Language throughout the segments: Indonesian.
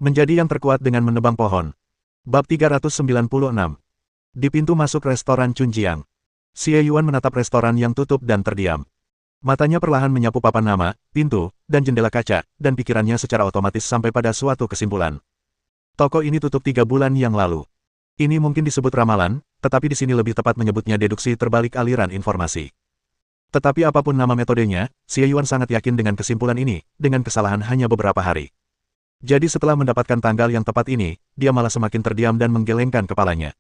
Menjadi yang terkuat dengan menebang pohon. Bab 396. Di pintu masuk restoran Chunjiang. Xie Yuan menatap restoran yang tutup dan terdiam. Matanya perlahan menyapu papan nama, pintu, dan jendela kaca, dan pikirannya secara otomatis sampai pada suatu kesimpulan. Toko ini tutup 3 bulan yang lalu. Ini mungkin disebut ramalan, tetapi di sini lebih tepat menyebutnya deduksi terbalik aliran informasi. Tetapi apapun nama metodenya, Xie Yuan sangat yakin dengan kesimpulan ini, dengan kesalahan hanya beberapa hari. Jadi setelah mendapatkan tanggal yang tepat ini, dia malah semakin terdiam dan menggelengkan kepalanya.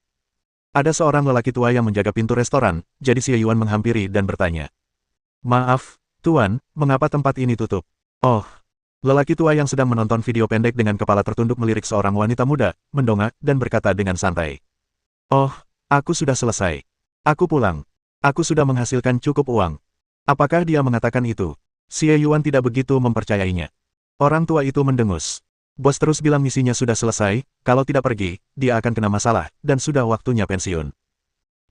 Ada seorang lelaki tua yang menjaga pintu restoran, jadi Xie Yuan menghampiri dan bertanya. Maaf, Tuan, mengapa tempat ini tutup? Oh. Lelaki tua yang sedang menonton video pendek dengan kepala tertunduk melirik seorang wanita muda, mendongak, dan berkata dengan santai. Oh, aku sudah selesai. Aku pulang. Aku sudah menghasilkan cukup uang. Apakah dia mengatakan itu? Xie Yuan tidak begitu mempercayainya. Orang tua itu mendengus. Bos terus bilang misinya sudah selesai, kalau tidak pergi, dia akan kena masalah, dan sudah waktunya pensiun.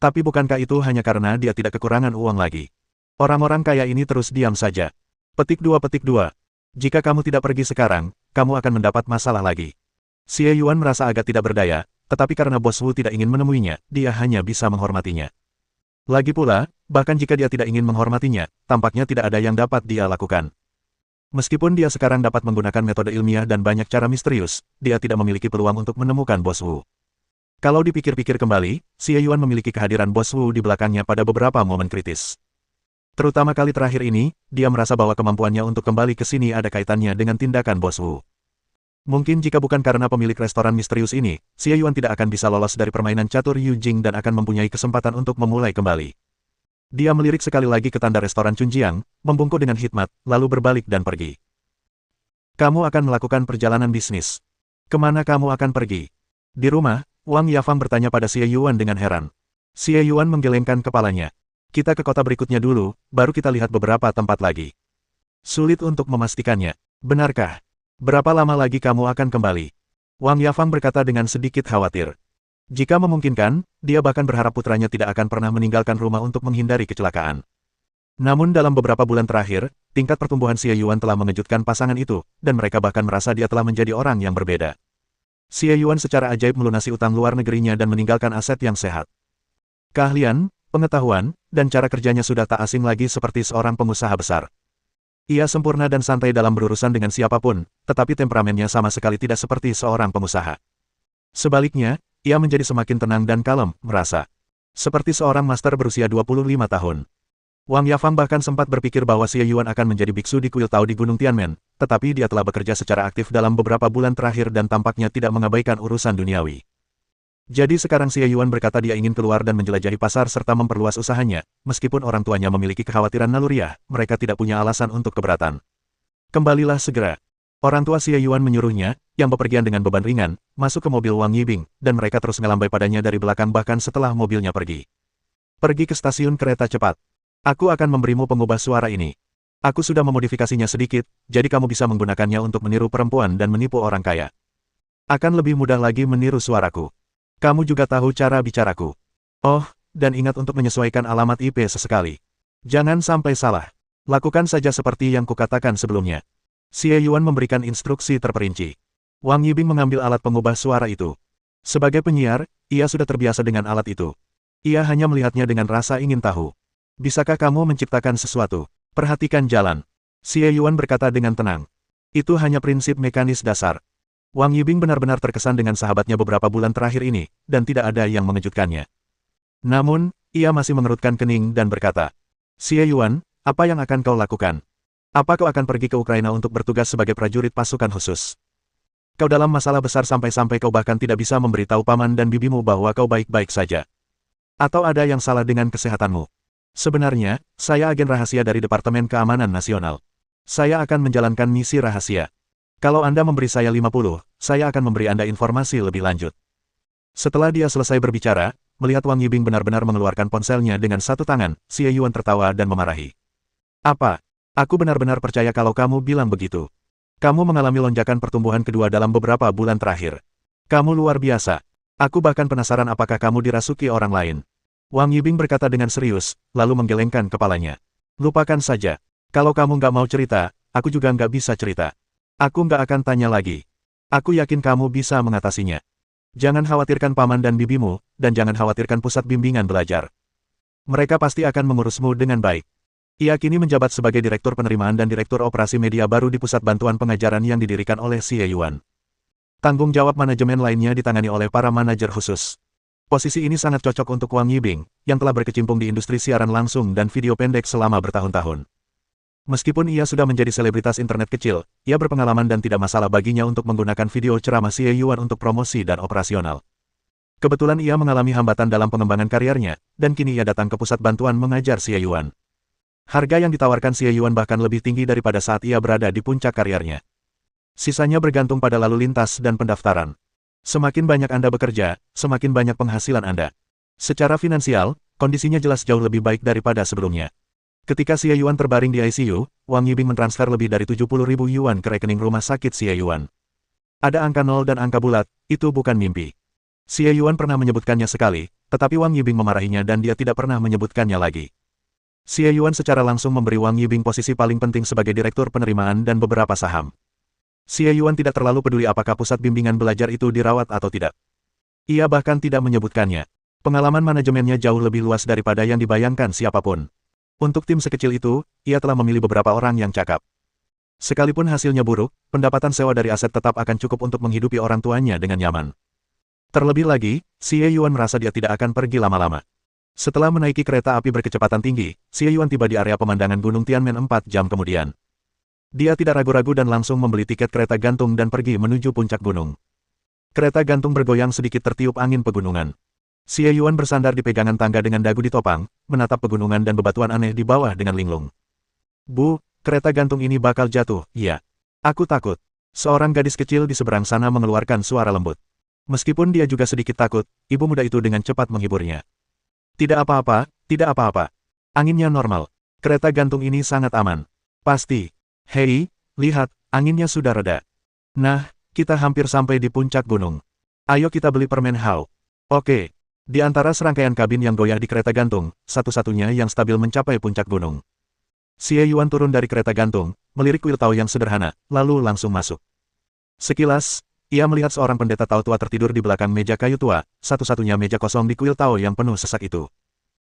Tapi bukankah itu hanya karena dia tidak kekurangan uang lagi? Orang-orang kaya ini terus diam saja. Petik 2. Jika kamu tidak pergi sekarang, kamu akan mendapat masalah lagi. Xie Yuan merasa agak tidak berdaya, tetapi karena Bos Wu tidak ingin menemuinya, dia hanya bisa menghormatinya. Lagi pula, bahkan jika dia tidak ingin menghormatinya, tampaknya tidak ada yang dapat dia lakukan. Meskipun dia sekarang dapat menggunakan metode ilmiah dan banyak cara misterius, dia tidak memiliki peluang untuk menemukan Bos Wu. Kalau dipikir-pikir kembali, Xie Yuan memiliki kehadiran Bos Wu di belakangnya pada beberapa momen kritis. Terutama kali terakhir ini, dia merasa bahwa kemampuannya untuk kembali ke sini ada kaitannya dengan tindakan Bos Wu. Mungkin jika bukan karena pemilik restoran misterius ini, Xie Yuan tidak akan bisa lolos dari permainan catur Yu Jing dan akan mempunyai kesempatan untuk memulai kembali. Dia melirik sekali lagi ke tanda restoran Chunjiang, membungkuk dengan hikmat, lalu berbalik dan pergi. Kamu akan melakukan perjalanan bisnis. Kemana kamu akan pergi? Di rumah, Wang Yafang bertanya pada Xie Yuan dengan heran. Xie Yuan menggelengkan kepalanya. Kita ke kota berikutnya dulu, baru kita lihat beberapa tempat lagi. Sulit untuk memastikannya. Benarkah? Berapa lama lagi kamu akan kembali? Wang Yafang berkata dengan sedikit khawatir. Jika memungkinkan, dia bahkan berharap putranya tidak akan pernah meninggalkan rumah untuk menghindari kecelakaan. Namun dalam beberapa bulan terakhir, tingkat pertumbuhan Xie Yuan telah mengejutkan pasangan itu, dan mereka bahkan merasa dia telah menjadi orang yang berbeda. Xie Yuan secara ajaib melunasi utang luar negerinya dan meninggalkan aset yang sehat. Keahlian, pengetahuan, dan cara kerjanya sudah tak asing lagi seperti seorang pengusaha besar. Ia sempurna dan santai dalam berurusan dengan siapapun, tetapi temperamennya sama sekali tidak seperti seorang pengusaha. Sebaliknya, ia menjadi semakin tenang dan kalem, merasa seperti seorang master berusia 25 tahun. Wang Yafang bahkan sempat berpikir bahwa Xie Yuan akan menjadi biksu di kuil Tao di Gunung Tianmen, tetapi dia telah bekerja secara aktif dalam beberapa bulan terakhir dan tampaknya tidak mengabaikan urusan duniawi. Jadi sekarang Xie Yuan berkata dia ingin keluar dan menjelajahi pasar serta memperluas usahanya, meskipun orang tuanya memiliki kekhawatiran naluriah, mereka tidak punya alasan untuk keberatan. Kembalilah segera. Orang tua Xie Yuan menyuruhnya, yang bepergian dengan beban ringan, masuk ke mobil Wang Yibing, dan mereka terus melambai padanya dari belakang bahkan setelah mobilnya pergi. Pergi ke stasiun kereta cepat. Aku akan memberimu pengubah suara ini. Aku sudah memodifikasinya sedikit, jadi kamu bisa menggunakannya untuk meniru perempuan dan menipu orang kaya. Akan lebih mudah lagi meniru suaraku. Kamu juga tahu cara bicaraku. Oh, dan ingat untuk menyesuaikan alamat IP sesekali. Jangan sampai salah. Lakukan saja seperti yang kukatakan sebelumnya. Xie Yuan memberikan instruksi terperinci. Wang Yibing mengambil alat pengubah suara itu. Sebagai penyiar, ia sudah terbiasa dengan alat itu. Ia hanya melihatnya dengan rasa ingin tahu. Bisakah kamu menciptakan sesuatu? Perhatikan jalan. Xie Yuan berkata dengan tenang. Itu hanya prinsip mekanis dasar. Wang Yibing benar-benar terkesan dengan sahabatnya beberapa bulan terakhir ini, dan tidak ada yang mengejutkannya. Namun, ia masih mengerutkan kening dan berkata, Xie Yuan, apa yang akan kau lakukan? Apa kau akan pergi ke Ukraina untuk bertugas sebagai prajurit pasukan khusus? Kau dalam masalah besar sampai-sampai kau bahkan tidak bisa memberitahu paman dan bibimu bahwa kau baik-baik saja. Atau ada yang salah dengan kesehatanmu? Sebenarnya, saya agen rahasia dari Departemen Keamanan Nasional. Saya akan menjalankan misi rahasia. Kalau Anda memberi saya 50, saya akan memberi Anda informasi lebih lanjut. Setelah dia selesai berbicara, melihat Wang Yibing benar-benar mengeluarkan ponselnya dengan satu tangan, Xie Yuan tertawa dan memarahi. Apa? Aku benar-benar percaya kalau kamu bilang begitu. Kamu mengalami lonjakan pertumbuhan kedua dalam beberapa bulan terakhir. Kamu luar biasa. Aku bahkan penasaran apakah kamu dirasuki orang lain. Wang Yibing berkata dengan serius, lalu menggelengkan kepalanya. Lupakan saja. Kalau kamu nggak mau cerita, aku juga nggak bisa cerita. Aku nggak akan tanya lagi. Aku yakin kamu bisa mengatasinya. Jangan khawatirkan paman dan bibimu, dan jangan khawatirkan pusat bimbingan belajar. Mereka pasti akan mengurusmu dengan baik. Ia kini menjabat sebagai Direktur Penerimaan dan Direktur Operasi Media baru di Pusat Bantuan Pengajaran yang didirikan oleh Xie Yuan. Tanggung jawab manajemen lainnya ditangani oleh para manajer khusus. Posisi ini sangat cocok untuk Wang Yibing, yang telah berkecimpung di industri siaran langsung dan video pendek selama bertahun-tahun. Meskipun ia sudah menjadi selebritas internet kecil, ia berpengalaman dan tidak masalah baginya untuk menggunakan video ceramah Xie Yuan untuk promosi dan operasional. Kebetulan ia mengalami hambatan dalam pengembangan karirnya, dan kini ia datang ke pusat bantuan mengajar Xie Yuan. Harga yang ditawarkan Xie Yuan bahkan lebih tinggi daripada saat ia berada di puncak karirnya. Sisanya bergantung pada lalu lintas dan pendaftaran. Semakin banyak Anda bekerja, semakin banyak penghasilan Anda. Secara finansial, kondisinya jelas jauh lebih baik daripada sebelumnya. Ketika Xie Yuan terbaring di ICU, Wang Yibing mentransfer lebih dari 70.000 yuan ke rekening rumah sakit Xie Yuan. Ada angka 0 dan angka bulat, itu bukan mimpi. Xie Yuan pernah menyebutkannya sekali, tetapi Wang Yibing memarahinya dan dia tidak pernah menyebutkannya lagi. Xie Yuan secara langsung memberi Wang Yibing posisi paling penting sebagai direktur penerimaan dan beberapa saham. Xie Yuan tidak terlalu peduli apakah pusat bimbingan belajar itu dirawat atau tidak. Ia bahkan tidak menyebutkannya. Pengalaman manajemennya jauh lebih luas daripada yang dibayangkan siapapun. Untuk tim sekecil itu, ia telah memilih beberapa orang yang cakap. Sekalipun hasilnya buruk, pendapatan sewa dari aset tetap akan cukup untuk menghidupi orang tuanya dengan nyaman. Terlebih lagi, Xie Yuan merasa dia tidak akan pergi lama-lama. Setelah menaiki kereta api berkecepatan tinggi, Xie Yuan tiba di area pemandangan Gunung Tianmen 4 jam kemudian. Dia tidak ragu-ragu dan langsung membeli tiket kereta gantung dan pergi menuju puncak gunung. Kereta gantung bergoyang sedikit tertiup angin pegunungan. Xie Yuan bersandar di pegangan tangga dengan dagu ditopang, menatap pegunungan dan bebatuan aneh di bawah dengan linglung. Bu, kereta gantung ini bakal jatuh, iya. Aku takut. Seorang gadis kecil di seberang sana mengeluarkan suara lembut. Meskipun dia juga sedikit takut, ibu muda itu dengan cepat menghiburnya. Tidak apa-apa, tidak apa-apa. Anginnya normal. Kereta gantung ini sangat aman. Pasti. Hei, lihat, anginnya sudah reda. Nah, kita hampir sampai di puncak gunung. Ayo kita beli permen hao. Oke. Di antara serangkaian kabin yang goyah di kereta gantung, satu-satunya yang stabil mencapai puncak gunung. Xie Yuan turun dari kereta gantung, melirik kuil Tao yang sederhana, lalu langsung masuk. Sekilas, ia melihat seorang pendeta Tao tua tertidur di belakang meja kayu tua, satu-satunya meja kosong di kuil Tao yang penuh sesak itu.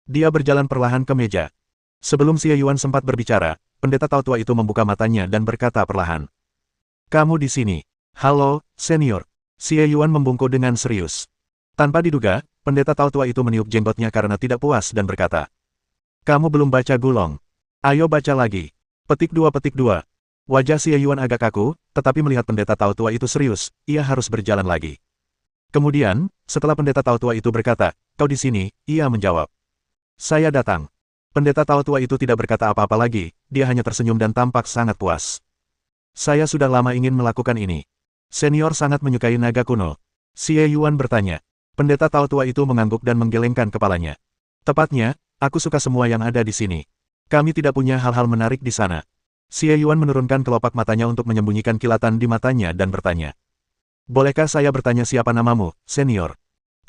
Dia berjalan perlahan ke meja. Sebelum Xie Yuan sempat berbicara, pendeta Tao tua itu membuka matanya dan berkata perlahan. Kamu di sini. Halo, senior. Xie Yuan membungkuk dengan serius. Tanpa diduga, pendeta Tao tua itu meniup jenggotnya karena tidak puas dan berkata. Kamu belum baca Gulong. Ayo baca lagi. Petik 2. Wajah Xie Yuan agak kaku, tetapi melihat pendeta Tao tua itu serius, ia harus berjalan lagi. Kemudian, setelah pendeta Tao tua itu berkata, kau di sini, ia menjawab. Saya datang. Pendeta Tao tua itu tidak berkata apa-apa lagi, dia hanya tersenyum dan tampak sangat puas. Saya sudah lama ingin melakukan ini. Senior sangat menyukai naga kuno. Xie Yuan bertanya. Pendeta Tao tua itu mengangguk dan menggelengkan kepalanya. Tepatnya, aku suka semua yang ada di sini. Kami tidak punya hal-hal menarik di sana. Xie Yuan menurunkan kelopak matanya untuk menyembunyikan kilatan di matanya dan bertanya. Bolehkah saya bertanya siapa namamu, senior?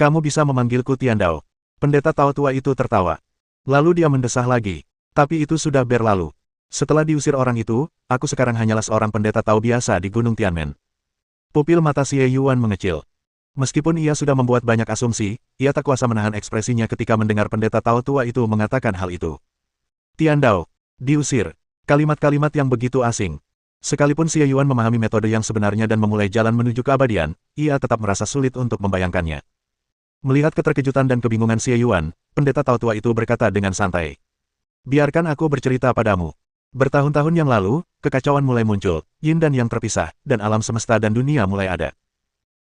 Kamu bisa memanggilku Tiandao. Pendeta Tao tua itu tertawa. Lalu dia mendesah lagi. Tapi itu sudah berlalu. Setelah diusir orang itu, aku sekarang hanyalah seorang pendeta Tao biasa di Gunung Tianmen. Pupil mata Xie Yuan mengecil. Meskipun ia sudah membuat banyak asumsi, ia tak kuasa menahan ekspresinya ketika mendengar pendeta Tao tua itu mengatakan hal itu. Tiandao. Diusir. Kalimat-kalimat yang begitu asing. Sekalipun Xie Yuan memahami metode yang sebenarnya dan memulai jalan menuju keabadian, ia tetap merasa sulit untuk membayangkannya. Melihat keterkejutan dan kebingungan Xie Yuan, pendeta Tao tua itu berkata dengan santai. Biarkan aku bercerita padamu. Bertahun-tahun yang lalu, kekacauan mulai muncul, yin dan yang terpisah, dan alam semesta dan dunia mulai ada.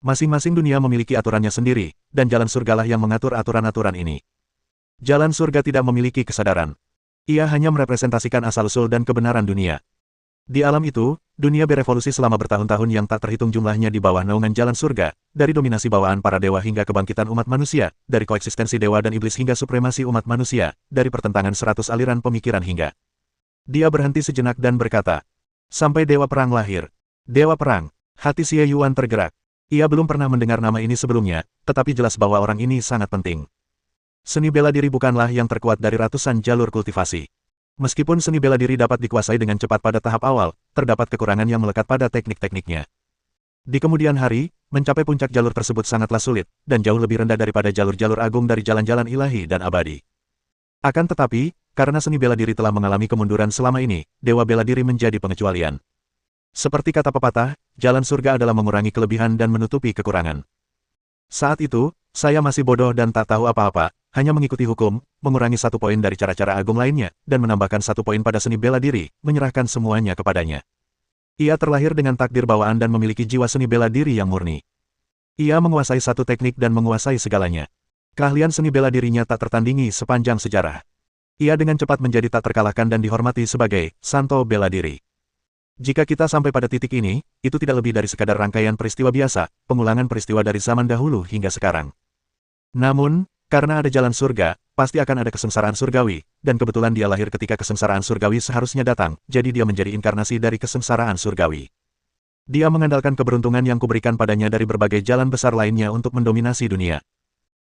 Masing-masing dunia memiliki aturannya sendiri, dan jalan surgalah yang mengatur aturan-aturan ini. Jalan surga tidak memiliki kesadaran. Ia hanya merepresentasikan asal-usul dan kebenaran dunia. Di alam itu, dunia berevolusi selama bertahun-tahun yang tak terhitung jumlahnya di bawah naungan jalan surga, dari dominasi bawaan para dewa hingga kebangkitan umat manusia, dari koeksistensi dewa dan iblis hingga supremasi umat manusia, dari pertentangan 100 aliran pemikiran hingga. Dia berhenti sejenak dan berkata, sampai dewa perang lahir. Dewa perang. Hati Xie Yuan tergerak. Ia belum pernah mendengar nama ini sebelumnya, tetapi jelas bahwa orang ini sangat penting. Seni bela diri bukanlah yang terkuat dari ratusan jalur kultivasi. Meskipun seni bela diri dapat dikuasai dengan cepat pada tahap awal, terdapat kekurangan yang melekat pada teknik-tekniknya. Di kemudian hari, mencapai puncak jalur tersebut sangatlah sulit, dan jauh lebih rendah daripada jalur-jalur agung dari jalan-jalan ilahi dan abadi. Akan tetapi, karena seni bela diri telah mengalami kemunduran selama ini, dewa bela diri menjadi pengecualian. Seperti kata pepatah, jalan surga adalah mengurangi kelebihan dan menutupi kekurangan. Saat itu, saya masih bodoh dan tak tahu apa-apa, hanya mengikuti hukum, mengurangi 1 poin dari cara-cara agung lainnya, dan menambahkan 1 poin pada seni bela diri, menyerahkan semuanya kepadanya. Ia terlahir dengan takdir bawaan dan memiliki jiwa seni bela diri yang murni. Ia menguasai satu teknik dan menguasai segalanya. Keahlian seni bela dirinya tak tertandingi sepanjang sejarah. Ia dengan cepat menjadi tak terkalahkan dan dihormati sebagai Santo Bela Diri. Jika kita sampai pada titik ini, itu tidak lebih dari sekadar rangkaian peristiwa biasa, pengulangan peristiwa dari zaman dahulu hingga sekarang. Namun, karena ada jalan surga, pasti akan ada kesengsaraan surgawi, dan kebetulan dia lahir ketika kesengsaraan surgawi seharusnya datang, jadi dia menjadi inkarnasi dari kesengsaraan surgawi. Dia mengandalkan keberuntungan yang kuberikan padanya dari berbagai jalan besar lainnya untuk mendominasi dunia.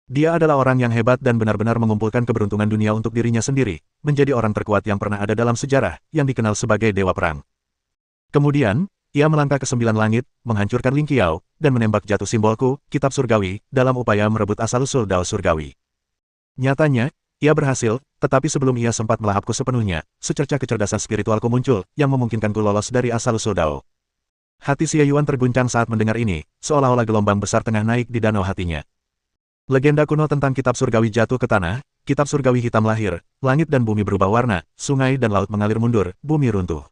Dia adalah orang yang hebat dan benar-benar mengumpulkan keberuntungan dunia untuk dirinya sendiri, menjadi orang terkuat yang pernah ada dalam sejarah, yang dikenal sebagai Dewa Perang. Kemudian, ia melangkah ke 9 langit, menghancurkan Ling Qiao, dan menembak jatuh simbolku, Kitab Surgawi, dalam upaya merebut asal-usul Dao Surgawi. Nyatanya, ia berhasil, tetapi sebelum ia sempat melahapku sepenuhnya, secercah kecerdasan spiritualku muncul, yang memungkinkanku lolos dari asal-usul Dao. Hati Xie Yuan terguncang saat mendengar ini, seolah-olah gelombang besar tengah naik di danau hatinya. Legenda kuno tentang Kitab Surgawi jatuh ke tanah, Kitab Surgawi hitam lahir, langit dan bumi berubah warna, sungai dan laut mengalir mundur, bumi runtuh.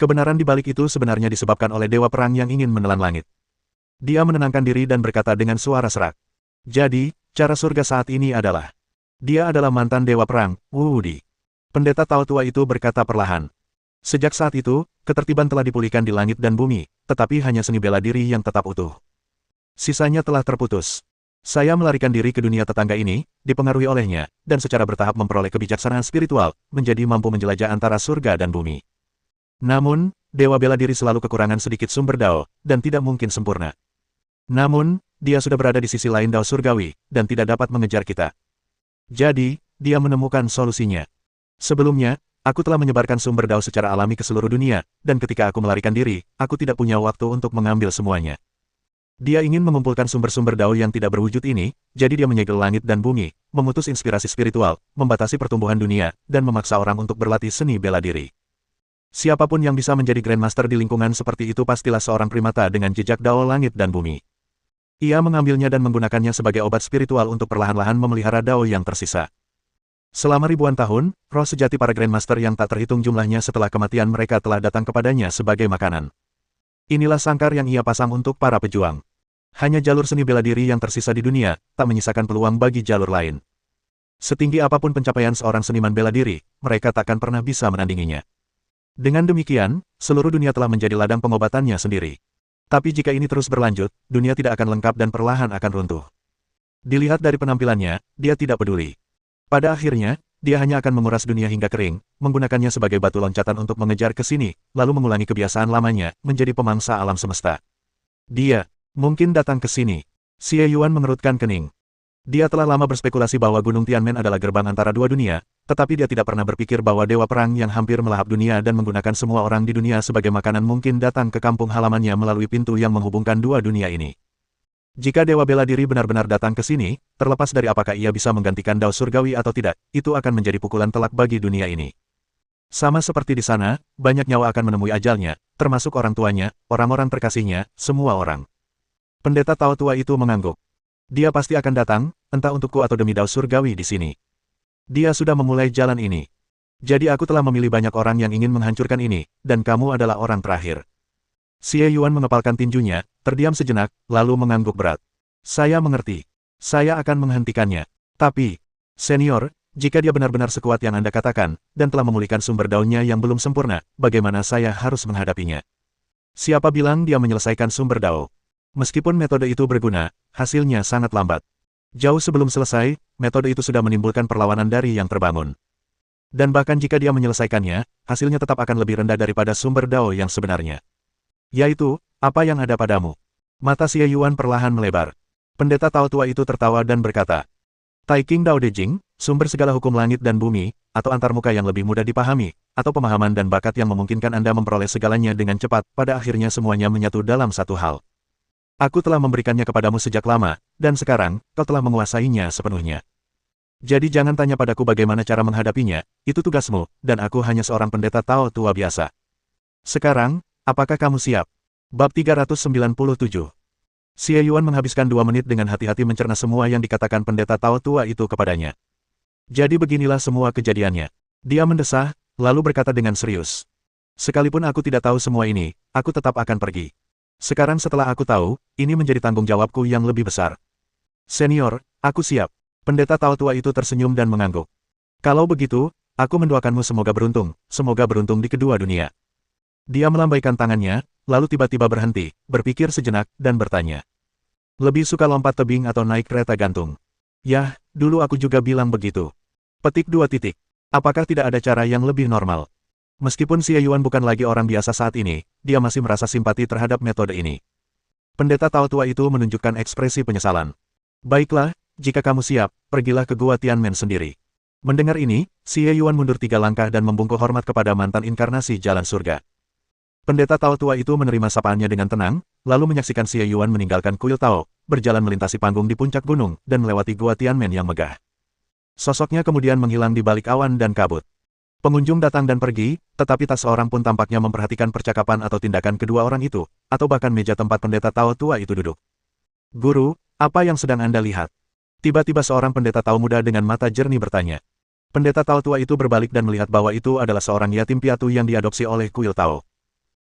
Kebenaran di balik itu sebenarnya disebabkan oleh Dewa Perang yang ingin menelan langit. Dia menenangkan diri dan berkata dengan suara serak. Jadi, cara surga saat ini adalah... Dia adalah mantan Dewa Perang, Wu Wudi. Pendeta Tao tua itu berkata perlahan. Sejak saat itu, ketertiban telah dipulihkan di langit dan bumi, tetapi hanya seni bela diri yang tetap utuh. Sisanya telah terputus. Saya melarikan diri ke dunia tetangga ini, dipengaruhi olehnya, dan secara bertahap memperoleh kebijaksanaan spiritual, menjadi mampu menjelajah antara surga dan bumi. Namun, Dewa Bela Diri selalu kekurangan sedikit sumber Dao, dan tidak mungkin sempurna. Namun, dia sudah berada di sisi lain Dao Surgawi, dan tidak dapat mengejar kita. Jadi, dia menemukan solusinya. Sebelumnya, aku telah menyebarkan sumber Dao secara alami ke seluruh dunia, dan ketika aku melarikan diri, aku tidak punya waktu untuk mengambil semuanya. Dia ingin mengumpulkan sumber-sumber Dao yang tidak berwujud ini, jadi dia menyegel langit dan bumi, memutus inspirasi spiritual, membatasi pertumbuhan dunia, dan memaksa orang untuk berlatih seni bela diri. Siapapun yang bisa menjadi Grandmaster di lingkungan seperti itu pastilah seorang primata dengan jejak Dao langit dan bumi. Ia mengambilnya dan menggunakannya sebagai obat spiritual untuk perlahan-lahan memelihara Dao yang tersisa. Selama ribuan tahun, roh sejati para Grandmaster yang tak terhitung jumlahnya setelah kematian mereka telah datang kepadanya sebagai makanan. Inilah sangkar yang ia pasang untuk para pejuang. Hanya jalur seni bela diri yang tersisa di dunia, tak menyisakan peluang bagi jalur lain. Setinggi apapun pencapaian seorang seniman bela diri, mereka takkan pernah bisa menandinginya. Dengan demikian, seluruh dunia telah menjadi ladang pengobatannya sendiri. Tapi jika ini terus berlanjut, dunia tidak akan lengkap dan perlahan akan runtuh. Dilihat dari penampilannya, dia tidak peduli. Pada akhirnya, dia hanya akan menguras dunia hingga kering, menggunakannya sebagai batu loncatan untuk mengejar ke sini, lalu mengulangi kebiasaan lamanya, menjadi pemangsa alam semesta. Dia, mungkin datang ke sini. Xie Yuan mengerutkan kening. Dia telah lama berspekulasi bahwa Gunung Tianmen adalah gerbang antara dua dunia, tetapi dia tidak pernah berpikir bahwa Dewa Perang yang hampir melahap dunia dan menggunakan semua orang di dunia sebagai makanan mungkin datang ke kampung halamannya melalui pintu yang menghubungkan dua dunia ini. Jika Dewa Bela Diri benar-benar datang ke sini, terlepas dari apakah ia bisa menggantikan Dao Surgawi atau tidak, itu akan menjadi pukulan telak bagi dunia ini. Sama seperti di sana, banyak nyawa akan menemui ajalnya, termasuk orang tuanya, orang-orang terkasihnya, semua orang. Pendeta Tao tua itu mengangguk. Dia pasti akan datang, entah untukku atau demi Dao Surgawi di sini. Dia sudah memulai jalan ini. Jadi aku telah memilih banyak orang yang ingin menghancurkan ini, dan kamu adalah orang terakhir. Xie Yuan mengepalkan tinjunya, terdiam sejenak, lalu mengangguk berat. Saya mengerti. Saya akan menghentikannya. Tapi, senior, jika dia benar-benar sekuat yang Anda katakan, dan telah memulihkan sumber daunnya yang belum sempurna, bagaimana saya harus menghadapinya? Siapa bilang dia menyelesaikan sumber dao? Meskipun metode itu berguna, hasilnya sangat lambat. Jauh sebelum selesai, metode itu sudah menimbulkan perlawanan dari yang terbangun. Dan bahkan jika dia menyelesaikannya, hasilnya tetap akan lebih rendah daripada sumber dao yang sebenarnya. Yaitu, apa yang ada padamu? Mata Xie Yuan perlahan melebar. Pendeta Tao tua itu tertawa dan berkata, Taiking Dao De Jing, sumber segala hukum langit dan bumi, atau antarmuka yang lebih mudah dipahami, atau pemahaman dan bakat yang memungkinkan Anda memperoleh segalanya dengan cepat, pada akhirnya semuanya menyatu dalam satu hal. Aku telah memberikannya kepadamu sejak lama, dan sekarang, kau telah menguasainya sepenuhnya. Jadi jangan tanya padaku bagaimana cara menghadapinya, itu tugasmu, dan aku hanya seorang pendeta Tao tua biasa. Sekarang, apakah kamu siap? Bab 397. Xie Yuan menghabiskan 2 menit dengan hati-hati mencerna semua yang dikatakan pendeta Tao tua itu kepadanya. Jadi beginilah semua kejadiannya. Dia mendesah, lalu berkata dengan serius. Sekalipun aku tidak tahu semua ini, aku tetap akan pergi. Sekarang setelah aku tahu, ini menjadi tanggung jawabku yang lebih besar. Senior, aku siap. Pendeta Tao tua itu tersenyum dan mengangguk. Kalau begitu, aku mendoakanmu semoga beruntung di kedua dunia. Dia melambaikan tangannya, lalu tiba-tiba berhenti, berpikir sejenak, dan bertanya. Lebih suka lompat tebing atau naik kereta gantung? Yah, dulu aku juga bilang begitu. Petik 2 titik. Apakah tidak ada cara yang lebih normal? Meskipun Xie Yuan bukan lagi orang biasa saat ini, dia masih merasa simpati terhadap metode ini. Pendeta Tao tua itu menunjukkan ekspresi penyesalan. Baiklah, jika kamu siap, pergilah ke Gua Tianmen sendiri. Mendengar ini, Xie Yuan mundur 3 langkah dan membungkuk hormat kepada mantan inkarnasi jalan surga. Pendeta Tao tua itu menerima sapaannya dengan tenang, lalu menyaksikan Xie Yuan meninggalkan kuil Tao, berjalan melintasi panggung di puncak gunung, dan melewati Gua Tianmen yang megah. Sosoknya kemudian menghilang di balik awan dan kabut. Pengunjung datang dan pergi, tetapi tak seorang pun tampaknya memperhatikan percakapan atau tindakan kedua orang itu, atau bahkan meja tempat pendeta Tao tua itu duduk. Guru, apa yang sedang Anda lihat? Tiba-tiba seorang pendeta Tao muda dengan mata jernih bertanya. Pendeta Tao tua itu berbalik dan melihat bahwa itu adalah seorang yatim piatu yang diadopsi oleh kuil Tao.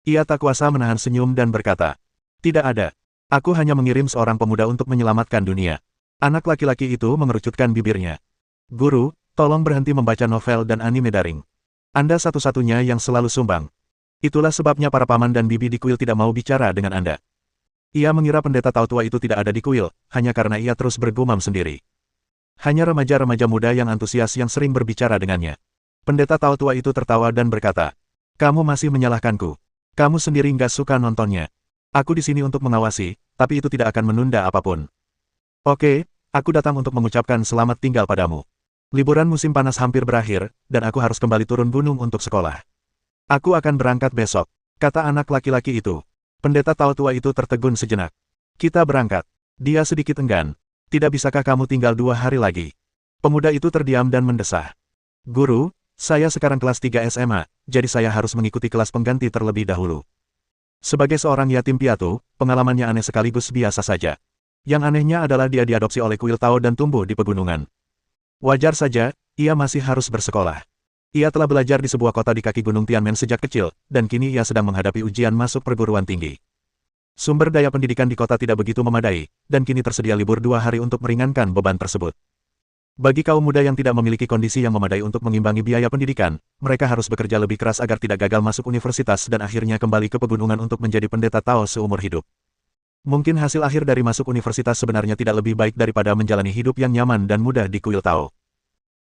Ia tak kuasa menahan senyum dan berkata, "Tidak ada. Aku hanya mengirim seorang pemuda untuk menyelamatkan dunia." Anak laki-laki itu mengerucutkan bibirnya. Guru, tolong berhenti membaca novel dan anime daring. Anda satu-satunya yang selalu sumbang. Itulah sebabnya para paman dan bibi di kuil tidak mau bicara dengan Anda. Ia mengira pendeta Tao tua itu tidak ada di kuil, hanya karena ia terus bergumam sendiri. Hanya remaja-remaja muda yang antusias yang sering berbicara dengannya. Pendeta Tao tua itu tertawa dan berkata, "Kamu masih menyalahkanku. Kamu sendiri nggak suka nontonnya. Aku di sini untuk mengawasi, tapi itu tidak akan menunda apapun. Oke, aku datang untuk mengucapkan selamat tinggal padamu. Liburan musim panas hampir berakhir, dan aku harus kembali turun gunung untuk sekolah. Aku akan berangkat besok," kata anak laki-laki itu. Pendeta Tao tua itu tertegun sejenak. "Kita berangkat." Dia sedikit enggan. "Tidak bisakah kamu tinggal 2 hari lagi?" Pemuda itu terdiam dan mendesah. "Guru, saya sekarang kelas 3 SMA, jadi saya harus mengikuti kelas pengganti terlebih dahulu." Sebagai seorang yatim piatu, pengalamannya aneh sekaligus biasa saja. Yang anehnya adalah dia diadopsi oleh kuil Tao dan tumbuh di pegunungan. Wajar saja, ia masih harus bersekolah. Ia telah belajar di sebuah kota di kaki Gunung Tianmen sejak kecil, dan kini ia sedang menghadapi ujian masuk perguruan tinggi. Sumber daya pendidikan di kota tidak begitu memadai, dan kini tersedia libur 2 hari untuk meringankan beban tersebut. Bagi kaum muda yang tidak memiliki kondisi yang memadai untuk mengimbangi biaya pendidikan, mereka harus bekerja lebih keras agar tidak gagal masuk universitas dan akhirnya kembali ke pegunungan untuk menjadi pendeta Tao seumur hidup. Mungkin hasil akhir dari masuk universitas sebenarnya tidak lebih baik daripada menjalani hidup yang nyaman dan mudah di kuil Tao.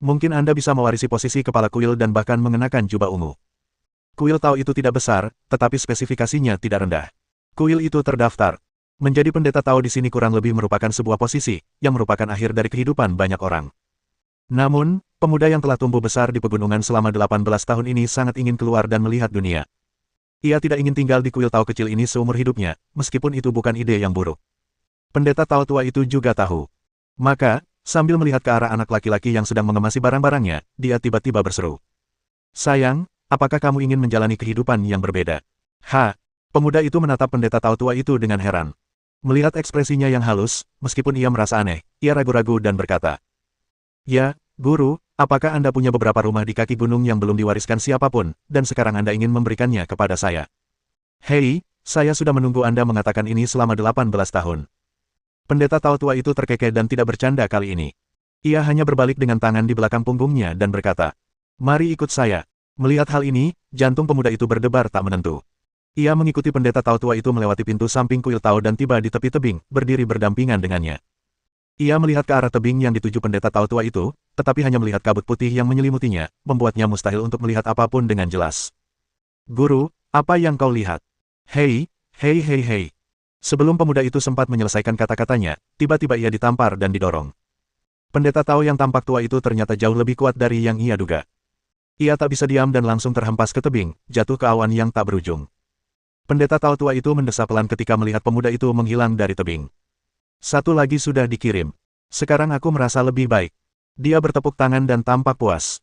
Mungkin Anda bisa mewarisi posisi kepala kuil dan bahkan mengenakan jubah ungu. Kuil Tao itu tidak besar, tetapi spesifikasinya tidak rendah. Kuil itu terdaftar. Menjadi pendeta Tao di sini kurang lebih merupakan sebuah posisi, yang merupakan akhir dari kehidupan banyak orang. Namun, pemuda yang telah tumbuh besar di pegunungan selama 18 tahun ini sangat ingin keluar dan melihat dunia. Ia tidak ingin tinggal di kuil Tao kecil ini seumur hidupnya, meskipun itu bukan ide yang buruk. Pendeta Tao tua itu juga tahu. Maka, sambil melihat ke arah anak laki-laki yang sedang mengemasi barang-barangnya, dia tiba-tiba berseru. "Sayang, apakah kamu ingin menjalani kehidupan yang berbeda?" Pemuda itu menatap pendeta Tao tua itu dengan heran. Melihat ekspresinya yang halus, meskipun ia merasa aneh, ia ragu-ragu dan berkata, "Ya, Guru, apakah Anda punya beberapa rumah di kaki gunung yang belum diwariskan siapapun, dan sekarang Anda ingin memberikannya kepada saya?" "Hei, saya sudah menunggu Anda mengatakan ini selama 18 tahun. Pendeta Tao tua itu terkekeh dan tidak bercanda kali ini. Ia hanya berbalik dengan tangan di belakang punggungnya dan berkata, "Mari ikut saya." Melihat hal ini, jantung pemuda itu berdebar tak menentu. Ia mengikuti pendeta Tao tua itu melewati pintu samping kuil Tao dan tiba di tepi tebing, berdiri berdampingan dengannya. Ia melihat ke arah tebing yang dituju pendeta Tao tua itu, tetapi hanya melihat kabut putih yang menyelimutinya, membuatnya mustahil untuk melihat apapun dengan jelas. "Guru, apa yang kau lihat?" Hei. Sebelum pemuda itu sempat menyelesaikan kata-katanya, tiba-tiba ia ditampar dan didorong. Pendeta Tao yang tampak tua itu ternyata jauh lebih kuat dari yang ia duga. Ia tak bisa diam dan langsung terhempas ke tebing, jatuh ke awan yang tak berujung. Pendeta Tao tua itu mendesah pelan ketika melihat pemuda itu menghilang dari tebing. Satu lagi sudah dikirim. Sekarang aku merasa lebih baik. Dia bertepuk tangan dan tampak puas.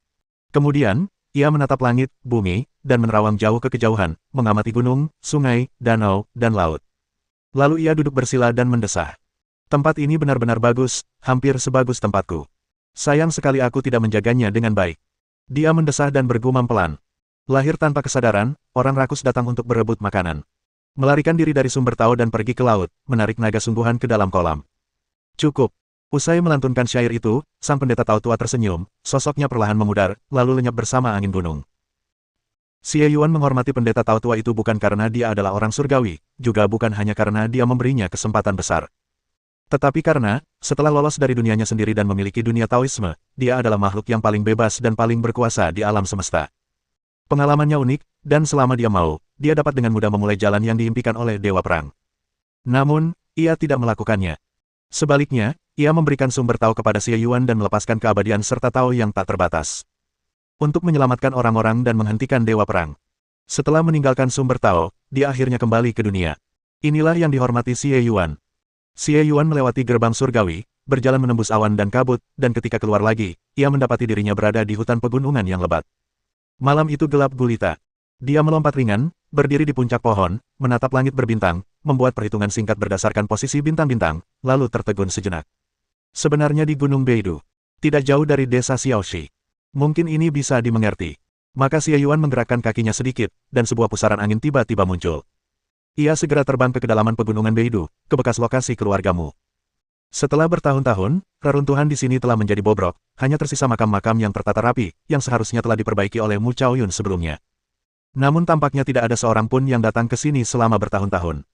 Kemudian, ia menatap langit, bumi, dan menerawang jauh ke kejauhan, mengamati gunung, sungai, danau, dan laut. Lalu ia duduk bersila dan mendesah. Tempat ini benar-benar bagus, hampir sebagus tempatku. Sayang sekali aku tidak menjaganya dengan baik. Dia mendesah dan bergumam pelan. Lahir tanpa kesadaran, orang rakus datang untuk berebut makanan. Melarikan diri dari sumber Tao dan pergi ke laut, menarik naga sungguhan ke dalam kolam. Cukup. Usai melantunkan syair itu, sang pendeta Tao tua tersenyum, sosoknya perlahan memudar, lalu lenyap bersama angin gunung. Xie Yuan menghormati pendeta Tao tua itu bukan karena dia adalah orang surgawi, juga bukan hanya karena dia memberinya kesempatan besar. Tetapi karena, setelah lolos dari dunianya sendiri dan memiliki dunia Taoisme, dia adalah makhluk yang paling bebas dan paling berkuasa di alam semesta. Pengalamannya unik, dan selama dia mau, dia dapat dengan mudah memulai jalan yang diimpikan oleh Dewa Perang. Namun, ia tidak melakukannya. Sebaliknya, ia memberikan sumber Tao kepada Xie Yuan dan melepaskan keabadian serta Tao yang tak terbatas. Untuk menyelamatkan orang-orang dan menghentikan Dewa Perang. Setelah meninggalkan sumber Tao, dia akhirnya kembali ke dunia. Inilah yang dihormati Xie Yuan. Xie Yuan melewati gerbang surgawi, berjalan menembus awan dan kabut, dan ketika keluar lagi, ia mendapati dirinya berada di hutan pegunungan yang lebat. Malam itu gelap gulita. Dia melompat ringan, berdiri di puncak pohon, menatap langit berbintang, membuat perhitungan singkat berdasarkan posisi bintang-bintang, lalu tertegun sejenak. Sebenarnya di Gunung Beidu, tidak jauh dari desa Xiaoxi. Mungkin ini bisa dimengerti. Maka Xie Yuan menggerakkan kakinya sedikit, dan sebuah pusaran angin tiba-tiba muncul. Ia segera terbang ke kedalaman pegunungan Beidu, ke bekas lokasi keluargamu. Setelah bertahun-tahun, reruntuhan di sini telah menjadi bobrok, hanya tersisa makam-makam yang tertata rapi, yang seharusnya telah diperbaiki oleh Mu Chaoyun sebelumnya. Namun tampaknya tidak ada seorang pun yang datang ke sini selama bertahun-tahun.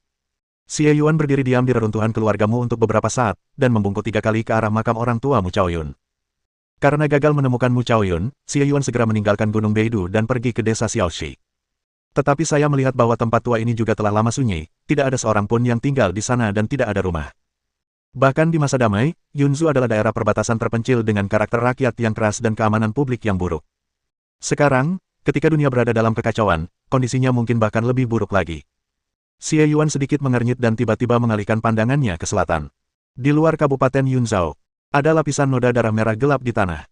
Xie Yuan berdiri diam di reruntuhan keluargamu untuk beberapa saat, dan membungkuk 3 kali ke arah makam orang tua Mu Chaoyun. Karena gagal menemukan Mu Chaoyun, Xie Yuan segera meninggalkan Gunung Beidu dan pergi ke desa Xiaoxi. Tetapi saya melihat bahwa tempat tua ini juga telah lama sunyi, tidak ada seorang pun yang tinggal di sana dan tidak ada rumah. Bahkan di masa damai, Yunzu adalah daerah perbatasan terpencil dengan karakter rakyat yang keras dan keamanan publik yang buruk. Sekarang, ketika dunia berada dalam kekacauan, kondisinya mungkin bahkan lebih buruk lagi. Xie Yuan sedikit mengernyit dan tiba-tiba mengalihkan pandangannya ke selatan. Di luar Kabupaten Yunzhou, ada lapisan noda darah merah gelap di tanah.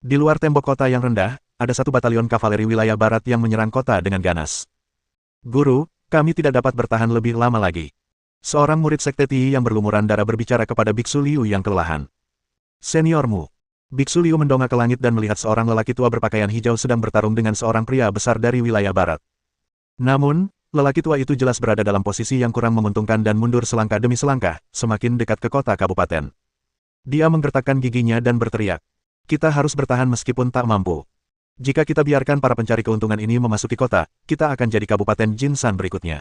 Di luar tembok kota yang rendah, ada satu batalion kavaleri wilayah barat yang menyerang kota dengan ganas. Guru, kami tidak dapat bertahan lebih lama lagi. Seorang murid sekte Ti yang berlumuran darah berbicara kepada Biksu Liu yang kelelahan. Seniormu. Biksu Liu mendongak ke langit dan melihat seorang lelaki tua berpakaian hijau sedang bertarung dengan seorang pria besar dari wilayah barat. Namun, lelaki tua itu jelas berada dalam posisi yang kurang menguntungkan dan mundur selangkah demi selangkah, semakin dekat ke kota kabupaten. Dia menggertakkan giginya dan berteriak. Kita harus bertahan meskipun tak mampu. Jika kita biarkan para pencari keuntungan ini memasuki kota, kita akan jadi Kabupaten Jinsan berikutnya.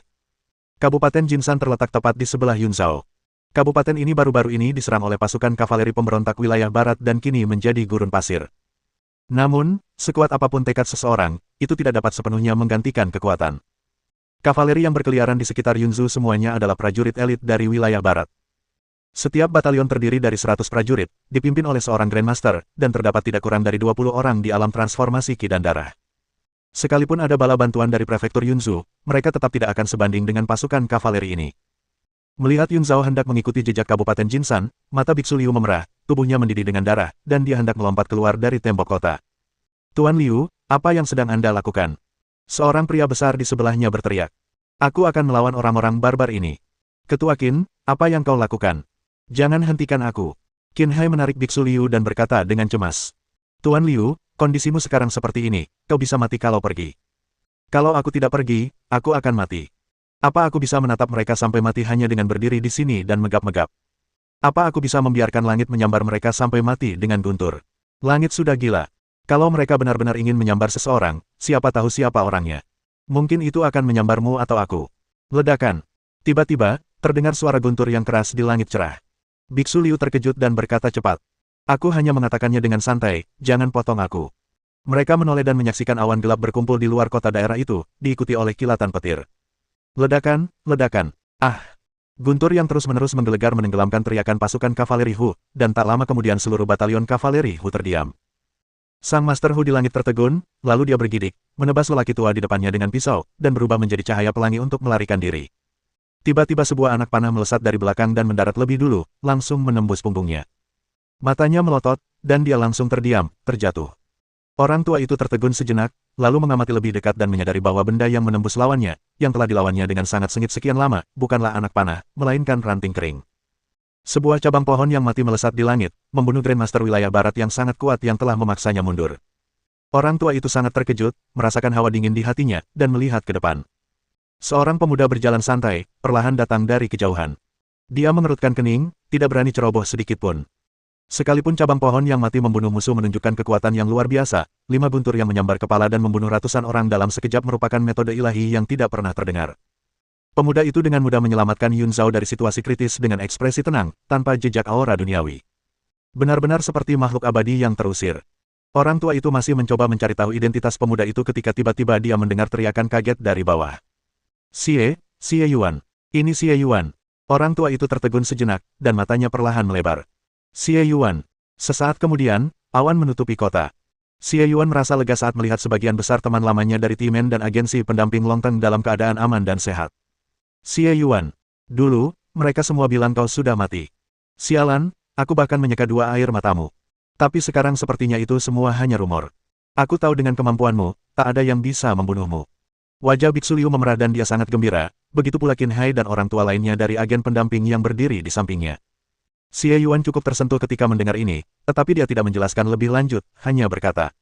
Kabupaten Jinsan terletak tepat di sebelah Yunzhou. Kabupaten ini baru-baru ini diserang oleh pasukan kavaleri pemberontak wilayah barat dan kini menjadi gurun pasir. Namun, sekuat apapun tekad seseorang, itu tidak dapat sepenuhnya menggantikan kekuatan. Kavaleri yang berkeliaran di sekitar Yunzhou semuanya adalah prajurit elit dari wilayah barat. Setiap batalion terdiri dari 100 prajurit, dipimpin oleh seorang Grandmaster, dan terdapat tidak kurang dari 20 orang di alam transformasi Ki dan darah. Sekalipun ada bala bantuan dari prefektur Yunzhou, mereka tetap tidak akan sebanding dengan pasukan kavaleri ini. Melihat Yunzhou hendak mengikuti jejak Kabupaten Jinsan, mata Biksu Liu memerah, tubuhnya mendidih dengan darah, dan dia hendak melompat keluar dari tembok kota. Tuan Liu, apa yang sedang Anda lakukan? Seorang pria besar di sebelahnya berteriak. Aku akan melawan orang-orang barbar ini. Ketua Qin, apa yang kau lakukan? Jangan hentikan aku. Qin Hai menarik Biksu Liu dan berkata dengan cemas. Tuan Liu, kondisimu sekarang seperti ini, kau bisa mati kalau pergi. Kalau aku tidak pergi, aku akan mati. Apa aku bisa menatap mereka sampai mati hanya dengan berdiri di sini dan megap-megap? Apa aku bisa membiarkan langit menyambar mereka sampai mati dengan guntur? Langit sudah gila. Kalau mereka benar-benar ingin menyambar seseorang, siapa tahu siapa orangnya. Mungkin itu akan menyambarmu atau aku. Ledakan. Tiba-tiba, terdengar suara guntur yang keras di langit cerah. Biksu Liu terkejut dan berkata cepat. Aku hanya mengatakannya dengan santai, jangan potong aku. Mereka menoleh dan menyaksikan awan gelap berkumpul di luar kota daerah itu, diikuti oleh kilatan petir. Ledakan, ledakan. Ah! Guntur yang terus-menerus menggelegar menenggelamkan teriakan pasukan kavaleri Hu, dan tak lama kemudian seluruh batalion kavaleri Hu terdiam. Sang Master Hu di langit tertegun, lalu dia bergidik, menebas lelaki tua di depannya dengan pisau, dan berubah menjadi cahaya pelangi untuk melarikan diri. Tiba-tiba sebuah anak panah melesat dari belakang dan mendarat lebih dulu, langsung menembus punggungnya. Matanya melotot, dan dia langsung terdiam, terjatuh. Orang tua itu tertegun sejenak, lalu mengamati lebih dekat dan menyadari bahwa benda yang menembus lawannya, yang telah dilawannya dengan sangat sengit sekian lama, bukanlah anak panah, melainkan ranting kering. Sebuah cabang pohon yang mati melesat di langit, membunuh Grandmaster wilayah barat yang sangat kuat yang telah memaksanya mundur. Orang tua itu sangat terkejut, merasakan hawa dingin di hatinya, dan melihat ke depan. Seorang pemuda berjalan santai, perlahan datang dari kejauhan. Dia mengerutkan kening, tidak berani ceroboh sedikit pun. Sekalipun cabang pohon yang mati membunuh musuh menunjukkan kekuatan yang luar biasa, 5 guntur yang menyambar kepala dan membunuh ratusan orang dalam sekejap merupakan metode ilahi yang tidak pernah terdengar. Pemuda itu dengan mudah menyelamatkan Yun Zhao dari situasi kritis dengan ekspresi tenang, tanpa jejak aura duniawi. Benar-benar seperti makhluk abadi yang terusir. Orang tua itu masih mencoba mencari tahu identitas pemuda itu ketika tiba-tiba dia mendengar teriakan kaget dari bawah. Xie Yuan. Ini Xie Yuan. Orang tua itu tertegun sejenak, dan matanya perlahan melebar. Xie Yuan. Sesaat kemudian, awan menutupi kota. Xie Yuan merasa lega saat melihat sebagian besar teman lamanya dari Timen dan agensi pendamping Longteng dalam keadaan aman dan sehat. Xie Yuan. Dulu, mereka semua bilang kau sudah mati. Sialan, aku bahkan menyeka dua air matamu. Tapi sekarang sepertinya itu semua hanya rumor. Aku tahu dengan kemampuanmu, tak ada yang bisa membunuhmu. Wajah Biksu Liu memerah dan dia sangat gembira, begitu pula Qin Hai dan orang tua lainnya dari agen pendamping yang berdiri di sampingnya. Xie Yuan cukup tersentuh ketika mendengar ini, tetapi dia tidak menjelaskan lebih lanjut, hanya berkata.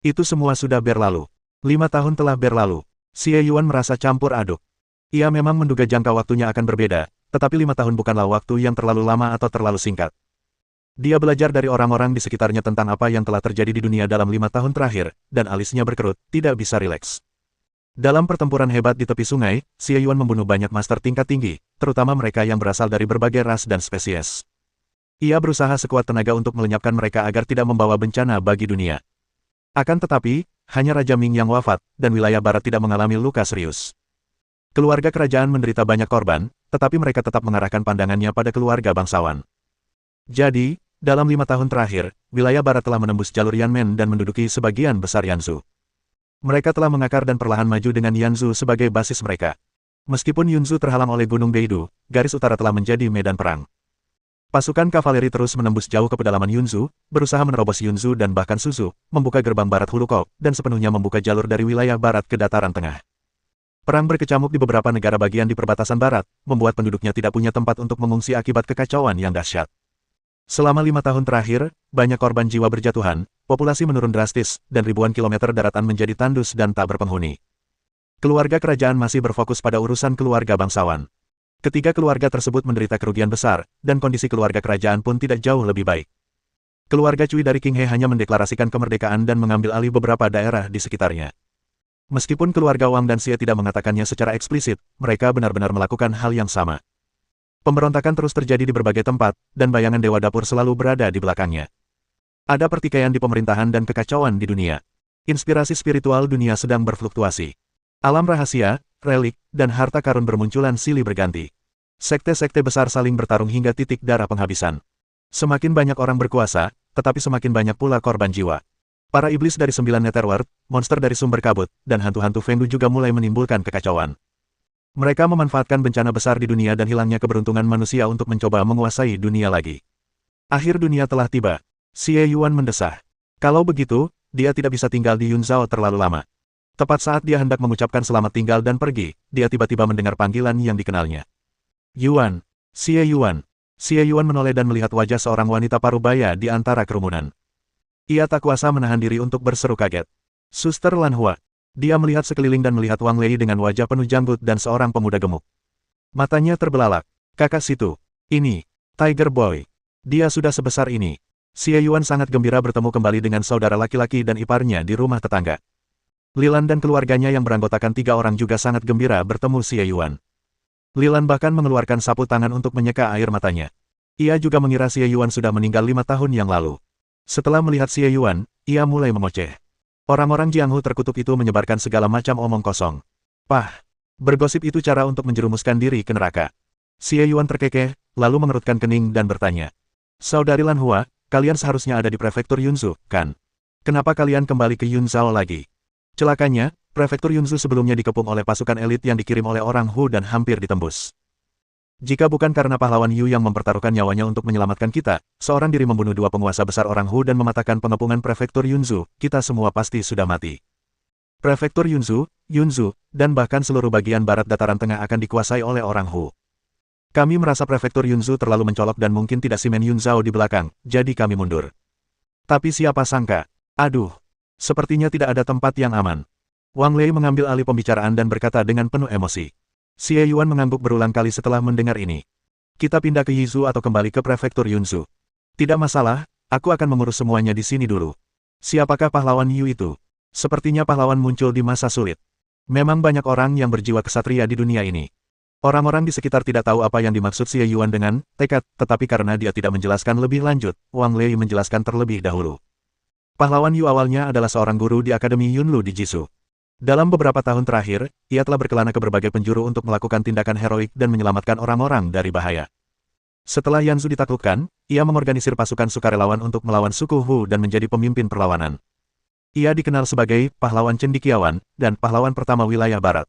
Itu semua sudah berlalu. 5 tahun telah berlalu. Xie Yuan merasa campur aduk. Ia memang menduga jangka waktunya akan berbeda, tetapi 5 tahun bukanlah waktu yang terlalu lama atau terlalu singkat. Dia belajar dari orang-orang di sekitarnya tentang apa yang telah terjadi di dunia dalam 5 tahun terakhir, dan alisnya berkerut, tidak bisa rileks. Dalam pertempuran hebat di tepi sungai, Xie Yuan membunuh banyak master tingkat tinggi, terutama mereka yang berasal dari berbagai ras dan spesies. Ia berusaha sekuat tenaga untuk melenyapkan mereka agar tidak membawa bencana bagi dunia. Akan tetapi, hanya Raja Ming yang wafat, dan wilayah barat tidak mengalami luka serius. Keluarga kerajaan menderita banyak korban, tetapi mereka tetap mengarahkan pandangannya pada keluarga bangsawan. Jadi, dalam 5 tahun terakhir, wilayah barat telah menembus jalur Yanmen dan menduduki sebagian besar Yanzhou. Mereka telah mengakar dan perlahan maju dengan Yanzhou sebagai basis mereka. Meskipun Yunzhou terhalang oleh Gunung Beidou, garis utara telah menjadi medan perang. Pasukan kavaleri terus menembus jauh ke pedalaman Yunzhou, berusaha menerobos Yunzhou dan bahkan Suzhou, membuka gerbang barat Hulukok, dan sepenuhnya membuka jalur dari wilayah barat ke dataran tengah. Perang berkecamuk di beberapa negara bagian di perbatasan barat, membuat penduduknya tidak punya tempat untuk mengungsi akibat kekacauan yang dahsyat. Selama 5 tahun terakhir, banyak korban jiwa berjatuhan, populasi menurun drastis, dan ribuan kilometer daratan menjadi tandus dan tak berpenghuni. Keluarga kerajaan masih berfokus pada urusan keluarga bangsawan. Ketiga keluarga tersebut menderita kerugian besar, dan kondisi keluarga kerajaan pun tidak jauh lebih baik. Keluarga Cui dari King He hanya mendeklarasikan kemerdekaan dan mengambil alih beberapa daerah di sekitarnya. Meskipun keluarga Wang dan Xie tidak mengatakannya secara eksplisit, mereka benar-benar melakukan hal yang sama. Pemberontakan terus terjadi di berbagai tempat, dan bayangan Dewa Dapur selalu berada di belakangnya. Ada pertikaian di pemerintahan dan kekacauan di dunia. Inspirasi spiritual dunia sedang berfluktuasi. Alam rahasia, relik, dan harta karun bermunculan silih berganti. Sekte-sekte besar saling bertarung hingga titik darah penghabisan. Semakin banyak orang berkuasa, tetapi semakin banyak pula korban jiwa. Para iblis dari 9 Netherworld, monster dari sumber kabut, dan hantu-hantu Fengdu juga mulai menimbulkan kekacauan. Mereka memanfaatkan bencana besar di dunia dan hilangnya keberuntungan manusia untuk mencoba menguasai dunia lagi. Akhir dunia telah tiba. Xie Yuan mendesah. Kalau begitu, dia tidak bisa tinggal di Yunzhou terlalu lama. Tepat saat dia hendak mengucapkan selamat tinggal dan pergi, dia tiba-tiba mendengar panggilan yang dikenalnya. Yuan. Xie Yuan. Xie Yuan menoleh dan melihat wajah seorang wanita parubaya di antara kerumunan. Ia tak kuasa menahan diri untuk berseru kaget. Suster Lan Hua. Dia melihat sekeliling dan melihat Wang Lei dengan wajah penuh janggut dan seorang pemuda gemuk. Matanya terbelalak. Kakak situ. Ini. Tiger Boy. Dia sudah sebesar ini. Xie Yuan sangat gembira bertemu kembali dengan saudara laki-laki dan iparnya di rumah tetangga. Lilan dan keluarganya yang beranggotakan 3 orang juga sangat gembira bertemu Xie Yuan. Lilan bahkan mengeluarkan sapu tangan untuk menyeka air matanya. Ia juga mengira Xie Yuan sudah meninggal 5 tahun yang lalu. Setelah melihat Xie Yuan, ia mulai mengoceh. Orang-orang Jianghu terkutuk itu menyebarkan segala macam omong kosong. Pah! Bergosip itu cara untuk menjerumuskan diri ke neraka. Xie Yuan terkekeh, lalu mengerutkan kening dan bertanya. Saudari Lan Hua, kalian seharusnya ada di prefektur Yunzhou, kan? Kenapa kalian kembali ke Yunzhou lagi? Celakanya, prefektur Yunzhou sebelumnya dikepung oleh pasukan elit yang dikirim oleh orang Hu dan hampir ditembus. Jika bukan karena pahlawan Yu yang mempertaruhkan nyawanya untuk menyelamatkan kita, seorang diri membunuh dua penguasa besar orang Hu dan mematahkan pengepungan prefektur Yunzhou, kita semua pasti sudah mati. Prefektur Yunzhou, dan bahkan seluruh bagian barat dataran tengah akan dikuasai oleh orang Hu. Kami merasa prefektur Yunzhou terlalu mencolok dan mungkin tidak simen Yunzhou di belakang, jadi kami mundur. Tapi siapa sangka? Aduh, sepertinya tidak ada tempat yang aman. Wang Lei mengambil alih pembicaraan dan berkata dengan penuh emosi. Xie Yuan mengangguk berulang kali setelah mendengar ini. Kita pindah ke Yizhou atau kembali ke prefektur Yunzhou. Tidak masalah, aku akan mengurus semuanya di sini dulu. Siapakah pahlawan Yu itu? Sepertinya pahlawan muncul di masa sulit. Memang banyak orang yang berjiwa kesatria di dunia ini. Orang-orang di sekitar tidak tahu apa yang dimaksud Xie Yuan dengan tekad, tetapi karena dia tidak menjelaskan lebih lanjut, Wang Lei menjelaskan terlebih dahulu. Pahlawan Yu awalnya adalah seorang guru di Akademi Yunlu di Jisoo. Dalam beberapa tahun terakhir, ia telah berkelana ke berbagai penjuru untuk melakukan tindakan heroik dan menyelamatkan orang-orang dari bahaya. Setelah Yanzu ditaklukkan, ia mengorganisir pasukan sukarelawan untuk melawan suku Hu dan menjadi pemimpin perlawanan. Ia dikenal sebagai pahlawan cendekiawan dan pahlawan pertama wilayah barat.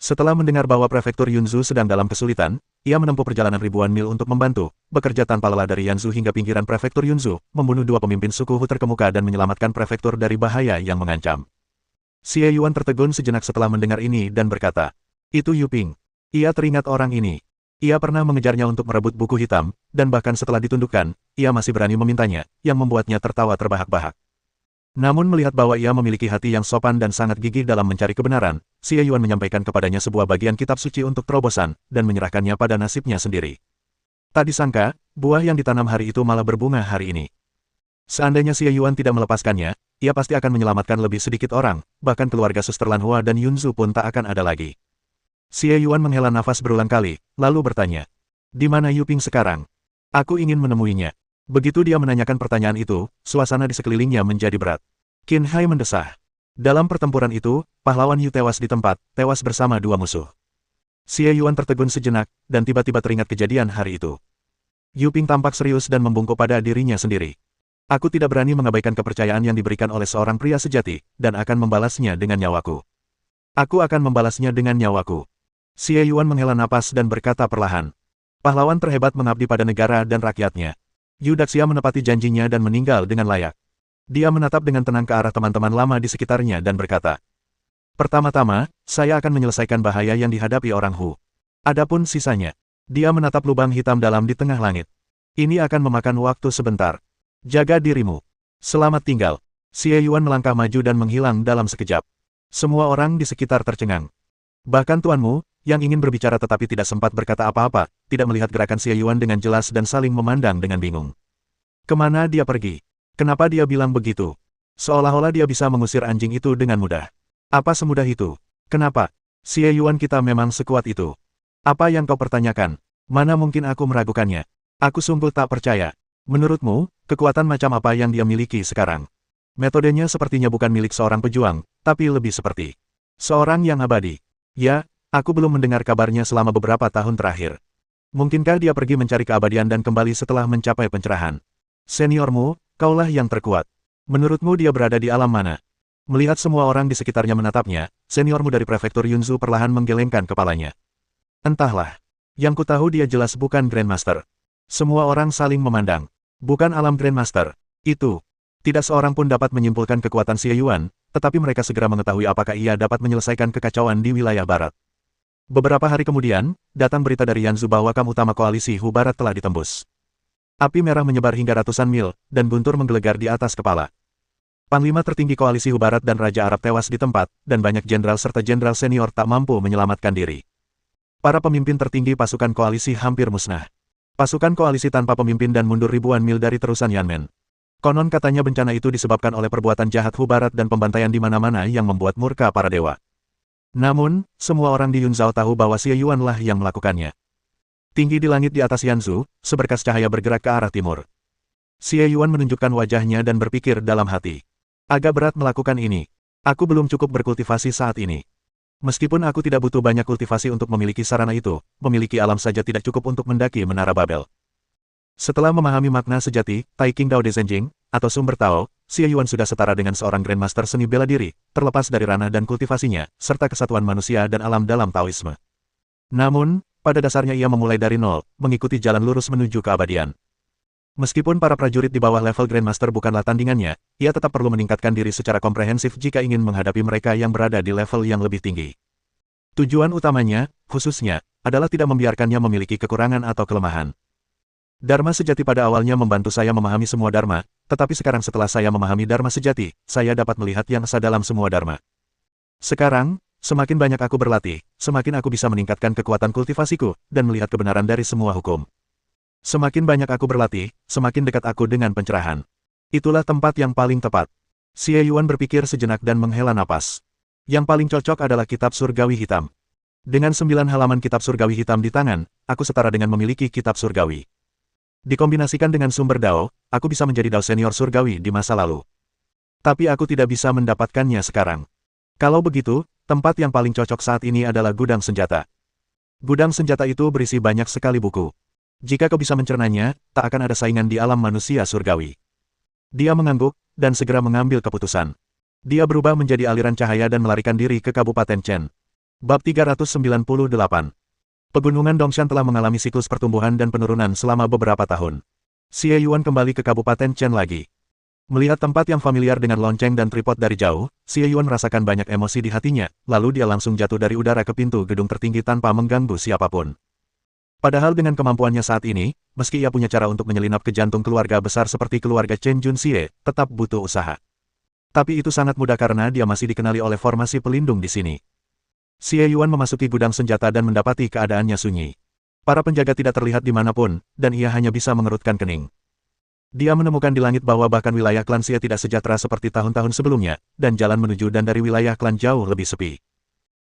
Setelah mendengar bahwa prefektur Yunzhou sedang dalam kesulitan, ia menempuh perjalanan ribuan mil untuk membantu, bekerja tanpa lelah dari Yanzhou hingga pinggiran prefektur Yunzhou, membunuh dua pemimpin suku Hu terkemuka dan menyelamatkan prefektur dari bahaya yang mengancam. Xie Yuan tertegun sejenak setelah mendengar ini dan berkata, "Itu Yu Ping." Ia teringat orang ini. Ia pernah mengejarnya untuk merebut buku hitam, dan bahkan setelah ditundukkan, ia masih berani memintanya, yang membuatnya tertawa terbahak-bahak. Namun melihat bahwa ia memiliki hati yang sopan dan sangat gigih dalam mencari kebenaran, Xie Yuan menyampaikan kepadanya sebuah bagian kitab suci untuk terobosan, dan menyerahkannya pada nasibnya sendiri. Tak disangka, buah yang ditanam hari itu malah berbunga hari ini. Seandainya Xie Yuan tidak melepaskannya, ia pasti akan menyelamatkan lebih sedikit orang, bahkan keluarga Suster Lan Hua dan Yunzhou pun tak akan ada lagi. Xie Yuan menghela nafas berulang kali, lalu bertanya, "Di mana Yu Ping sekarang? Aku ingin menemuinya." Begitu dia menanyakan pertanyaan itu, suasana di sekelilingnya menjadi berat. Qin Hai mendesah. Dalam pertempuran itu, pahlawan Yu tewas di tempat, tewas bersama dua musuh. Xie Yuan tertegun sejenak, dan tiba-tiba teringat kejadian hari itu. Yu Ping tampak serius dan membungkuk pada dirinya sendiri. Aku tidak berani mengabaikan kepercayaan yang diberikan oleh seorang pria sejati, dan akan membalasnya dengan nyawaku. Aku akan membalasnya dengan nyawaku. Xie Yuan menghela napas dan berkata perlahan. Pahlawan terhebat mengabdi pada negara dan rakyatnya. Yu Daxia menepati janjinya dan meninggal dengan layak. Dia menatap dengan tenang ke arah teman-teman lama di sekitarnya dan berkata, "Pertama-tama, saya akan menyelesaikan bahaya yang dihadapi orang Hu. Adapun sisanya." Dia menatap lubang hitam dalam di tengah langit. "Ini akan memakan waktu sebentar. Jaga dirimu. Selamat tinggal." Xie Yuan melangkah maju dan menghilang dalam sekejap. Semua orang di sekitar tercengang. Bahkan tuanmu, yang ingin berbicara tetapi tidak sempat berkata apa-apa, tidak melihat gerakan Xie Yuan dengan jelas dan saling memandang dengan bingung. Kemana dia pergi? Kenapa dia bilang begitu? Seolah-olah dia bisa mengusir anjing itu dengan mudah. Apa semudah itu? Kenapa? Xie Yuan kita memang sekuat itu. Apa yang kau pertanyakan? Mana mungkin aku meragukannya? Aku sungguh tak percaya. Menurutmu, kekuatan macam apa yang dia miliki sekarang? Metodenya sepertinya bukan milik seorang pejuang, tapi lebih seperti seorang yang abadi. Ya, aku belum mendengar kabarnya selama beberapa tahun terakhir. Mungkinkah dia pergi mencari keabadian dan kembali setelah mencapai pencerahan? Seniormu, kaulah yang terkuat. Menurutmu dia berada di alam mana? Melihat semua orang di sekitarnya menatapnya, seniormu dari prefektur Yunzhou perlahan menggelengkan kepalanya. Entahlah. Yang kutahu dia jelas bukan Grandmaster. Semua orang saling memandang. Bukan alam Grandmaster. Itu. Tidak seorang pun dapat menyimpulkan kekuatan Xie Yuan, tetapi mereka segera mengetahui apakah ia dapat menyelesaikan kekacauan di wilayah barat. Beberapa hari kemudian, datang berita dari Yanzhou bahwa kamp utama koalisi Hu Barat telah ditembus. Api merah menyebar hingga ratusan mil, dan guntur menggelegar di atas kepala. Panglima tertinggi koalisi Hu Barat dan Raja Arab tewas di tempat, dan banyak jenderal serta jenderal senior tak mampu menyelamatkan diri. Para pemimpin tertinggi pasukan koalisi hampir musnah. Pasukan koalisi tanpa pemimpin dan mundur ribuan mil dari terusan Yanmen. Konon katanya bencana itu disebabkan oleh perbuatan jahat Hu Barat dan pembantaian di mana-mana yang membuat murka para dewa. Namun, semua orang di Yunzhou tahu bahwa Xie Yuan lah yang melakukannya. Tinggi di langit di atas Yanzhou, seberkas cahaya bergerak ke arah timur. Xie Yuan menunjukkan wajahnya dan berpikir dalam hati. Agak berat melakukan ini. Aku belum cukup berkultivasi saat ini. Meskipun aku tidak butuh banyak kultivasi untuk memiliki sarana itu, memiliki alam saja tidak cukup untuk mendaki Menara Babel. Setelah memahami makna sejati, Tai King Dao De Zhenjing, atau sumber Tao, Xie Yuan sudah setara dengan seorang Grandmaster seni bela diri, terlepas dari ranah dan kultivasinya, serta kesatuan manusia dan alam dalam Taoisme. Namun, pada dasarnya ia memulai dari nol, mengikuti jalan lurus menuju keabadian. Meskipun para prajurit di bawah level Grandmaster bukanlah tandingannya, ia tetap perlu meningkatkan diri secara komprehensif jika ingin menghadapi mereka yang berada di level yang lebih tinggi. Tujuan utamanya, khususnya, adalah tidak membiarkannya memiliki kekurangan atau kelemahan. Dharma sejati pada awalnya membantu saya memahami semua dharma, tetapi sekarang setelah saya memahami dharma sejati, saya dapat melihat yang esa dalam semua dharma. Sekarang, semakin banyak aku berlatih, semakin aku bisa meningkatkan kekuatan kultivasiku, dan melihat kebenaran dari semua hukum. Semakin banyak aku berlatih, semakin dekat aku dengan pencerahan. Itulah tempat yang paling tepat. Xie Yuan berpikir sejenak dan menghela napas. Yang paling cocok adalah kitab surgawi hitam. Dengan 9 halaman kitab surgawi hitam di tangan, aku setara dengan memiliki kitab surgawi. Dikombinasikan dengan sumber Dao, aku bisa menjadi Dao senior surgawi di masa lalu. Tapi aku tidak bisa mendapatkannya sekarang. Kalau begitu, tempat yang paling cocok saat ini adalah gudang senjata. Gudang senjata itu berisi banyak sekali buku. Jika kau bisa mencernanya, tak akan ada saingan di alam manusia surgawi. Dia mengangguk, dan segera mengambil keputusan. Dia berubah menjadi aliran cahaya dan melarikan diri ke Kabupaten Chen. Bab 398. Pegunungan Dongshan telah mengalami siklus pertumbuhan dan penurunan selama beberapa tahun. Xie Yuan kembali ke Kabupaten Chen lagi. Melihat tempat yang familiar dengan lonceng dan tripod dari jauh, Xie Yuan merasakan banyak emosi di hatinya, lalu dia langsung jatuh dari udara ke pintu gedung tertinggi tanpa mengganggu siapapun. Padahal dengan kemampuannya saat ini, meski ia punya cara untuk menyelinap ke jantung keluarga besar seperti keluarga Chen Junxie, tetap butuh usaha. Tapi itu sangat mudah karena dia masih dikenali oleh formasi pelindung di sini. Xie Yuan memasuki gudang senjata dan mendapati keadaannya sunyi. Para penjaga tidak terlihat dimanapun, dan ia hanya bisa mengerutkan kening. Dia menemukan di langit bahwa bahkan wilayah klan Xie tidak sejahtera seperti tahun-tahun sebelumnya, dan jalan menuju dan dari wilayah klan jauh lebih sepi.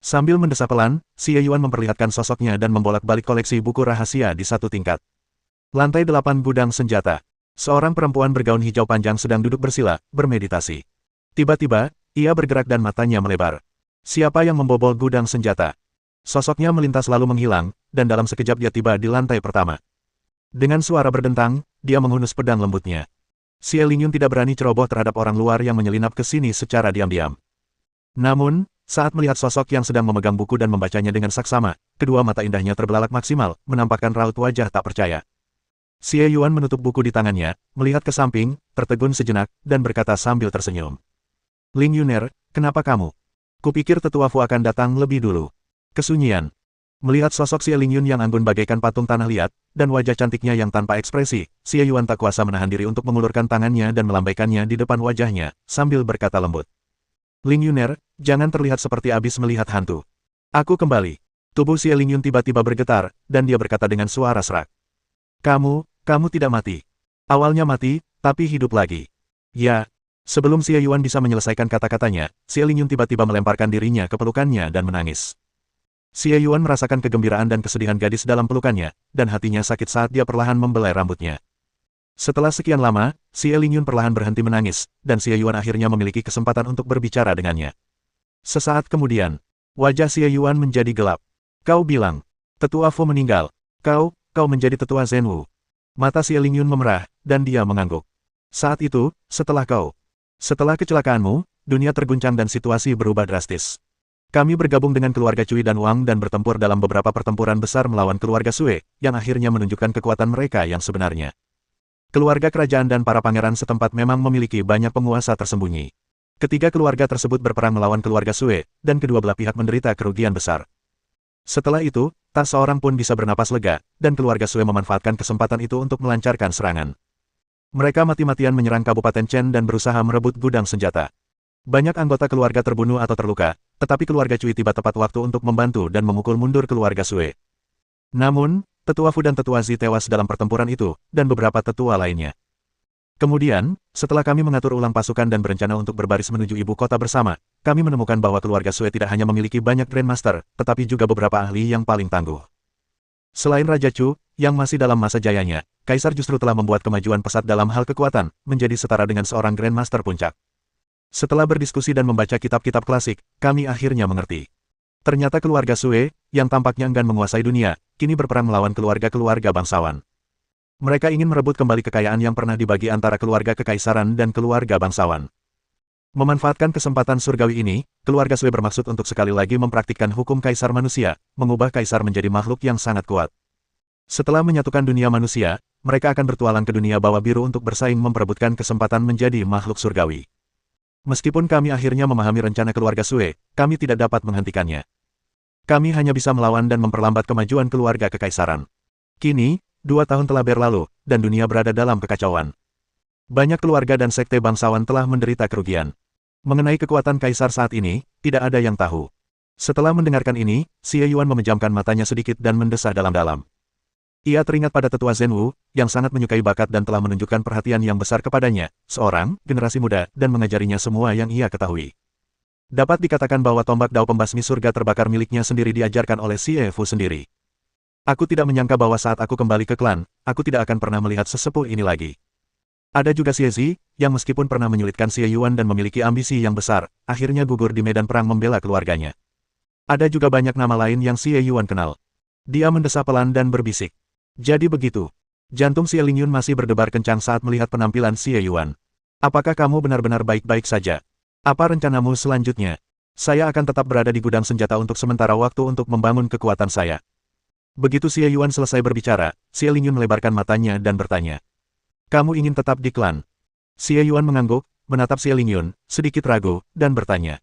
Sambil mendesah pelan, Xie Yuan memperlihatkan sosoknya dan membolak-balik koleksi buku rahasia di satu tingkat. Lantai 8 gudang senjata. Seorang perempuan bergaun hijau panjang sedang duduk bersila, bermeditasi. Tiba-tiba, ia bergerak dan matanya melebar. Siapa yang membobol gudang senjata? Sosoknya melintas lalu menghilang, dan dalam sekejap dia tiba di lantai pertama. Dengan suara berdentang, dia menghunus pedang lembutnya. Xie Lingyun tidak berani ceroboh terhadap orang luar yang menyelinap ke sini secara diam-diam. Namun, saat melihat sosok yang sedang memegang buku dan membacanya dengan saksama, kedua mata indahnya terbelalak maksimal, menampakkan raut wajah tak percaya. Xie Yuan menutup buku di tangannya, melihat ke samping, tertegun sejenak, dan berkata sambil tersenyum. Ling Yuner, kenapa kamu? Kupikir tetua Fu akan datang lebih dulu. Kesunyian. Melihat sosok Xie Lingyun yang anggun bagaikan patung tanah liat, dan wajah cantiknya yang tanpa ekspresi, Xie Yuan tak kuasa menahan diri untuk mengulurkan tangannya dan melambaikannya di depan wajahnya, sambil berkata lembut. Ling Yuner, jangan terlihat seperti abis melihat hantu. Aku kembali. Tubuh Xie Lingyun tiba-tiba bergetar, dan dia berkata dengan suara serak. Kamu tidak mati. Awalnya mati, tapi hidup lagi. Ya. Sebelum Xie Yuan bisa menyelesaikan kata-katanya, Xie Lingyun tiba-tiba melemparkan dirinya ke pelukannya dan menangis. Xie Yuan merasakan kegembiraan dan kesedihan gadis dalam pelukannya, dan hatinya sakit saat dia perlahan membelai rambutnya. Setelah sekian lama, Xie Lingyun perlahan berhenti menangis, dan Xie Yuan akhirnya memiliki kesempatan untuk berbicara dengannya. Sesaat kemudian, wajah Xie Yuan menjadi gelap. Kau bilang, tetua Fu meninggal. Kau menjadi tetua Zhenwu. Mata Xie Lingyun memerah, dan dia mengangguk. Saat itu, setelah kecelakaanmu, dunia terguncang dan situasi berubah drastis. Kami bergabung dengan keluarga Cui dan Wang dan bertempur dalam beberapa pertempuran besar melawan keluarga Sue, yang akhirnya menunjukkan kekuatan mereka yang sebenarnya. Keluarga kerajaan dan para pangeran setempat memang memiliki banyak penguasa tersembunyi. Ketiga keluarga tersebut berperang melawan keluarga Sue, dan kedua belah pihak menderita kerugian besar. Setelah itu, tak seorang pun bisa bernapas lega, dan keluarga Sue memanfaatkan kesempatan itu untuk melancarkan serangan. Mereka mati-matian menyerang Kabupaten Chen dan berusaha merebut gudang senjata. Banyak anggota keluarga terbunuh atau terluka, tetapi keluarga Cui tiba tepat waktu untuk membantu dan memukul mundur keluarga Sue. Namun, tetua Fu dan tetua Zi tewas dalam pertempuran itu, dan beberapa tetua lainnya. Kemudian, setelah kami mengatur ulang pasukan dan berencana untuk berbaris menuju ibu kota bersama, kami menemukan bahwa keluarga Sue tidak hanya memiliki banyak Grandmaster, tetapi juga beberapa ahli yang paling tangguh. Selain Raja Chu, yang masih dalam masa jayanya, Kaisar justru telah membuat kemajuan pesat dalam hal kekuatan, menjadi setara dengan seorang Grandmaster puncak. Setelah berdiskusi dan membaca kitab-kitab klasik, kami akhirnya mengerti. Ternyata keluarga Sue, yang tampaknya enggan menguasai dunia, kini berperang melawan keluarga-keluarga bangsawan. Mereka ingin merebut kembali kekayaan yang pernah dibagi antara keluarga kekaisaran dan keluarga bangsawan. Memanfaatkan kesempatan surgawi ini, keluarga Sui bermaksud untuk sekali lagi mempraktikkan hukum kaisar manusia, mengubah kaisar menjadi makhluk yang sangat kuat. Setelah menyatukan dunia manusia, mereka akan bertualang ke dunia bawah biru untuk bersaing memperebutkan kesempatan menjadi makhluk surgawi. Meskipun kami akhirnya memahami rencana keluarga Sui, kami tidak dapat menghentikannya. Kami hanya bisa melawan dan memperlambat kemajuan keluarga kekaisaran. Kini, 2 tahun telah berlalu, dan dunia berada dalam kekacauan. Banyak keluarga dan sekte bangsawan telah menderita kerugian. Mengenai kekuatan kaisar saat ini, tidak ada yang tahu. Setelah mendengarkan ini, Xie Yuan memejamkan matanya sedikit dan mendesah dalam-dalam. Ia teringat pada tetua Zhenwu, yang sangat menyukai bakat dan telah menunjukkan perhatian yang besar kepadanya, seorang generasi muda, dan mengajarinya semua yang ia ketahui. Dapat dikatakan bahwa tombak dao pembasmi surga terbakar miliknya sendiri diajarkan oleh Xie Fu sendiri. Aku tidak menyangka bahwa saat aku kembali ke klan, aku tidak akan pernah melihat sesepuh ini lagi. Ada juga Xie Zi, yang meskipun pernah menyulitkan Xie Yuan dan memiliki ambisi yang besar, akhirnya gugur di medan perang membela keluarganya. Ada juga banyak nama lain yang Xie Yuan kenal. Dia mendesah pelan dan berbisik. Jadi begitu. Jantung Xie Lingyun masih berdebar kencang saat melihat penampilan Xie Yuan. Apakah kamu benar-benar baik-baik saja? Apa rencanamu selanjutnya? Saya akan tetap berada di gudang senjata untuk sementara waktu untuk membangun kekuatan saya. Begitu Xie Yuan selesai berbicara, Xie Lingyun melebarkan matanya dan bertanya. Kamu ingin tetap di klan? Xie Yuan mengangguk, menatap Xie Lingyun, sedikit ragu, dan bertanya.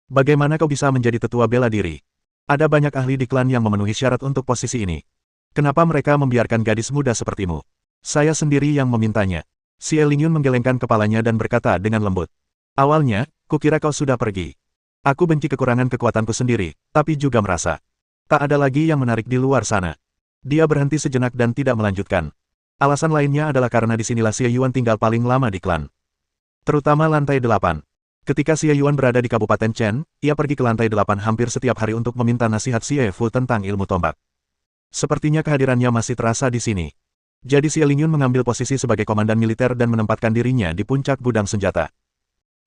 Bagaimana kau bisa menjadi tetua bela diri? Ada banyak ahli di klan yang memenuhi syarat untuk posisi ini. Kenapa mereka membiarkan gadis muda sepertimu? Saya sendiri yang memintanya. Xie Lingyun menggelengkan kepalanya dan berkata dengan lembut. Awalnya, kukira kau sudah pergi. Aku benci kekurangan kekuatanku sendiri, tapi juga merasa. Tak ada lagi yang menarik di luar sana. Dia berhenti sejenak dan tidak melanjutkan. Alasan lainnya adalah karena disinilah Xie Yuan tinggal paling lama di klan. Terutama lantai 8. Ketika Xie Yuan berada di Kabupaten Chen, ia pergi ke lantai 8 hampir setiap hari untuk meminta nasihat Xie Fu tentang ilmu tombak. Sepertinya kehadirannya masih terasa di sini. Jadi Xie Lingyun mengambil posisi sebagai komandan militer dan menempatkan dirinya di puncak gudang senjata.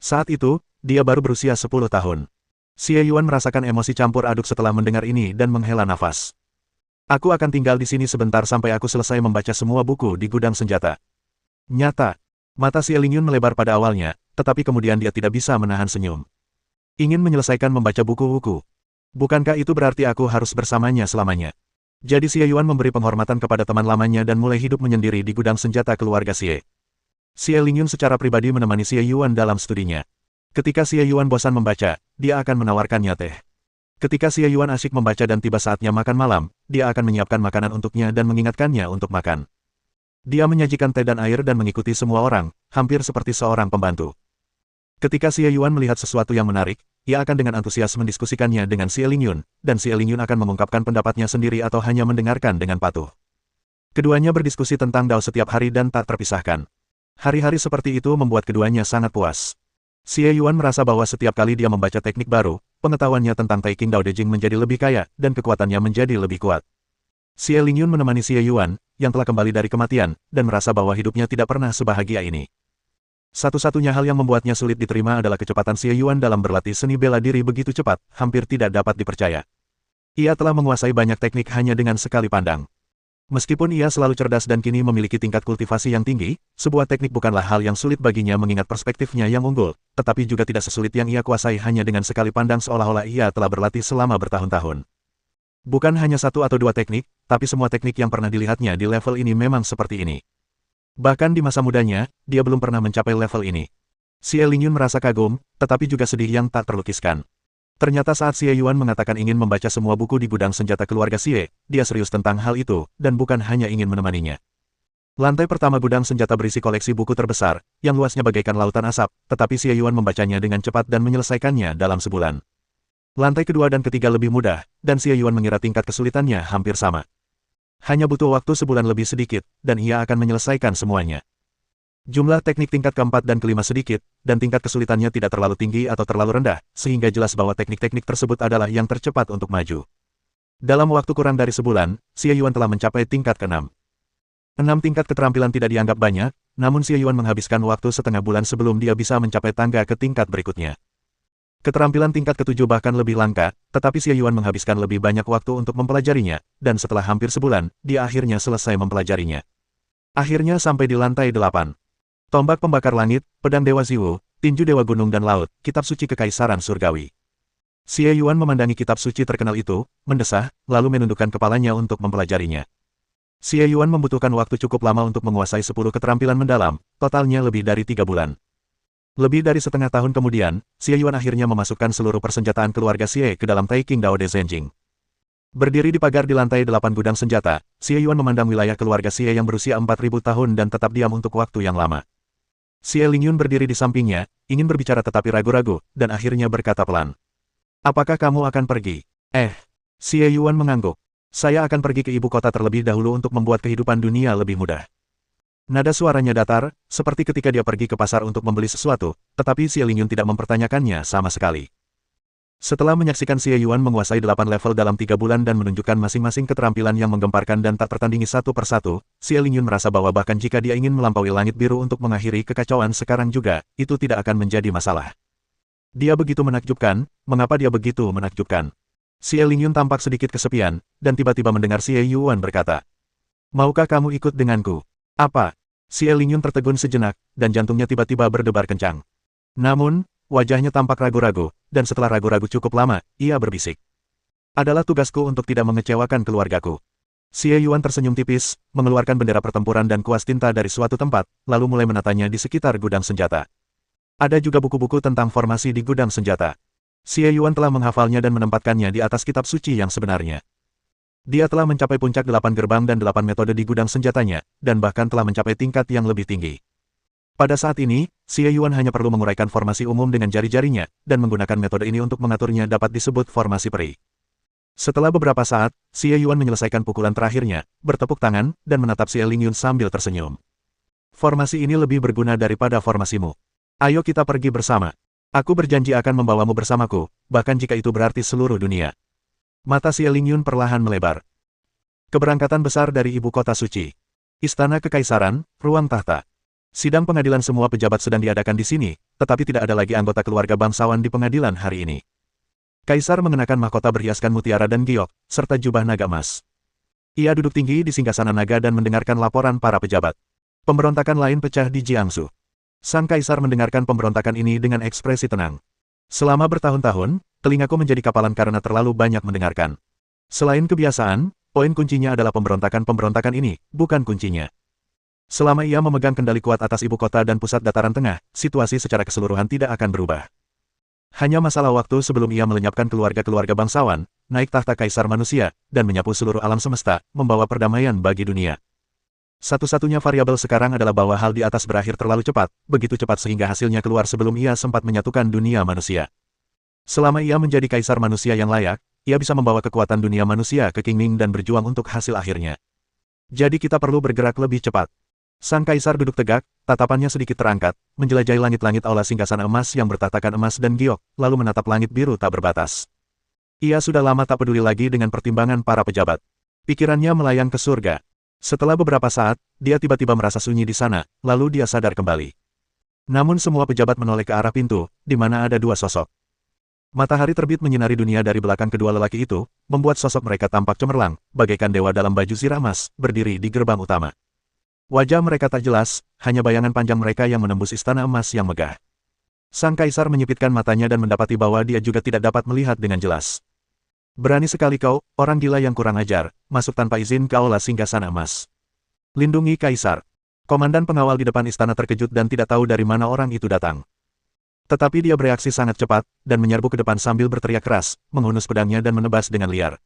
Saat itu, dia baru berusia 10 tahun. Xie Yuan merasakan emosi campur aduk setelah mendengar ini dan menghela nafas. Aku akan tinggal di sini sebentar sampai aku selesai membaca semua buku di gudang senjata. Nyata. Mata Xie Lingyun melebar pada awalnya, tetapi kemudian dia tidak bisa menahan senyum. Ingin menyelesaikan membaca buku-buku. Bukankah itu berarti aku harus bersamanya selamanya? Jadi Xie Yuan memberi penghormatan kepada teman lamanya dan mulai hidup menyendiri di gudang senjata keluarga Xie. Xie Lingyun secara pribadi menemani Xie Yuan dalam studinya. Ketika Xie Yuan bosan membaca, dia akan menawarkannya teh. Ketika Xie Yuan asyik membaca dan tiba saatnya makan malam, dia akan menyiapkan makanan untuknya dan mengingatkannya untuk makan. Dia menyajikan teh dan air dan mengikuti semua orang, hampir seperti seorang pembantu. Ketika Xie Yuan melihat sesuatu yang menarik, ia akan dengan antusias mendiskusikannya dengan Xie Lingyun, dan Xie Lingyun akan mengungkapkan pendapatnya sendiri atau hanya mendengarkan dengan patuh. Keduanya berdiskusi tentang Dao setiap hari dan tak terpisahkan. Hari-hari seperti itu membuat keduanya sangat puas. Xie Yuan merasa bahwa setiap kali dia membaca teknik baru, pengetahuannya tentang Taiking Dao De Jing menjadi lebih kaya, dan kekuatannya menjadi lebih kuat. Xie Lingyun menemani Xie Yuan, yang telah kembali dari kematian, dan merasa bahwa hidupnya tidak pernah sebahagia ini. Satu-satunya hal yang membuatnya sulit diterima adalah kecepatan Xie Yuan dalam berlatih seni bela diri begitu cepat, hampir tidak dapat dipercaya. Ia telah menguasai banyak teknik hanya dengan sekali pandang. Meskipun ia selalu cerdas dan kini memiliki tingkat kultivasi yang tinggi, sebuah teknik bukanlah hal yang sulit baginya mengingat perspektifnya yang unggul, tetapi juga tidak sesulit yang ia kuasai hanya dengan sekali pandang seolah-olah ia telah berlatih selama bertahun-tahun. Bukan hanya satu atau dua teknik, tapi semua teknik yang pernah dilihatnya di level ini memang seperti ini. Bahkan di masa mudanya, dia belum pernah mencapai level ini. Xie Lingyun merasa kagum, tetapi juga sedih yang tak terlukiskan. Ternyata saat Xie Yuan mengatakan ingin membaca semua buku di gudang senjata keluarga Xie, dia serius tentang hal itu, dan bukan hanya ingin menemaninya. Lantai pertama gudang senjata berisi koleksi buku terbesar, yang luasnya bagaikan lautan asap, tetapi Xie Yuan membacanya dengan cepat dan menyelesaikannya dalam sebulan. Lantai kedua dan ketiga lebih mudah, dan Xie Yuan mengira tingkat kesulitannya hampir sama. Hanya butuh waktu sebulan lebih sedikit, dan ia akan menyelesaikan semuanya. Jumlah teknik tingkat keempat dan kelima sedikit, dan tingkat kesulitannya tidak terlalu tinggi atau terlalu rendah, sehingga jelas bahwa teknik-teknik tersebut adalah yang tercepat untuk maju. Dalam waktu kurang dari sebulan, Xie Yuan telah mencapai tingkat ke-6. 6 tingkat keterampilan tidak dianggap banyak, namun Xie Yuan menghabiskan waktu setengah bulan sebelum dia bisa mencapai tangga ke tingkat berikutnya. Keterampilan tingkat ke-7 bahkan lebih langka, tetapi Xie Yuan menghabiskan lebih banyak waktu untuk mempelajarinya, dan setelah hampir sebulan, dia akhirnya selesai mempelajarinya. Akhirnya sampai di lantai 8. Tombak pembakar langit, pedang Dewa Ziwu, tinju Dewa Gunung dan Laut, kitab suci Kekaisaran Surgawi. Xie Yuan memandangi kitab suci terkenal itu, mendesah, lalu menundukkan kepalanya untuk mempelajarinya. Xie Yuan membutuhkan waktu cukup lama untuk menguasai 10 keterampilan mendalam, totalnya lebih dari 3 bulan. Lebih dari setengah tahun kemudian, Xie Yuan akhirnya memasukkan seluruh persenjataan keluarga Xie ke dalam Taiking Dao De Zhenjing. Berdiri di pagar di lantai 8 gudang senjata, Xie Yuan memandang wilayah keluarga Xie yang berusia 4.000 tahun dan tetap diam untuk waktu yang lama. Xie Lingyun berdiri di sampingnya, ingin berbicara tetapi ragu-ragu, dan akhirnya berkata pelan. Apakah kamu akan pergi? Xie Yuan mengangguk. Saya akan pergi ke ibu kota terlebih dahulu untuk membuat kehidupan dunia lebih mudah. Nada suaranya datar, seperti ketika dia pergi ke pasar untuk membeli sesuatu, tetapi Xie Lingyun tidak mempertanyakannya sama sekali. Setelah menyaksikan Xie Yuan menguasai 8 level dalam 3 bulan dan menunjukkan masing-masing keterampilan yang menggemparkan dan tak tertandingi satu persatu, Xie Lingyun merasa bahwa bahkan jika dia ingin melampaui langit biru untuk mengakhiri kekacauan sekarang juga, itu tidak akan menjadi masalah. Dia begitu menakjubkan, mengapa dia begitu menakjubkan? Xie Lingyun tampak sedikit kesepian, dan tiba-tiba mendengar Xie Yuan berkata, "Maukah kamu ikut denganku?" "Apa?" Xie Lingyun tertegun sejenak, dan jantungnya tiba-tiba berdebar kencang. Namun, wajahnya tampak ragu-ragu, dan setelah ragu-ragu cukup lama, ia berbisik. "Adalah tugasku untuk tidak mengecewakan keluargaku." Xie Yuan tersenyum tipis, mengeluarkan bendera pertempuran dan kuas tinta dari suatu tempat, lalu mulai menatanya di sekitar gudang senjata. Ada juga buku-buku tentang formasi di gudang senjata. Xie Yuan telah menghafalnya dan menempatkannya di atas kitab suci yang sebenarnya. Dia telah mencapai puncak 8 gerbang dan 8 metode di gudang senjatanya, dan bahkan telah mencapai tingkat yang lebih tinggi. Pada saat ini, Xie Yuan hanya perlu menguraikan formasi umum dengan jari-jarinya, dan menggunakan metode ini untuk mengaturnya dapat disebut formasi peri. Setelah beberapa saat, Xie Yuan menyelesaikan pukulan terakhirnya, bertepuk tangan, dan menatap Xie Lingyun sambil tersenyum. "Formasi ini lebih berguna daripada formasimu. Ayo kita pergi bersama. Aku berjanji akan membawamu bersamaku, bahkan jika itu berarti seluruh dunia." Mata Xie Lingyun perlahan melebar. Keberangkatan besar dari ibu kota suci. Istana Kekaisaran, ruang tahta. Sidang pengadilan semua pejabat sedang diadakan di sini, tetapi tidak ada lagi anggota keluarga bangsawan di pengadilan hari ini. Kaisar mengenakan mahkota berhiaskan mutiara dan giok, serta jubah naga emas. Ia duduk tinggi di singgasana naga dan mendengarkan laporan para pejabat. Pemberontakan lain pecah di Jiangsu. Sang kaisar mendengarkan pemberontakan ini dengan ekspresi tenang. "Selama bertahun-tahun, telingaku menjadi kapalan karena terlalu banyak mendengarkan. Selain kebiasaan, poin kuncinya adalah pemberontakan ini, bukan kuncinya. Selama ia memegang kendali kuat atas ibu kota dan pusat dataran tengah, situasi secara keseluruhan tidak akan berubah. Hanya masalah waktu sebelum ia melenyapkan keluarga-keluarga bangsawan, naik tahta kaisar manusia, dan menyapu seluruh alam semesta, membawa perdamaian bagi dunia. Satu-satunya variabel sekarang adalah bahwa hal di atas berakhir terlalu cepat, begitu cepat sehingga hasilnya keluar sebelum ia sempat menyatukan dunia manusia. Selama ia menjadi kaisar manusia yang layak, ia bisa membawa kekuatan dunia manusia ke Qingming dan berjuang untuk hasil akhirnya. Jadi kita perlu bergerak lebih cepat." Sang kaisar duduk tegak, tatapannya sedikit terangkat, menjelajahi langit-langit aula singgasana emas yang bertahtakan emas dan giok, lalu menatap langit biru tak berbatas. Ia sudah lama tak peduli lagi dengan pertimbangan para pejabat. Pikirannya melayang ke surga. Setelah beberapa saat, dia tiba-tiba merasa sunyi di sana, lalu dia sadar kembali. Namun semua pejabat menoleh ke arah pintu, di mana ada dua sosok. Matahari terbit menyinari dunia dari belakang kedua lelaki itu, membuat sosok mereka tampak cemerlang, bagaikan dewa dalam baju zirah emas, berdiri di gerbang utama. Wajah mereka tak jelas, hanya bayangan panjang mereka yang menembus istana emas yang megah. Sang kaisar menyipitkan matanya dan mendapati bahwa dia juga tidak dapat melihat dengan jelas. "Berani sekali kau, orang gila yang kurang ajar, masuk tanpa izin ke aula singgasana emas. Lindungi kaisar." Komandan pengawal di depan istana terkejut dan tidak tahu dari mana orang itu datang. Tetapi dia bereaksi sangat cepat, dan menyerbu ke depan sambil berteriak keras, menghunus pedangnya dan menebas dengan liar.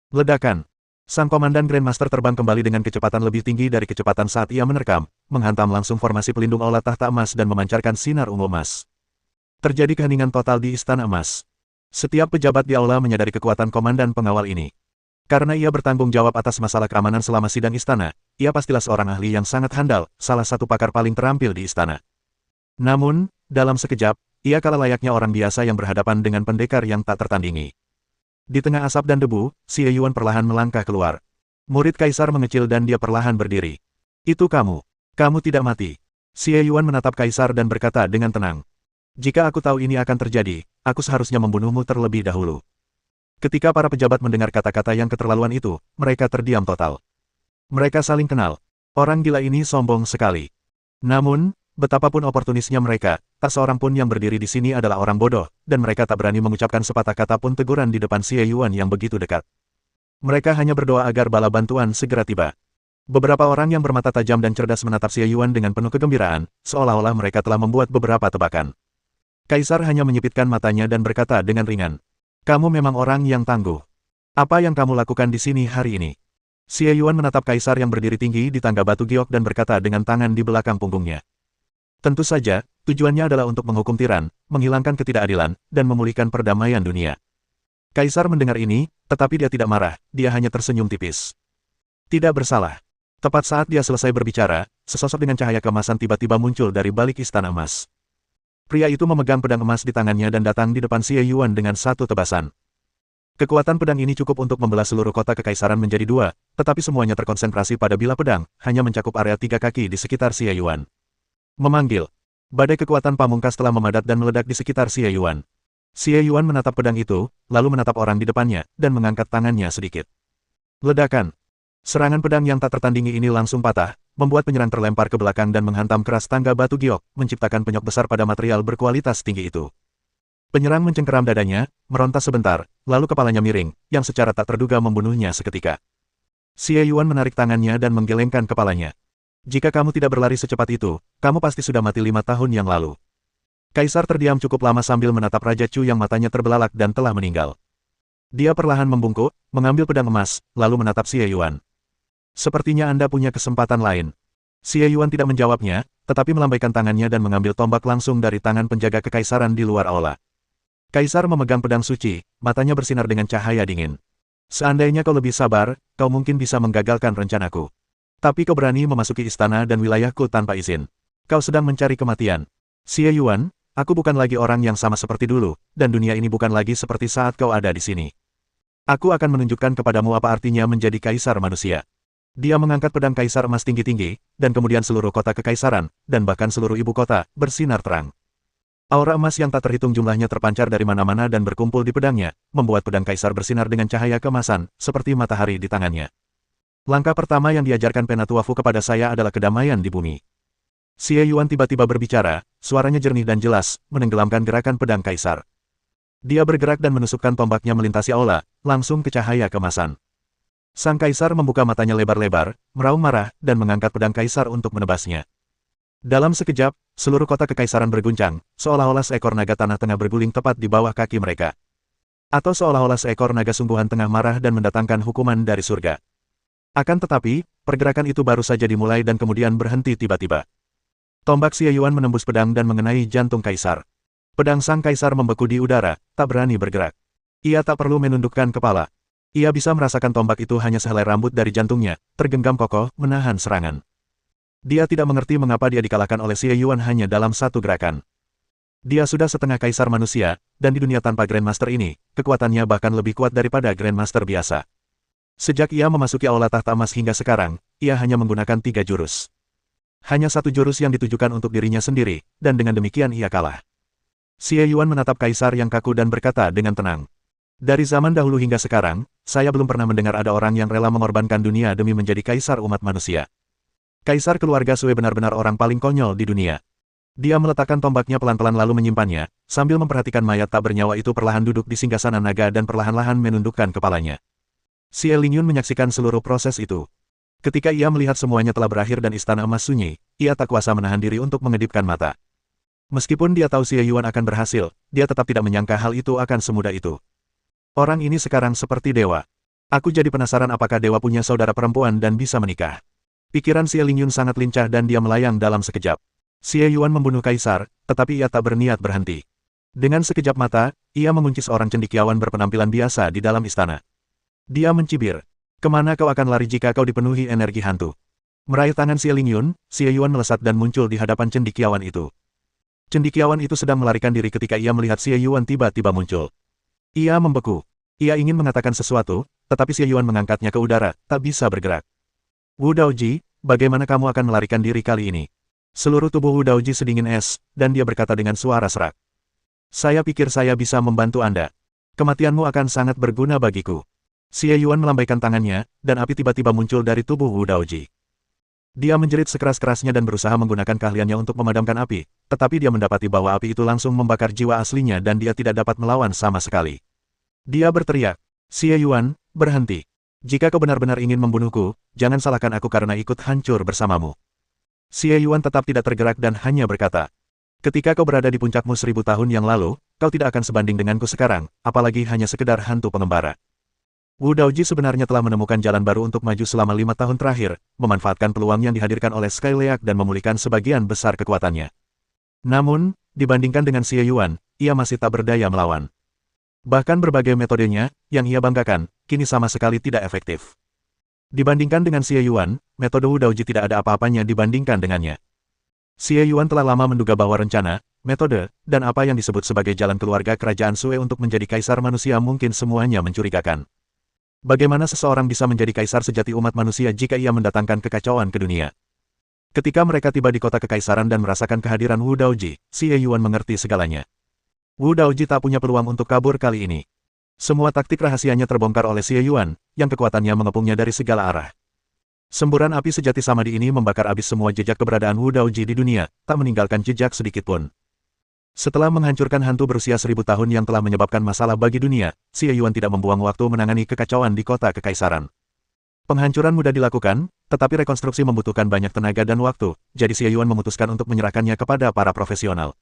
Ledakan. Sang komandan Grandmaster terbang kembali dengan kecepatan lebih tinggi dari kecepatan saat ia menerkam, menghantam langsung formasi pelindung aula tahta emas dan memancarkan sinar ungu emas. Terjadi keheningan total di istana emas. Setiap pejabat di aula menyadari kekuatan komandan pengawal ini. Karena ia bertanggung jawab atas masalah keamanan selama sidang istana, ia pastilah seorang ahli yang sangat handal, salah satu pakar paling terampil di istana. Namun, dalam sekejap, ia kalah layaknya orang biasa yang berhadapan dengan pendekar yang tak tertandingi. Di tengah asap dan debu, Xie Yuan perlahan melangkah keluar. Murid kaisar mengecil dan dia perlahan berdiri. "Itu kamu. Kamu tidak mati." Xie Yuan menatap kaisar dan berkata dengan tenang. "Jika aku tahu ini akan terjadi, aku seharusnya membunuhmu terlebih dahulu." Ketika para pejabat mendengar kata-kata yang keterlaluan itu, mereka terdiam total. Mereka saling kenal. Orang gila ini sombong sekali. Namun, betapapun oportunisnya mereka, tak seorang pun yang berdiri di sini adalah orang bodoh, dan mereka tak berani mengucapkan sepatah kata pun teguran di depan Xie Yuan yang begitu dekat. Mereka hanya berdoa agar bala bantuan segera tiba. Beberapa orang yang bermata tajam dan cerdas menatap Xie Yuan dengan penuh kegembiraan, seolah-olah mereka telah membuat beberapa tebakan. Kaisar hanya menyipitkan matanya dan berkata dengan ringan, "Kamu memang orang yang tangguh. Apa yang kamu lakukan di sini hari ini?" Xie Yuan menatap Kaisar yang berdiri tinggi di tangga batu giok dan berkata dengan tangan di belakang punggungnya. Tentu saja, tujuannya adalah untuk menghukum tiran, menghilangkan ketidakadilan, dan memulihkan perdamaian dunia. Kaisar mendengar ini, tetapi dia tidak marah, dia hanya tersenyum tipis. Tidak bersalah. Tepat saat dia selesai berbicara, sesosok dengan cahaya keemasan tiba-tiba muncul dari balik istana emas. Pria itu memegang pedang emas di tangannya dan datang di depan Xie Yuan dengan satu tebasan. Kekuatan pedang ini cukup untuk membelah seluruh kota kekaisaran menjadi dua, tetapi semuanya terkonsentrasi pada bilah pedang, hanya mencakup area 3 kaki di sekitar Xie Yuan. Memanggil. Badai kekuatan pamungkas telah memadat dan meledak di sekitar Xie Yuan. Xie Yuan menatap pedang itu, lalu menatap orang di depannya, dan mengangkat tangannya sedikit. Ledakan. Serangan pedang yang tak tertandingi ini langsung patah, membuat penyerang terlempar ke belakang dan menghantam keras tangga batu giok, menciptakan penyok besar pada material berkualitas tinggi itu. Penyerang mencengkeram dadanya, meronta sebentar, lalu kepalanya miring, yang secara tak terduga membunuhnya seketika. Xie Yuan menarik tangannya dan menggelengkan kepalanya. Jika kamu tidak berlari secepat itu, kamu pasti sudah mati 5 tahun yang lalu. Kaisar terdiam cukup lama sambil menatap Raja Chu yang matanya terbelalak dan telah meninggal. Dia perlahan membungkuk, mengambil pedang emas, lalu menatap Xie Yuan. Sepertinya Anda punya kesempatan lain. Xie Yuan tidak menjawabnya, tetapi melambaikan tangannya dan mengambil tombak langsung dari tangan penjaga kekaisaran di luar aula. Kaisar memegang pedang suci, matanya bersinar dengan cahaya dingin. Seandainya kau lebih sabar, kau mungkin bisa menggagalkan rencanaku. Tapi kau berani memasuki istana dan wilayahku tanpa izin. Kau sedang mencari kematian. Xie Yuan, aku bukan lagi orang yang sama seperti dulu, dan dunia ini bukan lagi seperti saat kau ada di sini. Aku akan menunjukkan kepadamu apa artinya menjadi kaisar manusia. Dia mengangkat pedang kaisar emas tinggi-tinggi, dan kemudian seluruh kota kekaisaran, dan bahkan seluruh ibu kota, bersinar terang. Aura emas yang tak terhitung jumlahnya terpancar dari mana-mana dan berkumpul di pedangnya, membuat pedang kaisar bersinar dengan cahaya keemasan, seperti matahari di tangannya. Langkah pertama yang diajarkan Penatuafu kepada saya adalah kedamaian di bumi. Xie Yuan tiba-tiba berbicara, suaranya jernih dan jelas, menenggelamkan gerakan pedang kaisar. Dia bergerak dan menusukkan tombaknya melintasi aula, langsung ke cahaya keemasan. Sang kaisar membuka matanya lebar-lebar, meraung marah, dan mengangkat pedang kaisar untuk menebasnya. Dalam sekejap, seluruh kota kekaisaran berguncang, seolah-olah seekor naga tanah tengah berguling tepat di bawah kaki mereka. Atau seolah-olah seekor naga sungguhan tengah marah dan mendatangkan hukuman dari surga. Akan tetapi, pergerakan itu baru saja dimulai dan kemudian berhenti tiba-tiba. Tombak Xie Yuan menembus pedang dan mengenai jantung kaisar. Pedang sang kaisar membeku di udara, tak berani bergerak. Ia tak perlu menundukkan kepala. Ia bisa merasakan tombak itu hanya sehelai rambut dari jantungnya, tergenggam kokoh, menahan serangan. Dia tidak mengerti mengapa dia dikalahkan oleh Xie Yuan hanya dalam satu gerakan. Dia sudah setengah kaisar manusia, dan di dunia tanpa Grandmaster ini, kekuatannya bahkan lebih kuat daripada Grandmaster biasa. Sejak ia memasuki aula tahta emas hingga sekarang, ia hanya menggunakan 3 jurus. Hanya 1 jurus yang ditujukan untuk dirinya sendiri, dan dengan demikian ia kalah. Xie Yuan menatap kaisar yang kaku dan berkata dengan tenang. Dari zaman dahulu hingga sekarang, saya belum pernah mendengar ada orang yang rela mengorbankan dunia demi menjadi kaisar umat manusia. Kaisar keluarga Sui benar-benar orang paling konyol di dunia. Dia meletakkan tombaknya pelan-pelan lalu menyimpannya, sambil memperhatikan mayat tak bernyawa itu perlahan duduk di singgasana naga dan perlahan-lahan menundukkan kepalanya. Xie Lingyun menyaksikan seluruh proses itu. Ketika ia melihat semuanya telah berakhir dan istana emas sunyi, ia tak kuasa menahan diri untuk mengedipkan mata. Meskipun dia tahu Xie Yuan akan berhasil, dia tetap tidak menyangka hal itu akan semudah itu. Orang ini sekarang seperti dewa. Aku jadi penasaran apakah dewa punya saudara perempuan dan bisa menikah. Pikiran Xie Lingyun sangat lincah dan dia melayang dalam sekejap. Xie Yuan membunuh kaisar, tetapi ia tak berniat berhenti. Dengan sekejap mata, ia mengunci seorang cendekiawan berpenampilan biasa di dalam istana. Dia mencibir. Kemana kau akan lari jika kau dipenuhi energi hantu? Meraih tangan Xie Lingyun, Xie Yuan melesat dan muncul di hadapan cendekiawan itu. Cendekiawan itu sedang melarikan diri ketika ia melihat Xie Yuan tiba-tiba muncul. Ia membeku. Ia ingin mengatakan sesuatu, tetapi Xie Yuan mengangkatnya ke udara, tak bisa bergerak. Wu Daoji, bagaimana kamu akan melarikan diri kali ini? Seluruh tubuh Wu Daoji sedingin es, dan dia berkata dengan suara serak. Saya pikir saya bisa membantu Anda. Kematianmu akan sangat berguna bagiku. Xie Yuan melambaikan tangannya, dan api tiba-tiba muncul dari tubuh Wu Daoji. Dia menjerit sekeras-kerasnya dan berusaha menggunakan keahliannya untuk memadamkan api, tetapi dia mendapati bahwa api itu langsung membakar jiwa aslinya dan dia tidak dapat melawan sama sekali. Dia berteriak, "Xie Yuan, berhenti. Jika kau benar-benar ingin membunuhku, jangan salahkan aku karena ikut hancur bersamamu." Xie Yuan tetap tidak tergerak dan hanya berkata, "Ketika kau berada di puncakmu 1000 tahun yang lalu, kau tidak akan sebanding denganku sekarang, apalagi hanya sekedar hantu pengembara." Wu Daoji sebenarnya telah menemukan jalan baru untuk maju selama 5 tahun terakhir, memanfaatkan peluang yang dihadirkan oleh Skyleak dan memulihkan sebagian besar kekuatannya. Namun, dibandingkan dengan Xie Yuan, ia masih tak berdaya melawan. Bahkan berbagai metodenya, yang ia banggakan, kini sama sekali tidak efektif. Dibandingkan dengan Xie Yuan, metode Wu Daoji tidak ada apa-apanya dibandingkan dengannya. Xie Yuan telah lama menduga bahwa rencana, metode, dan apa yang disebut sebagai jalan keluarga kerajaan Sue untuk menjadi kaisar manusia mungkin semuanya mencurigakan. Bagaimana seseorang bisa menjadi kaisar sejati umat manusia jika ia mendatangkan kekacauan ke dunia? Ketika mereka tiba di kota kekaisaran dan merasakan kehadiran Wu Daoji, Xie Yuan mengerti segalanya. Wu Daoji tak punya peluang untuk kabur kali ini. Semua taktik rahasianya terbongkar oleh Xie Yuan, yang kekuatannya mengepungnya dari segala arah. Semburan api sejati Samadhi ini membakar habis semua jejak keberadaan Wu Daoji di dunia, tak meninggalkan jejak sedikitpun. Setelah menghancurkan hantu berusia 1000 tahun yang telah menyebabkan masalah bagi dunia, Xie Yuan tidak membuang waktu menangani kekacauan di kota kekaisaran. Penghancuran mudah dilakukan, tetapi rekonstruksi membutuhkan banyak tenaga dan waktu, jadi Xie Yuan memutuskan untuk menyerahkannya kepada para profesional.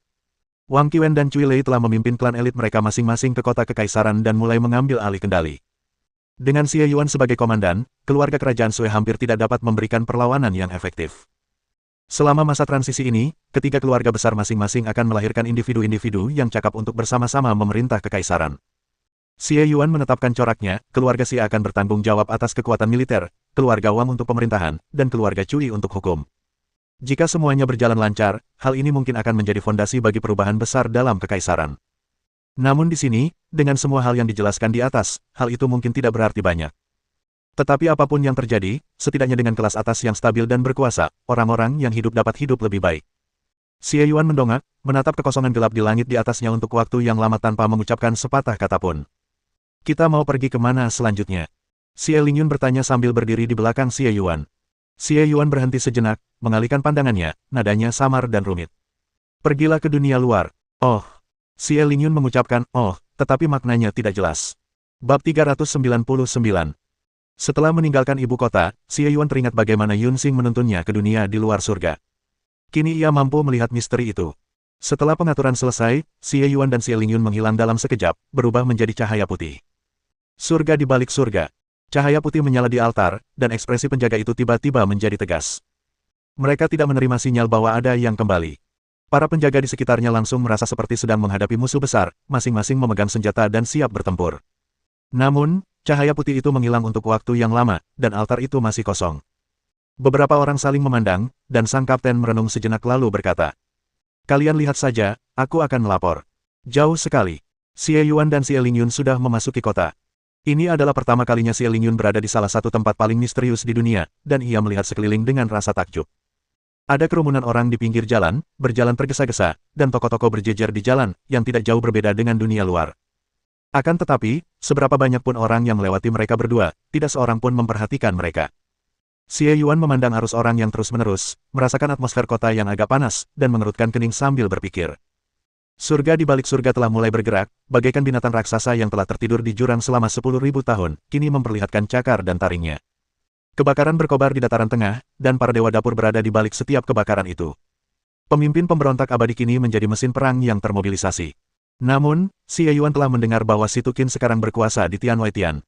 Wang Qiwen dan Cui Lei telah memimpin klan elit mereka masing-masing ke kota kekaisaran dan mulai mengambil alih kendali. Dengan Xie Yuan sebagai komandan, keluarga kerajaan Sue hampir tidak dapat memberikan perlawanan yang efektif. Selama masa transisi ini, ketiga keluarga besar masing-masing akan melahirkan individu-individu yang cakap untuk bersama-sama memerintah kekaisaran. Xie Yuan menetapkan coraknya, keluarga Xie akan bertanggung jawab atas kekuatan militer, keluarga Wang untuk pemerintahan, dan keluarga Cui untuk hukum. Jika semuanya berjalan lancar, hal ini mungkin akan menjadi fondasi bagi perubahan besar dalam kekaisaran. Namun di sini, dengan semua hal yang dijelaskan di atas, hal itu mungkin tidak berarti banyak. Tetapi apapun yang terjadi, setidaknya dengan kelas atas yang stabil dan berkuasa, orang-orang yang hidup dapat hidup lebih baik. Xie Yuan mendongak, menatap kekosongan gelap di langit di atasnya untuk waktu yang lama tanpa mengucapkan sepatah kata pun. "Kita mau pergi kemana selanjutnya?" Xie Lingyun bertanya sambil berdiri di belakang Xie Yuan. Xie Yuan berhenti sejenak, mengalihkan pandangannya, nadanya samar dan rumit. "Pergilah ke dunia luar." "Oh." Xie Lingyun mengucapkan "oh", tetapi maknanya tidak jelas. Bab 399. Setelah meninggalkan ibu kota, Xie Yuan teringat bagaimana Yun Xing menuntunnya ke dunia di luar surga. Kini ia mampu melihat misteri itu. Setelah pengaturan selesai, Xie Yuan dan Xie Lingyun menghilang dalam sekejap, berubah menjadi cahaya putih. Surga di balik surga. Cahaya putih menyala di altar, dan ekspresi penjaga itu tiba-tiba menjadi tegas. Mereka tidak menerima sinyal bahwa ada yang kembali. Para penjaga di sekitarnya langsung merasa seperti sedang menghadapi musuh besar, masing-masing memegang senjata dan siap bertempur. Namun, cahaya putih itu menghilang untuk waktu yang lama, dan altar itu masih kosong. Beberapa orang saling memandang, dan sang kapten merenung sejenak lalu berkata, "Kalian lihat saja, aku akan melapor." Jauh sekali. Xie Yuan dan Xie Lingyun sudah memasuki kota. Ini adalah pertama kalinya Xie Lingyun berada di salah satu tempat paling misterius di dunia, dan ia melihat sekeliling dengan rasa takjub. Ada kerumunan orang di pinggir jalan, berjalan tergesa-gesa, dan toko-toko berjejer di jalan, yang tidak jauh berbeda dengan dunia luar. Akan tetapi, seberapa banyak pun orang yang melewati mereka berdua, tidak seorang pun memperhatikan mereka. Xie Yuan memandang arus orang yang terus-menerus, merasakan atmosfer kota yang agak panas, dan mengerutkan kening sambil berpikir. Surga di balik surga telah mulai bergerak, bagaikan binatang raksasa yang telah tertidur di jurang selama 10.000 tahun, kini memperlihatkan cakar dan taringnya. Kebakaran berkobar di dataran tengah, dan para dewa dapur berada di balik setiap kebakaran itu. Pemimpin pemberontak abadi kini menjadi mesin perang yang termobilisasi. Namun, Xie Yuan telah mendengar bahwa Si Tukin sekarang berkuasa di Tianwaitian.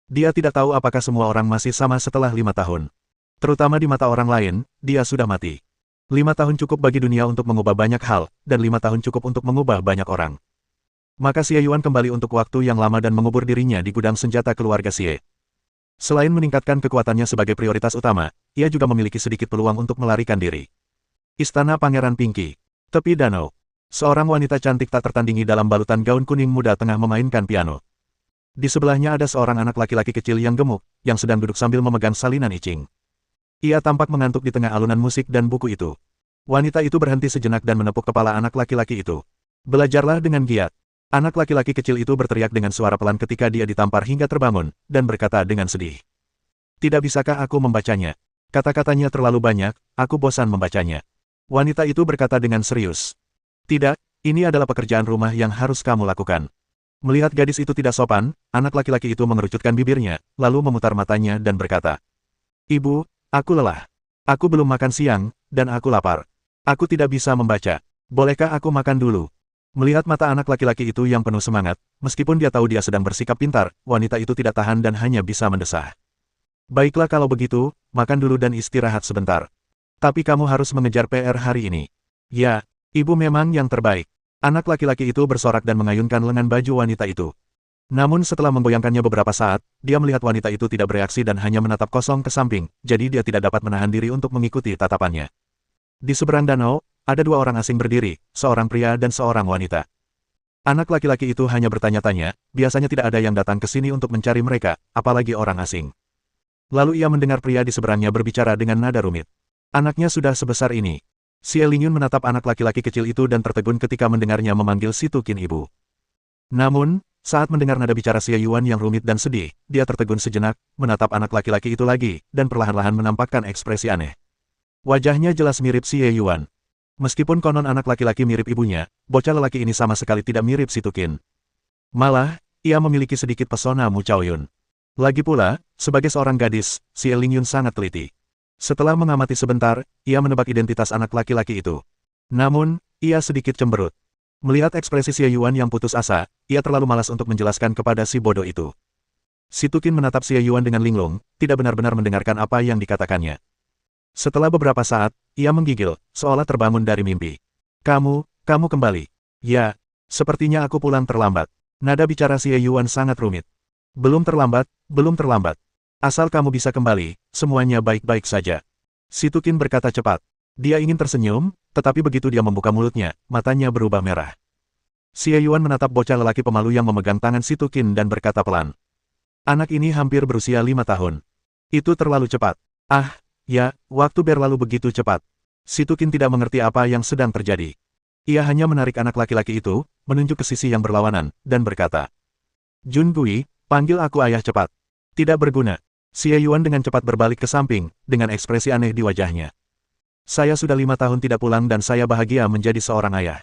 Dia tidak tahu apakah semua orang masih sama setelah 5 tahun. Terutama di mata orang lain, dia sudah mati. 5 tahun cukup bagi dunia untuk mengubah banyak hal, dan 5 tahun cukup untuk mengubah banyak orang. Maka Xie Yuan kembali untuk waktu yang lama dan mengubur dirinya di gudang senjata keluarga Xie. Selain meningkatkan kekuatannya sebagai prioritas utama, ia juga memiliki sedikit peluang untuk melarikan diri. Istana Pangeran Pinky. Tepi danau. Seorang wanita cantik tak tertandingi dalam balutan gaun kuning muda tengah memainkan piano. Di sebelahnya ada seorang anak laki-laki kecil yang gemuk, yang sedang duduk sambil memegang salinan icing. Ia tampak mengantuk di tengah alunan musik dan buku itu. Wanita itu berhenti sejenak dan menepuk kepala anak laki-laki itu. "Belajarlah dengan giat." Anak laki-laki kecil itu berteriak dengan suara pelan ketika dia ditampar hingga terbangun, dan berkata dengan sedih. "Tidak bisakah aku membacanya?" Kata-katanya terlalu banyak, aku bosan membacanya. Wanita itu berkata dengan serius. Tidak, ini adalah pekerjaan rumah yang harus kamu lakukan. Melihat gadis itu tidak sopan, anak laki-laki itu mengerucutkan bibirnya, lalu memutar matanya dan berkata, Ibu, aku lelah. Aku belum makan siang, dan aku lapar. Aku tidak bisa membaca. Bolehkah aku makan dulu? Melihat mata anak laki-laki itu yang penuh semangat, meskipun dia tahu dia sedang bersikap pintar, wanita itu tidak tahan dan hanya bisa mendesah. Baiklah kalau begitu, makan dulu dan istirahat sebentar. Tapi kamu harus mengejar PR hari ini. Ya, ibu memang yang terbaik. Anak laki-laki itu bersorak dan mengayunkan lengan baju wanita itu. Namun setelah memgoyangkannya beberapa saat, dia melihat wanita itu tidak bereaksi dan hanya menatap kosong ke samping, jadi dia tidak dapat menahan diri untuk mengikuti tatapannya. Di seberang danau, ada dua orang asing berdiri, seorang pria dan seorang wanita. Anak laki-laki itu hanya bertanya-tanya, biasanya tidak ada yang datang ke sini untuk mencari mereka, apalagi orang asing. Lalu ia mendengar pria di seberangnya berbicara dengan nada rumit. Anaknya sudah sebesar ini. Xie Lingyun menatap anak laki-laki kecil itu dan tertegun ketika mendengarnya memanggil si Tukin ibu. Namun, saat mendengar nada bicara Xie Yuan yang rumit dan sedih, dia tertegun sejenak, menatap anak laki-laki itu lagi, dan perlahan-lahan menampakkan ekspresi aneh. Wajahnya jelas mirip Xie Yuan. Meskipun konon anak laki-laki mirip ibunya, bocah lelaki ini sama sekali tidak mirip si Tukin. Malah, ia memiliki sedikit pesona Mu Chaoyun. Lagi pula, sebagai seorang gadis, Xie Lingyun sangat teliti. Setelah mengamati sebentar, ia menebak identitas anak laki-laki itu. Namun, ia sedikit cemberut. Melihat ekspresi Xie Yuan yang putus asa, ia terlalu malas untuk menjelaskan kepada si bodoh itu. Si Tukin menatap Xie Yuan dengan linglung, tidak benar-benar mendengarkan apa yang dikatakannya. Setelah beberapa saat, ia menggigil, seolah terbangun dari mimpi. Kamu kembali. Ya, sepertinya aku pulang terlambat. Nada bicara Xie Yuan sangat rumit. Belum terlambat. Asal kamu bisa kembali, semuanya baik-baik saja. Si Tukin berkata cepat. Dia ingin tersenyum, tetapi begitu dia membuka mulutnya, matanya berubah merah. Xie Yuan menatap bocah lelaki pemalu yang memegang tangan si Tukin dan berkata pelan. Anak ini hampir berusia 5 tahun. Itu terlalu cepat. Ah, ya, waktu berlalu begitu cepat. Si Tukin tidak mengerti apa yang sedang terjadi. Ia hanya menarik anak laki-laki itu, menunjuk ke sisi yang berlawanan, dan berkata. Jun Gui, panggil aku ayah cepat. Tidak berguna. Xie Yuan dengan cepat berbalik ke samping, dengan ekspresi aneh di wajahnya. Saya sudah 5 tahun tidak pulang dan saya bahagia menjadi seorang ayah.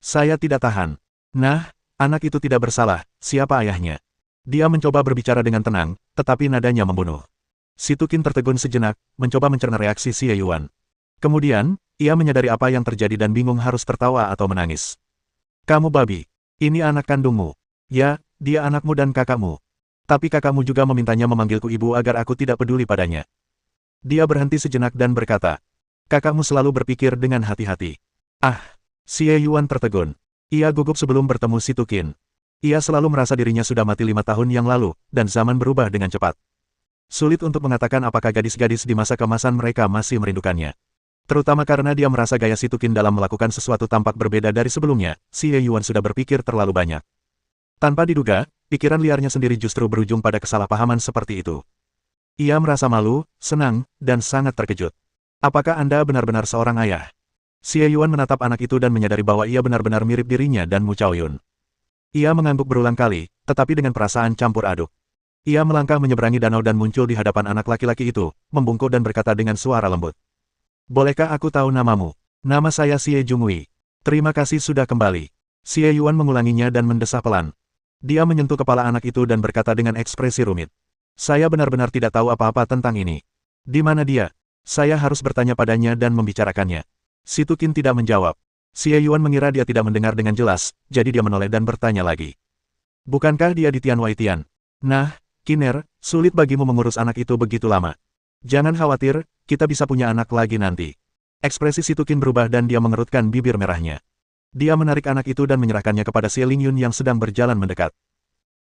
Saya tidak tahan. Nah, anak itu tidak bersalah, siapa ayahnya? Dia mencoba berbicara dengan tenang, tetapi nadanya membunuh. Si Tukin tertegun sejenak, mencoba mencerna reaksi Xie Yuan. Kemudian, ia menyadari apa yang terjadi dan bingung harus tertawa atau menangis. Kamu babi. Ini anak kandungmu. Ya, dia anakmu dan kakakmu. Tapi kakakmu juga memintanya memanggilku ibu agar aku tidak peduli padanya. Dia berhenti sejenak dan berkata, kakakmu selalu berpikir dengan hati-hati. Ah, Xie Yuan tertegun. Ia gugup sebelum bertemu si Tukin. Ia selalu merasa dirinya sudah mati 5 tahun yang lalu, dan zaman berubah dengan cepat. Sulit untuk mengatakan apakah gadis-gadis di masa keemasan mereka masih merindukannya. Terutama karena dia merasa gaya si Tukin dalam melakukan sesuatu tampak berbeda dari sebelumnya, Xie Yuan sudah berpikir terlalu banyak. Tanpa diduga, pikiran liarnya sendiri justru berujung pada kesalahpahaman seperti itu. Ia merasa malu, senang, dan sangat terkejut. Apakah Anda benar-benar seorang ayah? Xie Yuan menatap anak itu dan menyadari bahwa ia benar-benar mirip dirinya dan Mu Chaoyun. Ia mengangguk berulang kali, tetapi dengan perasaan campur aduk. Ia melangkah menyeberangi danau dan muncul di hadapan anak laki-laki itu, membungkuk dan berkata dengan suara lembut. Bolehkah aku tahu namamu? Nama saya Xie Jungwei. Terima kasih sudah kembali. Xie Yuan mengulanginya dan mendesah pelan. Dia menyentuh kepala anak itu dan berkata dengan ekspresi rumit. Saya benar-benar tidak tahu apa-apa tentang ini. Di mana dia? Saya harus bertanya padanya dan membicarakannya. Si Tukin tidak menjawab. Xie Yuan mengira dia tidak mendengar dengan jelas, jadi dia menoleh dan bertanya lagi. Bukankah dia di Tianwei Tian? Nah, Kiner, sulit bagimu mengurus anak itu begitu lama. Jangan khawatir, kita bisa punya anak lagi nanti. Ekspresi si Tukin berubah dan dia mengerutkan bibir merahnya. Dia menarik anak itu dan menyerahkannya kepada Xie Lingyun yang sedang berjalan mendekat.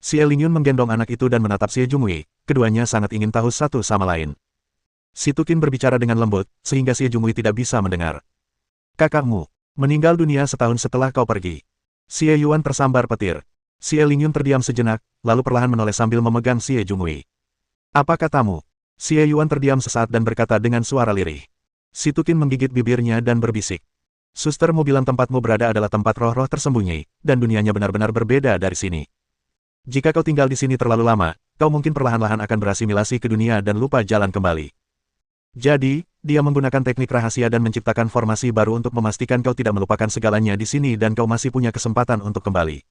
Xie Lingyun menggendong anak itu dan menatap Xie Jungwei, keduanya sangat ingin tahu satu sama lain. Si Tukin berbicara dengan lembut, sehingga Xie Jungwei tidak bisa mendengar. Kakakmu meninggal dunia setahun setelah kau pergi. Xie Yuan tersambar petir. Xie Lingyun terdiam sejenak, lalu perlahan menoleh sambil memegang Xie Jungwei. Apa katamu? Xie Yuan terdiam sesaat dan berkata dengan suara lirih. Si Tukin menggigit bibirnya dan berbisik. Sustermu bilang tempatmu berada adalah tempat roh-roh tersembunyi, dan dunianya benar-benar berbeda dari sini. Jika kau tinggal di sini terlalu lama, kau mungkin perlahan-lahan akan berasimilasi ke dunia dan lupa jalan kembali. Jadi, dia menggunakan teknik rahasia dan menciptakan formasi baru untuk memastikan kau tidak melupakan segalanya di sini dan kau masih punya kesempatan untuk kembali.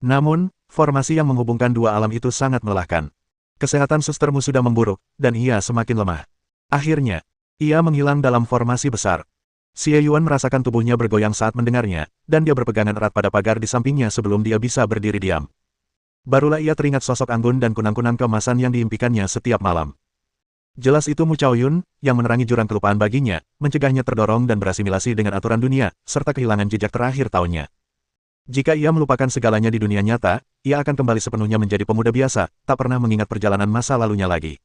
Namun, formasi yang menghubungkan dua alam itu sangat melelahkan. Kesehatan sustermu sudah memburuk, dan ia semakin lemah. Akhirnya, ia menghilang dalam formasi besar. Xie Yuan merasakan tubuhnya bergoyang saat mendengarnya, dan dia berpegangan erat pada pagar di sampingnya sebelum dia bisa berdiri diam. Barulah ia teringat sosok anggun dan kunang-kunang keemasan yang diimpikannya setiap malam. Jelas itu Mu Chaoyun, yang menerangi jurang kelupaan baginya, mencegahnya terdorong dan berasimilasi dengan aturan dunia, serta kehilangan jejak terakhir tahunnya. Jika ia melupakan segalanya di dunia nyata, ia akan kembali sepenuhnya menjadi pemuda biasa, tak pernah mengingat perjalanan masa lalunya lagi.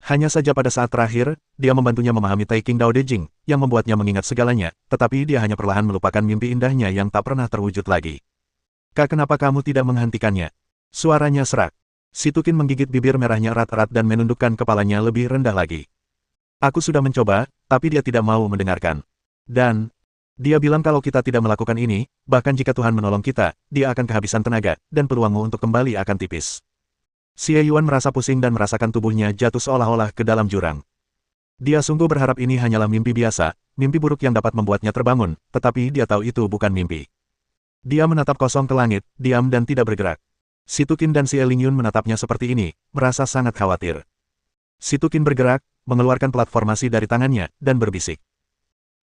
Hanya saja pada saat terakhir, dia membantunya memahami Taiking Dao De Jing, yang membuatnya mengingat segalanya, tetapi dia hanya perlahan melupakan mimpi indahnya yang tak pernah terwujud lagi. Kak, kenapa kamu tidak menghentikannya? Suaranya serak. Situkin menggigit bibir merahnya erat-erat dan menundukkan kepalanya lebih rendah lagi. Aku sudah mencoba, tapi dia tidak mau mendengarkan. Dan, dia bilang kalau kita tidak melakukan ini, bahkan jika Tuhan menolong kita, dia akan kehabisan tenaga, dan peluangmu untuk kembali akan tipis. Xie Yuan merasa pusing dan merasakan tubuhnya jatuh seolah-olah ke dalam jurang. Dia sungguh berharap ini hanyalah mimpi biasa, mimpi buruk yang dapat membuatnya terbangun, tetapi dia tahu itu bukan mimpi. Dia menatap kosong ke langit, diam dan tidak bergerak. Situkin dan Xie Lingyun menatapnya seperti ini, merasa sangat khawatir. Situkin bergerak, mengeluarkan plat formasi dari tangannya, dan berbisik.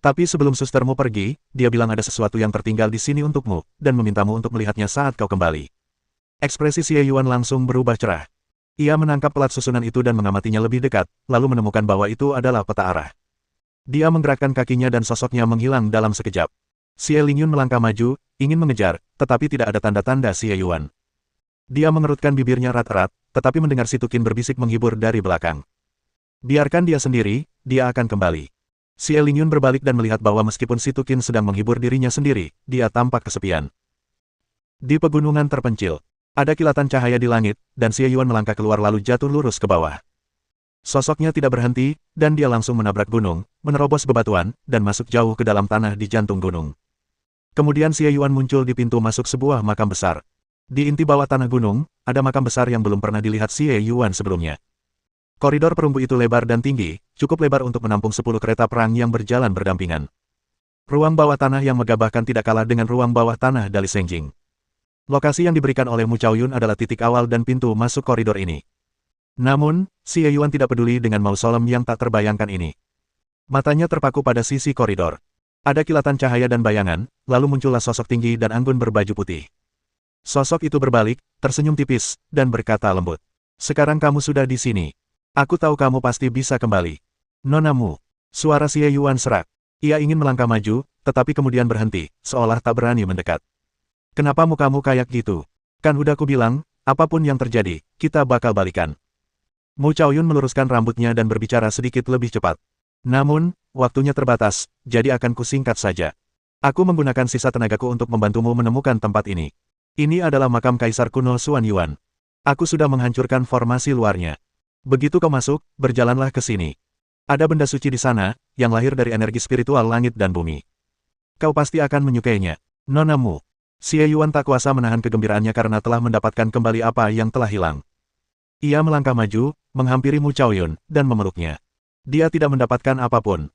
Tapi sebelum sustermu pergi, dia bilang ada sesuatu yang tertinggal di sini untukmu, dan memintamu untuk melihatnya saat kau kembali. Ekspresi Xie Yuan langsung berubah cerah. Ia menangkap plat susunan itu dan mengamatinya lebih dekat, lalu menemukan bahwa itu adalah peta arah. Dia menggerakkan kakinya dan sosoknya menghilang dalam sekejap. Xie Lingyun melangkah maju, ingin mengejar, tetapi tidak ada tanda-tanda Xie Yuan. Dia mengerutkan bibirnya erat-erat, tetapi mendengar Situkin berbisik menghibur dari belakang. Biarkan dia sendiri, dia akan kembali. Xie Lingyun berbalik dan melihat bahwa meskipun Situkin sedang menghibur dirinya sendiri, dia tampak kesepian. Di pegunungan terpencil, ada kilatan cahaya di langit, dan Xie Yuan melangkah keluar lalu jatuh lurus ke bawah. Sosoknya tidak berhenti, dan dia langsung menabrak gunung, menerobos bebatuan, dan masuk jauh ke dalam tanah di jantung gunung. Kemudian Xie Yuan muncul di pintu masuk sebuah makam besar. Di inti bawah tanah gunung, ada makam besar yang belum pernah dilihat Xie Yuan sebelumnya. Koridor perunggu itu lebar dan tinggi, cukup lebar untuk menampung 10 kereta perang yang berjalan berdampingan. Ruang bawah tanah yang megah bahkan tidak kalah dengan ruang bawah tanah Dali Sengjing. Lokasi yang diberikan oleh Mu Chaoyun adalah titik awal dan pintu masuk koridor ini. Namun, Xie Yuan tidak peduli dengan mausolem yang tak terbayangkan ini. Matanya terpaku pada sisi koridor. Ada kilatan cahaya dan bayangan, lalu muncullah sosok tinggi dan anggun berbaju putih. Sosok itu berbalik, tersenyum tipis, dan berkata lembut. Sekarang kamu sudah di sini. Aku tahu kamu pasti bisa kembali. Nonamu. Suara Xie Yuan serak. Ia ingin melangkah maju, tetapi kemudian berhenti, seolah tak berani mendekat. Kenapa mukamu kayak gitu? Kan udah ku bilang, apapun yang terjadi, kita bakal balikan. Mu Chaoyun meluruskan rambutnya dan berbicara sedikit lebih cepat. Namun, waktunya terbatas, jadi akan kusingkat saja. Aku menggunakan sisa tenagaku untuk membantumu menemukan tempat ini. Ini adalah makam Kaisar kuno Xuan Yuan. Aku sudah menghancurkan formasi luarnya. Begitu kau masuk, berjalanlah ke sini. Ada benda suci di sana, yang lahir dari energi spiritual langit dan bumi. Kau pasti akan menyukainya. Nonamu. Xie Yuan tak kuasa menahan kegembiraannya karena telah mendapatkan kembali apa yang telah hilang. Ia melangkah maju, menghampiri Mu Chaoyun, dan memeluknya. Dia tidak mendapatkan apapun.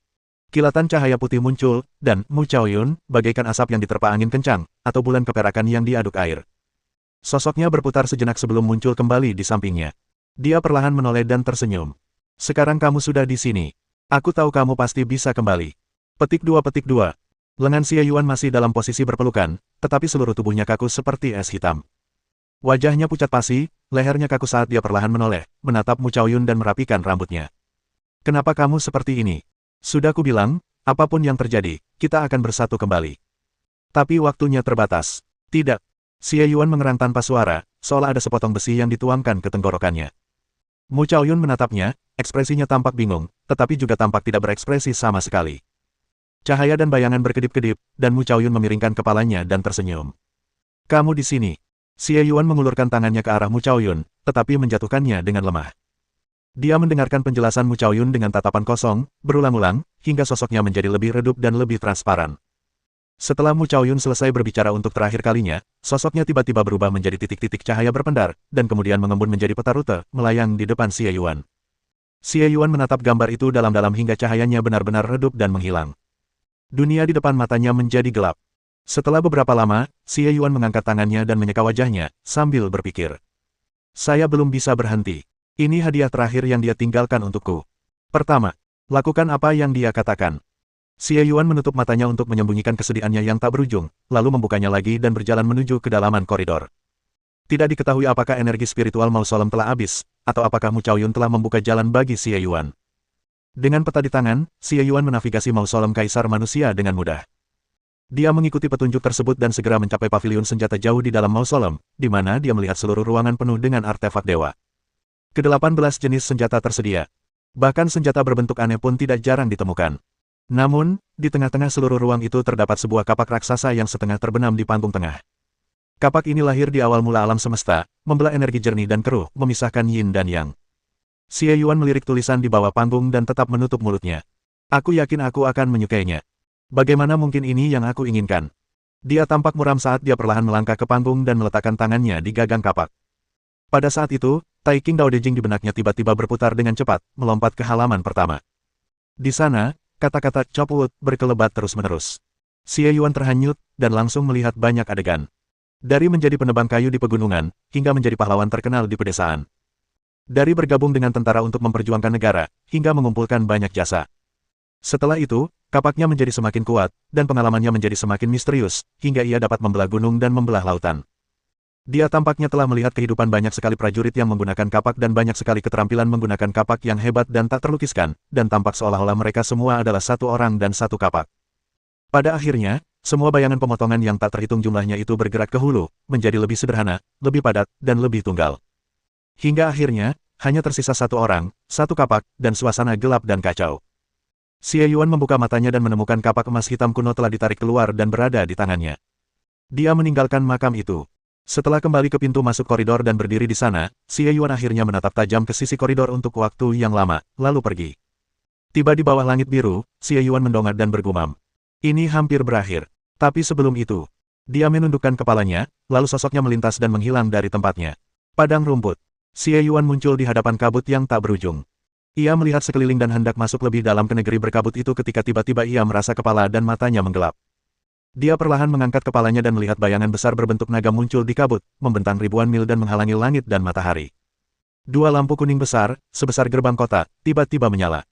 Kilatan cahaya putih muncul, dan Mu Chaoyun, bagaikan asap yang diterpa angin kencang, atau bulan keperakan yang diaduk air. Sosoknya berputar sejenak sebelum muncul kembali di sampingnya. Dia perlahan menoleh dan tersenyum. Sekarang kamu sudah di sini. Aku tahu kamu pasti bisa kembali. Petik 2. Lengan Xie Yuan masih dalam posisi berpelukan, tetapi seluruh tubuhnya kaku seperti es hitam. Wajahnya pucat pasi, lehernya kaku saat dia perlahan menoleh, menatap Mu Chaoyun dan merapikan rambutnya. Kenapa kamu seperti ini? Sudah kubilang, apapun yang terjadi, kita akan bersatu kembali. Tapi waktunya terbatas. Tidak. Xie Yuan mengerang tanpa suara, seolah ada sepotong besi yang dituangkan ke tenggorokannya. Mu Chaoyun menatapnya, ekspresinya tampak bingung, tetapi juga tampak tidak berekspresi sama sekali. Cahaya dan bayangan berkedip-kedip, dan Mu Chaoyun memiringkan kepalanya dan tersenyum. Kamu di sini. Xie Yuan mengulurkan tangannya ke arah Mu Chaoyun, tetapi menjatuhkannya dengan lemah. Dia mendengarkan penjelasan Mu Chaoyun dengan tatapan kosong, berulang-ulang, hingga sosoknya menjadi lebih redup dan lebih transparan. Setelah Mu Chaoyun selesai berbicara untuk terakhir kalinya, sosoknya tiba-tiba berubah menjadi titik-titik cahaya berpendar, dan kemudian mengembun menjadi peta rute, melayang di depan Xie Yuan. Xie Yuan menatap gambar itu dalam-dalam hingga cahayanya benar-benar redup dan menghilang. Dunia di depan matanya menjadi gelap. Setelah beberapa lama, Xie Yuan mengangkat tangannya dan menyeka wajahnya, sambil berpikir. Saya belum bisa berhenti. Ini hadiah terakhir yang dia tinggalkan untukku. Pertama, lakukan apa yang dia katakan. Xie Yuan menutup matanya untuk menyembunyikan kesedihannya yang tak berujung, lalu membukanya lagi dan berjalan menuju ke dalaman koridor. Tidak diketahui apakah energi spiritual mausolem telah habis, atau apakah Mu Chaoyun telah membuka jalan bagi Xie Yuan. Dengan peta di tangan, Xie Yuan menavigasi mausolem kaisar manusia dengan mudah. Dia mengikuti petunjuk tersebut dan segera mencapai pavilion senjata jauh di dalam mausolem, di mana dia melihat seluruh ruangan penuh dengan artefak dewa. Ke-18 jenis senjata tersedia. Bahkan senjata berbentuk aneh pun tidak jarang ditemukan. Namun, di tengah-tengah seluruh ruang itu terdapat sebuah kapak raksasa yang setengah terbenam di panggung tengah. Kapak ini lahir di awal mula alam semesta, membelah energi jernih dan keruh, memisahkan yin dan yang. Xie Yuan melirik tulisan di bawah panggung dan tetap menutup mulutnya. Aku yakin aku akan menyukainya. Bagaimana mungkin ini yang aku inginkan? Dia tampak muram saat dia perlahan melangkah ke panggung dan meletakkan tangannya di gagang kapak. Pada saat itu, Tai King Dao De Jing di benaknya tiba-tiba berputar dengan cepat, melompat ke halaman pertama. Di sana, kata-kata Chop Wood berkelebat terus-menerus. Xie Yuan terhanyut, dan langsung melihat banyak adegan. Dari menjadi penebang kayu di pegunungan, hingga menjadi pahlawan terkenal di pedesaan. Dari bergabung dengan tentara untuk memperjuangkan negara, hingga mengumpulkan banyak jasa. Setelah itu, kapaknya menjadi semakin kuat, dan pengalamannya menjadi semakin misterius, hingga ia dapat membelah gunung dan membelah lautan. Dia tampaknya telah melihat kehidupan banyak sekali prajurit yang menggunakan kapak dan banyak sekali keterampilan menggunakan kapak yang hebat dan tak terlukiskan, dan tampak seolah-olah mereka semua adalah satu orang dan satu kapak. Pada akhirnya, semua bayangan pemotongan yang tak terhitung jumlahnya itu bergerak ke hulu, menjadi lebih sederhana, lebih padat, dan lebih tunggal. Hingga akhirnya, hanya tersisa satu orang, satu kapak, dan suasana gelap dan kacau. Xie Yuan membuka matanya dan menemukan kapak emas hitam kuno telah ditarik keluar dan berada di tangannya. Dia meninggalkan makam itu. Setelah kembali ke pintu masuk koridor dan berdiri di sana, Xie Yuan akhirnya menatap tajam ke sisi koridor untuk waktu yang lama, lalu pergi. Tiba di bawah langit biru, Xie Yuan mendongak dan bergumam. Ini hampir berakhir. Tapi sebelum itu, dia menundukkan kepalanya, lalu sosoknya melintas dan menghilang dari tempatnya. Padang rumput. Xie Yuan muncul di hadapan kabut yang tak berujung. Ia melihat sekeliling dan hendak masuk lebih dalam ke negeri berkabut itu ketika tiba-tiba ia merasa kepala dan matanya menggelap. Dia perlahan mengangkat kepalanya dan melihat bayangan besar berbentuk naga muncul di kabut, membentang ribuan mil dan menghalangi langit dan matahari. Dua lampu kuning besar, sebesar gerbang kota, tiba-tiba menyala.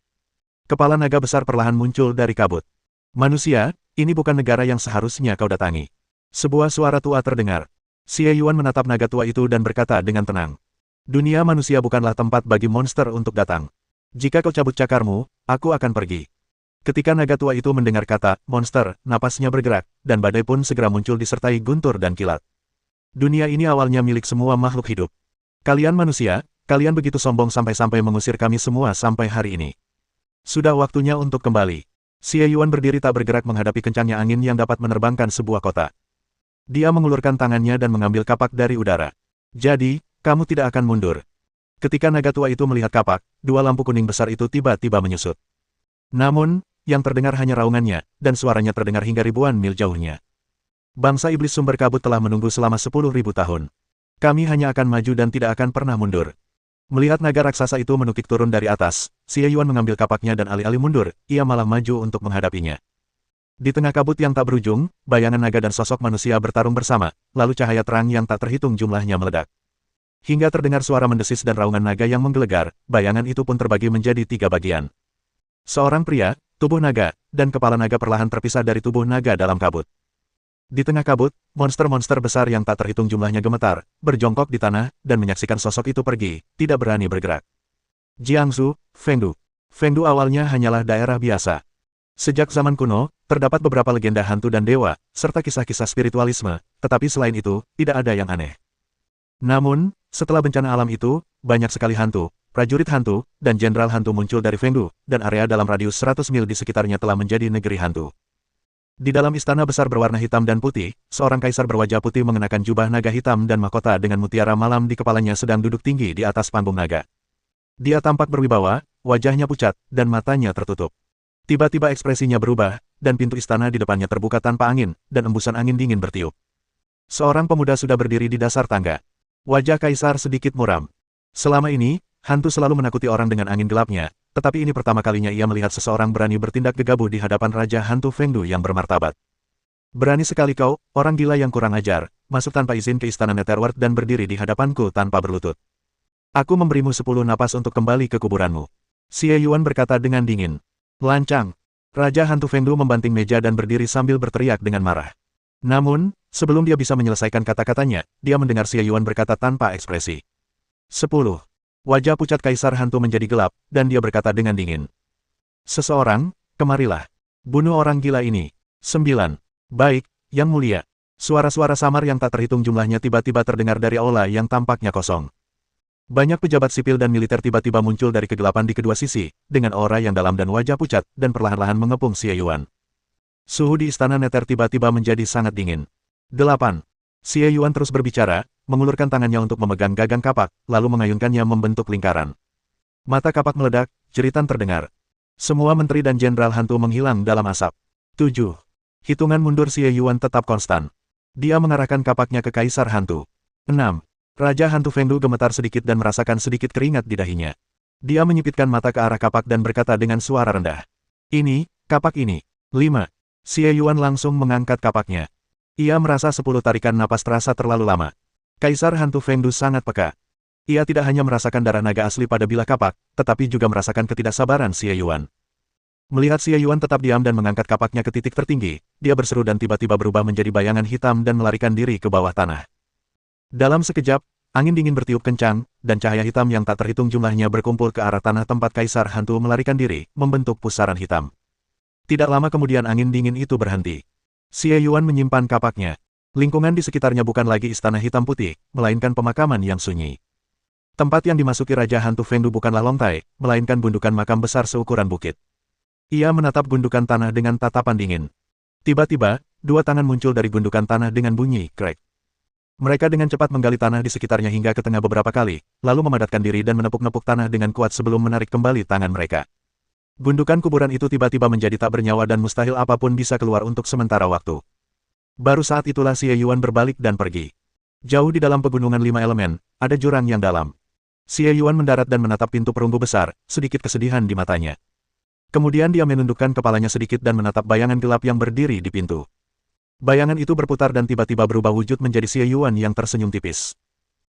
Kepala naga besar perlahan muncul dari kabut. Manusia, ini bukan negara yang seharusnya kau datangi. Sebuah suara tua terdengar. Xie Yuan menatap naga tua itu dan berkata dengan tenang. Dunia manusia bukanlah tempat bagi monster untuk datang. Jika kau cabut cakarmu, aku akan pergi. Ketika naga tua itu mendengar kata monster, napasnya bergerak, dan badai pun segera muncul disertai guntur dan kilat. Dunia ini awalnya milik semua makhluk hidup. Kalian manusia, kalian begitu sombong sampai-sampai mengusir kami semua sampai hari ini. Sudah waktunya untuk kembali. Xie Yuan berdiri tak bergerak menghadapi kencangnya angin yang dapat menerbangkan sebuah kota. Dia mengulurkan tangannya dan mengambil kapak dari udara. Jadi, kamu tidak akan mundur. Ketika naga tua itu melihat kapak, dua lampu kuning besar itu tiba-tiba menyusut. Namun, yang terdengar hanya raungannya, dan suaranya terdengar hingga ribuan mil jauhnya. Bangsa iblis sumber kabut telah menunggu selama 10.000 tahun. Kami hanya akan maju dan tidak akan pernah mundur. Melihat naga raksasa itu menukik turun dari atas, Xie Yuan mengambil kapaknya dan alih-alih mundur, ia malah maju untuk menghadapinya. Di tengah kabut yang tak berujung, bayangan naga dan sosok manusia bertarung bersama, lalu cahaya terang yang tak terhitung jumlahnya meledak. Hingga terdengar suara mendesis dan raungan naga yang menggelegar, bayangan itu pun terbagi menjadi 3 bagian. Seorang pria, tubuh naga, dan kepala naga perlahan terpisah dari tubuh naga dalam kabut. Di tengah kabut, monster-monster besar yang tak terhitung jumlahnya gemetar, berjongkok di tanah, dan menyaksikan sosok itu pergi, tidak berani bergerak. Jiangsu, Fengdu. Fengdu awalnya hanyalah daerah biasa. Sejak zaman kuno, terdapat beberapa legenda hantu dan dewa, serta kisah-kisah spiritualisme, tetapi selain itu, tidak ada yang aneh. Namun, setelah bencana alam itu, banyak sekali hantu, prajurit hantu, dan jenderal hantu muncul dari Fengdu, dan area dalam radius 100 mil di sekitarnya telah menjadi negeri hantu. Di dalam istana besar berwarna hitam dan putih, seorang kaisar berwajah putih mengenakan jubah naga hitam dan mahkota dengan mutiara malam di kepalanya sedang duduk tinggi di atas panggung naga. Dia tampak berwibawa, wajahnya pucat, dan matanya tertutup. Tiba-tiba ekspresinya berubah, dan pintu istana di depannya terbuka tanpa angin, dan embusan angin dingin bertiup. Seorang pemuda sudah berdiri di dasar tangga. Wajah kaisar sedikit muram. Selama ini, Hantu selalu menakuti orang dengan angin gelapnya, tetapi ini pertama kalinya ia melihat seseorang berani bertindak gegabah di hadapan Raja Hantu Fengdu yang bermartabat. Berani sekali kau, orang gila yang kurang ajar, masuk tanpa izin ke istana Netherworld dan berdiri di hadapanku tanpa berlutut. Aku memberimu 10 napas untuk kembali ke kuburanmu. Xie Yuan berkata dengan dingin. Lancang. Raja Hantu Fengdu membanting meja dan berdiri sambil berteriak dengan marah. Namun, sebelum dia bisa menyelesaikan kata-katanya, dia mendengar Xie Yuan berkata tanpa ekspresi. 10. Wajah pucat Kaisar Hantu menjadi gelap, dan dia berkata dengan dingin. Seseorang, kemarilah. Bunuh orang gila ini. 9. Baik, Yang Mulia. Suara-suara samar yang tak terhitung jumlahnya tiba-tiba terdengar dari aula yang tampaknya kosong. Banyak pejabat sipil dan militer tiba-tiba muncul dari kegelapan di kedua sisi, dengan aura yang dalam dan wajah pucat, dan perlahan-lahan mengepung Xie Yuan. Suhu di istana Nether tiba-tiba menjadi sangat dingin. 8. Xie Yuan terus berbicara, mengulurkan tangannya untuk memegang gagang kapak, lalu mengayunkannya membentuk lingkaran. Mata kapak meledak, jeritan terdengar. Semua menteri dan jenderal hantu menghilang dalam asap. 7. Hitungan mundur Xie Yuan tetap konstan. Dia mengarahkan kapaknya ke Kaisar Hantu. 6. Raja Hantu Fengdu gemetar sedikit dan merasakan sedikit keringat di dahinya. Dia menyipitkan mata ke arah kapak dan berkata dengan suara rendah. Ini, kapak ini. 5. Xie Yuan langsung mengangkat kapaknya. Ia merasa 10 tarikan napas terasa terlalu lama. Kaisar Hantu Fengdu sangat peka. Ia tidak hanya merasakan darah naga asli pada bilah kapak, tetapi juga merasakan ketidaksabaran Xie Yuan. Melihat Xie Yuan tetap diam dan mengangkat kapaknya ke titik tertinggi, dia berseru dan tiba-tiba berubah menjadi bayangan hitam dan melarikan diri ke bawah tanah. Dalam sekejap, angin dingin bertiup kencang, dan cahaya hitam yang tak terhitung jumlahnya berkumpul ke arah tanah tempat Kaisar Hantu melarikan diri, membentuk pusaran hitam. Tidak lama kemudian angin dingin itu berhenti. Xie Yuan menyimpan kapaknya. Lingkungan di sekitarnya bukan lagi istana hitam putih, melainkan pemakaman yang sunyi. Tempat yang dimasuki Raja Hantu Fengdu bukanlah lontai, melainkan gundukan makam besar seukuran bukit. Ia menatap gundukan tanah dengan tatapan dingin. Tiba-tiba, 2 tangan muncul dari gundukan tanah dengan bunyi krek. Mereka dengan cepat menggali tanah di sekitarnya hingga ke tengah beberapa kali, lalu memadatkan diri dan menepuk-nepuk tanah dengan kuat sebelum menarik kembali tangan mereka. Gundukan kuburan itu tiba-tiba menjadi tak bernyawa dan mustahil apapun bisa keluar untuk sementara waktu. Baru saat itulah Xie Yuan berbalik dan pergi. Jauh di dalam pegunungan 5 elemen, ada jurang yang dalam. Xie Yuan mendarat dan menatap pintu perunggu besar, sedikit kesedihan di matanya. Kemudian dia menundukkan kepalanya sedikit dan menatap bayangan gelap yang berdiri di pintu. Bayangan itu berputar dan tiba-tiba berubah wujud menjadi Xie Yuan yang tersenyum tipis.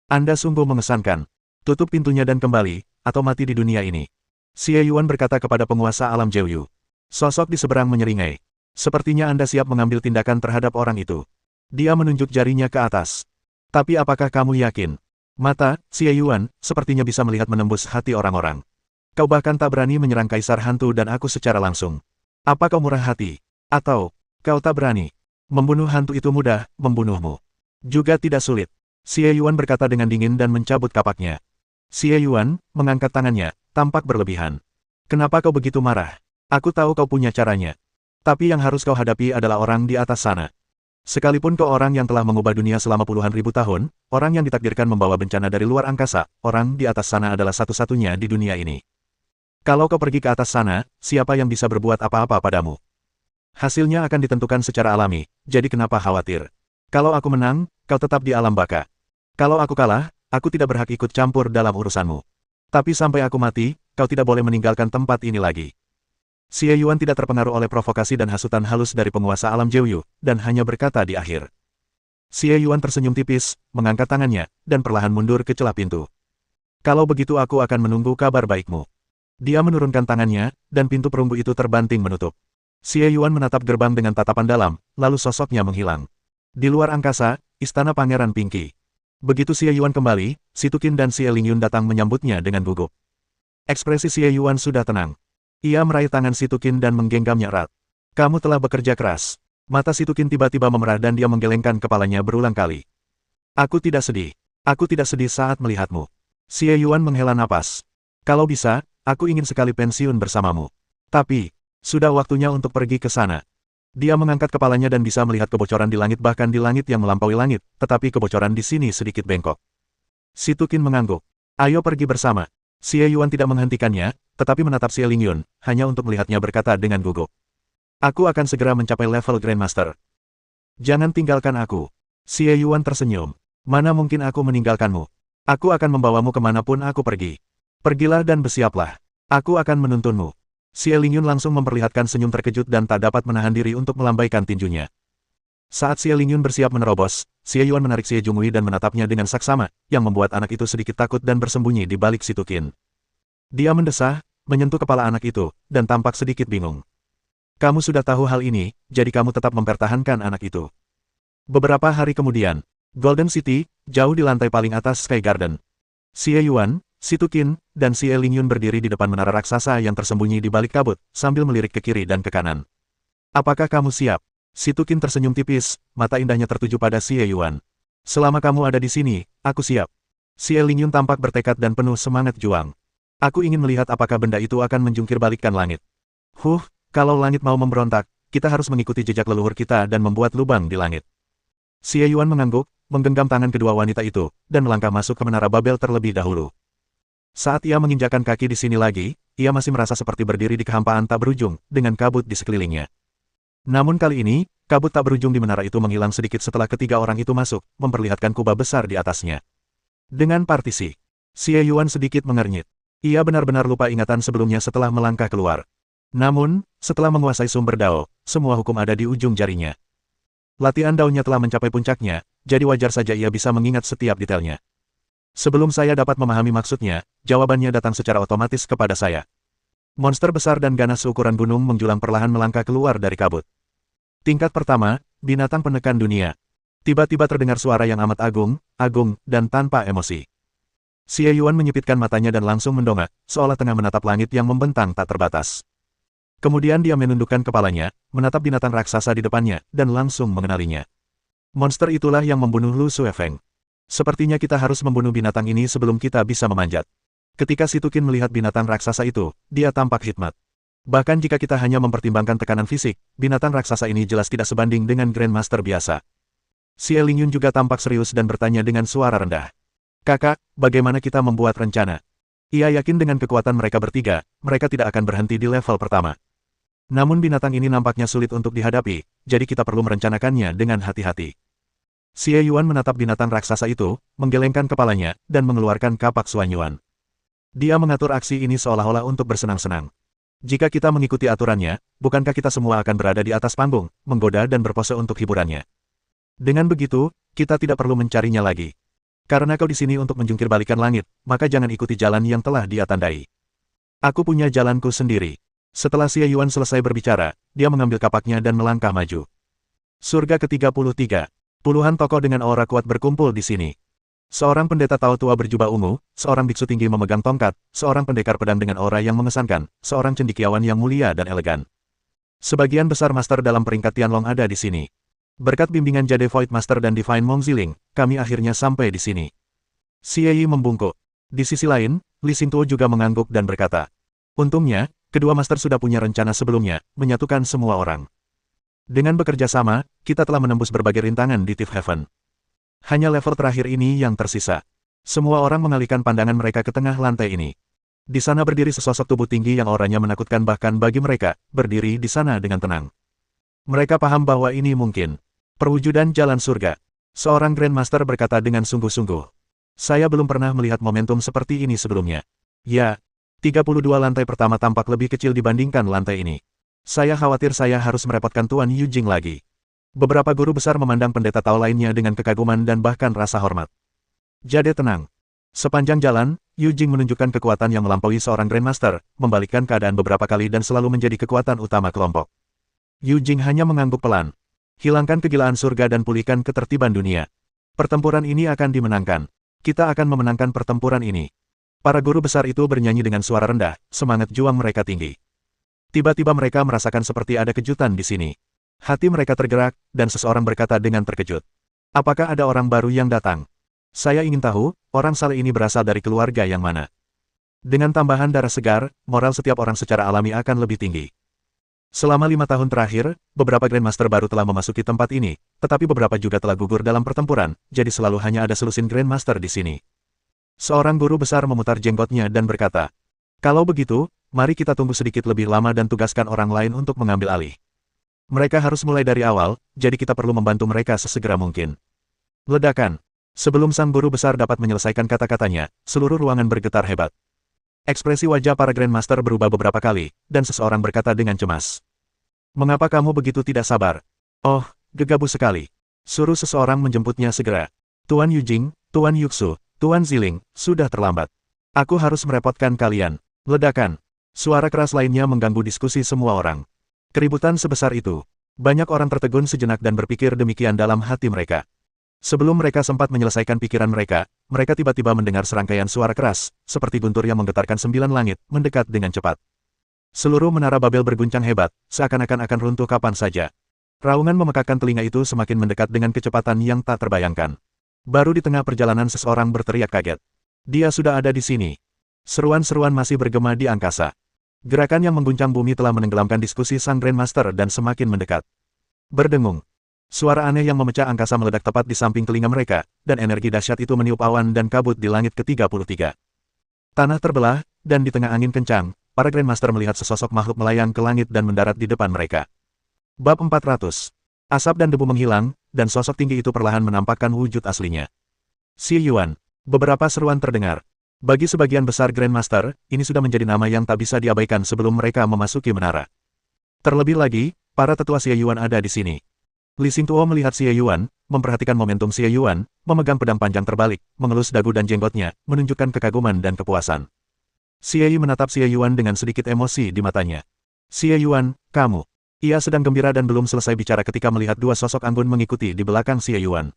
Anda sungguh mengesankan. Tutup pintunya dan kembali, atau mati di dunia ini. Xie Yuan berkata kepada penguasa alam Jiuyu. Sosok di seberang menyeringai. Sepertinya Anda siap mengambil tindakan terhadap orang itu. Dia menunjuk jarinya ke atas. Tapi apakah kamu yakin? Mata, Xie Yuan, sepertinya bisa melihat menembus hati orang-orang. Kau bahkan tak berani menyerang Kaisar Hantu dan aku secara langsung. Apa kau murah hati? Atau, kau tak berani? Membunuh hantu itu mudah, membunuhmu juga tidak sulit. Xie Yuan berkata dengan dingin dan mencabut kapaknya. Xie Yuan mengangkat tangannya, tampak berlebihan. Kenapa kau begitu marah? Aku tahu kau punya caranya. Tapi yang harus kau hadapi adalah orang di atas sana. Sekalipun kau orang yang telah mengubah dunia selama puluhan ribu tahun, orang yang ditakdirkan membawa bencana dari luar angkasa, orang di atas sana adalah satu-satunya di dunia ini. Kalau kau pergi ke atas sana, siapa yang bisa berbuat apa-apa padamu? Hasilnya akan ditentukan secara alami, jadi kenapa khawatir? Kalau aku menang, kau tetap di alam baka. Kalau aku kalah, aku tidak berhak ikut campur dalam urusanmu. Tapi sampai aku mati, kau tidak boleh meninggalkan tempat ini lagi. Xie Yuan tidak terpengaruh oleh provokasi dan hasutan halus dari penguasa alam Jiuyu, dan hanya berkata di akhir. Xie Yuan tersenyum tipis, mengangkat tangannya, dan perlahan mundur ke celah pintu. Kalau begitu aku akan menunggu kabar baikmu. Dia menurunkan tangannya, dan pintu perunggu itu terbanting menutup. Xie Yuan menatap gerbang dengan tatapan dalam, lalu sosoknya menghilang. Di luar angkasa, istana Pangeran Pinky. Begitu Xie Yuan kembali, Si Tukin dan Xie Lingyun datang menyambutnya dengan gugup. Ekspresi Xie Yuan sudah tenang. Ia meraih tangan Si Tukin dan menggenggamnya erat. Kamu telah bekerja keras. Mata Si Tukin tiba-tiba memerah dan dia menggelengkan kepalanya berulang kali. Aku tidak sedih. Aku tidak sedih saat melihatmu. Xie Yuan menghela napas. Kalau bisa, aku ingin sekali pensiun bersamamu. Tapi, sudah waktunya untuk pergi ke sana. Dia mengangkat kepalanya dan bisa melihat kebocoran di langit bahkan di langit yang melampaui langit, tetapi kebocoran di sini sedikit bengkok. Si Tukin mengangguk. Ayo pergi bersama. Xie Yuan tidak menghentikannya, tetapi menatap Xie Lingyun, hanya untuk melihatnya berkata dengan gugup. Aku akan segera mencapai level Grandmaster. Jangan tinggalkan aku. Xie Yuan tersenyum. Mana mungkin aku meninggalkanmu. Aku akan membawamu kemanapun aku pergi. Pergilah dan bersiaplah. Aku akan menuntunmu. Xie Lingyun langsung memperlihatkan senyum terkejut dan tak dapat menahan diri untuk melambaikan tinjunya. Saat Xie Lingyun bersiap menerobos, Xie Yuan menarik Xie Jungwei dan menatapnya dengan saksama, yang membuat anak itu sedikit takut dan bersembunyi di balik Situkin. Dia mendesah, menyentuh kepala anak itu, dan tampak sedikit bingung. Kamu sudah tahu hal ini, jadi kamu tetap mempertahankan anak itu. Beberapa hari kemudian, Golden City, jauh di lantai paling atas Sky Garden. Xie Yuan, Situkin, dan Xie Lingyun berdiri di depan menara raksasa yang tersembunyi di balik kabut, sambil melirik ke kiri dan ke kanan. Apakah kamu siap? Situkin tersenyum tipis, mata indahnya tertuju pada Xie Yuan. Selama kamu ada di sini, aku siap. Xie Lingyun tampak bertekad dan penuh semangat juang. Aku ingin melihat apakah benda itu akan menjungkir balikkan langit. Kalau langit mau memberontak, kita harus mengikuti jejak leluhur kita dan membuat lubang di langit. Xie Yuan mengangguk, menggenggam tangan kedua wanita itu, dan melangkah masuk ke menara Babel terlebih dahulu. Saat ia menginjakkan kaki di sini lagi, ia masih merasa seperti berdiri di kehampaan tak berujung, dengan kabut di sekelilingnya. Namun kali ini, kabut tak berujung di menara itu menghilang sedikit setelah ketiga orang itu masuk, memperlihatkan kubah besar di atasnya. Dengan partisi, Xie Yuan sedikit mengernyit. Ia benar-benar lupa ingatan sebelumnya setelah melangkah keluar. Namun, setelah menguasai sumber dao, semua hukum ada di ujung jarinya. Latihan daunnya telah mencapai puncaknya, jadi wajar saja ia bisa mengingat setiap detailnya. Sebelum saya dapat memahami maksudnya, jawabannya datang secara otomatis kepada saya. Monster besar dan ganas seukuran gunung menjulang perlahan melangkah keluar dari kabut. Tingkat pertama, binatang penekan dunia. Tiba-tiba terdengar suara yang amat agung, dan tanpa emosi. Xie Yuan menyipitkan matanya dan langsung mendongak, seolah tengah menatap langit yang membentang tak terbatas. Kemudian dia menundukkan kepalanya, menatap binatang raksasa di depannya, dan langsung mengenalinya. Monster itulah yang membunuh Lu Suefeng. Sepertinya kita harus membunuh binatang ini sebelum kita bisa memanjat. Ketika Situkin melihat binatang raksasa itu, dia tampak hikmat. Bahkan jika kita hanya mempertimbangkan tekanan fisik, binatang raksasa ini jelas tidak sebanding dengan Grandmaster biasa. Xie Lingyun juga tampak serius dan bertanya dengan suara rendah. Kakak, bagaimana kita membuat rencana? Ia yakin dengan kekuatan mereka bertiga, mereka tidak akan berhenti di level pertama. Namun binatang ini nampaknya sulit untuk dihadapi, jadi kita perlu merencanakannya dengan hati-hati. Xie Yuan menatap binatang raksasa itu, menggelengkan kepalanya, dan mengeluarkan kapak Suanyuan. Dia mengatur aksi ini seolah-olah untuk bersenang-senang. Jika kita mengikuti aturannya, bukankah kita semua akan berada di atas panggung, menggoda dan berpose untuk hiburannya? Dengan begitu, kita tidak perlu mencarinya lagi. Karena kau di sini untuk menjungkir balikan langit, maka jangan ikuti jalan yang telah dia tandai. Aku punya jalanku sendiri. Setelah Xie Yuan selesai berbicara, dia mengambil kapaknya dan melangkah maju. Surga ke-33. Puluhan tokoh dengan aura kuat berkumpul di sini. Seorang pendeta Tao tua berjubah ungu, seorang biksu tinggi memegang tongkat, seorang pendekar pedang dengan aura yang mengesankan, seorang cendekiawan yang mulia dan elegan. Sebagian besar master dalam peringkat Tianlong ada di sini. Berkat bimbingan Jade Void Master dan Divine Mongziling, kami akhirnya sampai di sini. Xie Yi membungkuk. Di sisi lain, Li Xingtuo juga mengangguk dan berkata, untungnya, kedua master sudah punya rencana sebelumnya, menyatukan semua orang. Dengan bekerja sama, kita telah menembus berbagai rintangan di Thief Heaven. Hanya level terakhir ini yang tersisa. Semua orang mengalihkan pandangan mereka ke tengah lantai ini. Di sana berdiri sesosok tubuh tinggi yang auranya menakutkan bahkan bagi mereka, berdiri di sana dengan tenang. Mereka paham bahwa ini mungkin. Perwujudan jalan surga. Seorang Grandmaster berkata dengan sungguh-sungguh. Saya belum pernah melihat momentum seperti ini sebelumnya. Ya, 32 lantai pertama tampak lebih kecil dibandingkan lantai ini. Saya khawatir saya harus merepotkan Tuan Yu Jing lagi. Beberapa guru besar memandang pendeta Tao lainnya dengan kekaguman dan bahkan rasa hormat. Jade tenang. Sepanjang jalan, Yu Jing menunjukkan kekuatan yang melampaui seorang Grandmaster, membalikkan keadaan beberapa kali dan selalu menjadi kekuatan utama kelompok. Yu Jing hanya mengangguk pelan. Hilangkan kegilaan surga dan pulihkan ketertiban dunia. Pertempuran ini akan dimenangkan. Kita akan memenangkan pertempuran ini. Para guru besar itu bernyanyi dengan suara rendah, semangat juang mereka tinggi. Tiba-tiba mereka merasakan seperti ada kejutan di sini. Hati mereka tergerak, dan seseorang berkata dengan terkejut. Apakah ada orang baru yang datang? Saya ingin tahu, orang saleh ini berasal dari keluarga yang mana? Dengan tambahan darah segar, moral setiap orang secara alami akan lebih tinggi. Selama 5 tahun terakhir, beberapa Grandmaster baru telah memasuki tempat ini, tetapi beberapa juga telah gugur dalam pertempuran, jadi selalu hanya ada selusin Grandmaster di sini. Seorang guru besar memutar jenggotnya dan berkata, kalau begitu, mari kita tunggu sedikit lebih lama dan tugaskan orang lain untuk mengambil alih. Mereka harus mulai dari awal, jadi kita perlu membantu mereka sesegera mungkin. Ledakan. Sebelum sang guru besar dapat menyelesaikan kata-katanya, seluruh ruangan bergetar hebat. Ekspresi wajah para Grandmaster berubah beberapa kali, dan seseorang berkata dengan cemas. Mengapa kamu begitu tidak sabar? Oh, gegabah sekali. Suruh seseorang menjemputnya segera. Tuan Yujing, Tuan Yuxu, Tuan Ziling, sudah terlambat. Aku harus merepotkan kalian. Ledakan. Suara keras lainnya mengganggu diskusi semua orang. Keributan sebesar itu. Banyak orang tertegun sejenak dan berpikir demikian dalam hati mereka. Sebelum mereka sempat menyelesaikan pikiran mereka, mereka tiba-tiba mendengar serangkaian suara keras, seperti guntur yang menggetarkan 9 langit, mendekat dengan cepat. Seluruh menara Babel berguncang hebat, seakan-akan akan runtuh kapan saja. Raungan memekakkan telinga itu semakin mendekat dengan kecepatan yang tak terbayangkan. Baru di tengah perjalanan seseorang berteriak kaget. Dia sudah ada di sini. Seruan-seruan masih bergema di angkasa. Gerakan yang mengguncang bumi telah menenggelamkan diskusi sang Grandmaster dan semakin mendekat. Berdengung. Suara aneh yang memecah angkasa meledak tepat di samping telinga mereka, dan energi dahsyat itu meniup awan dan kabut di langit ke-33. Tanah terbelah, dan di tengah angin kencang, para Grandmaster melihat sesosok makhluk melayang ke langit dan mendarat di depan mereka. Bab 400. Asap dan debu menghilang, dan sosok tinggi itu perlahan menampakkan wujud aslinya. Xie Yuan. Beberapa seruan terdengar. Bagi sebagian besar Grandmaster, ini sudah menjadi nama yang tak bisa diabaikan sebelum mereka memasuki menara. Terlebih lagi, para tetua Xie Yuan ada di sini. Li Xingtuo melihat Xie Yuan, memperhatikan momentum Xie Yuan, memegang pedang panjang terbalik, mengelus dagu dan jenggotnya, menunjukkan kekaguman dan kepuasan. Xie Yi menatap Xie Yuan dengan sedikit emosi di matanya. Xie Yuan, kamu. Ia sedang gembira dan belum selesai bicara ketika melihat dua sosok anggun mengikuti di belakang Xie Yuan.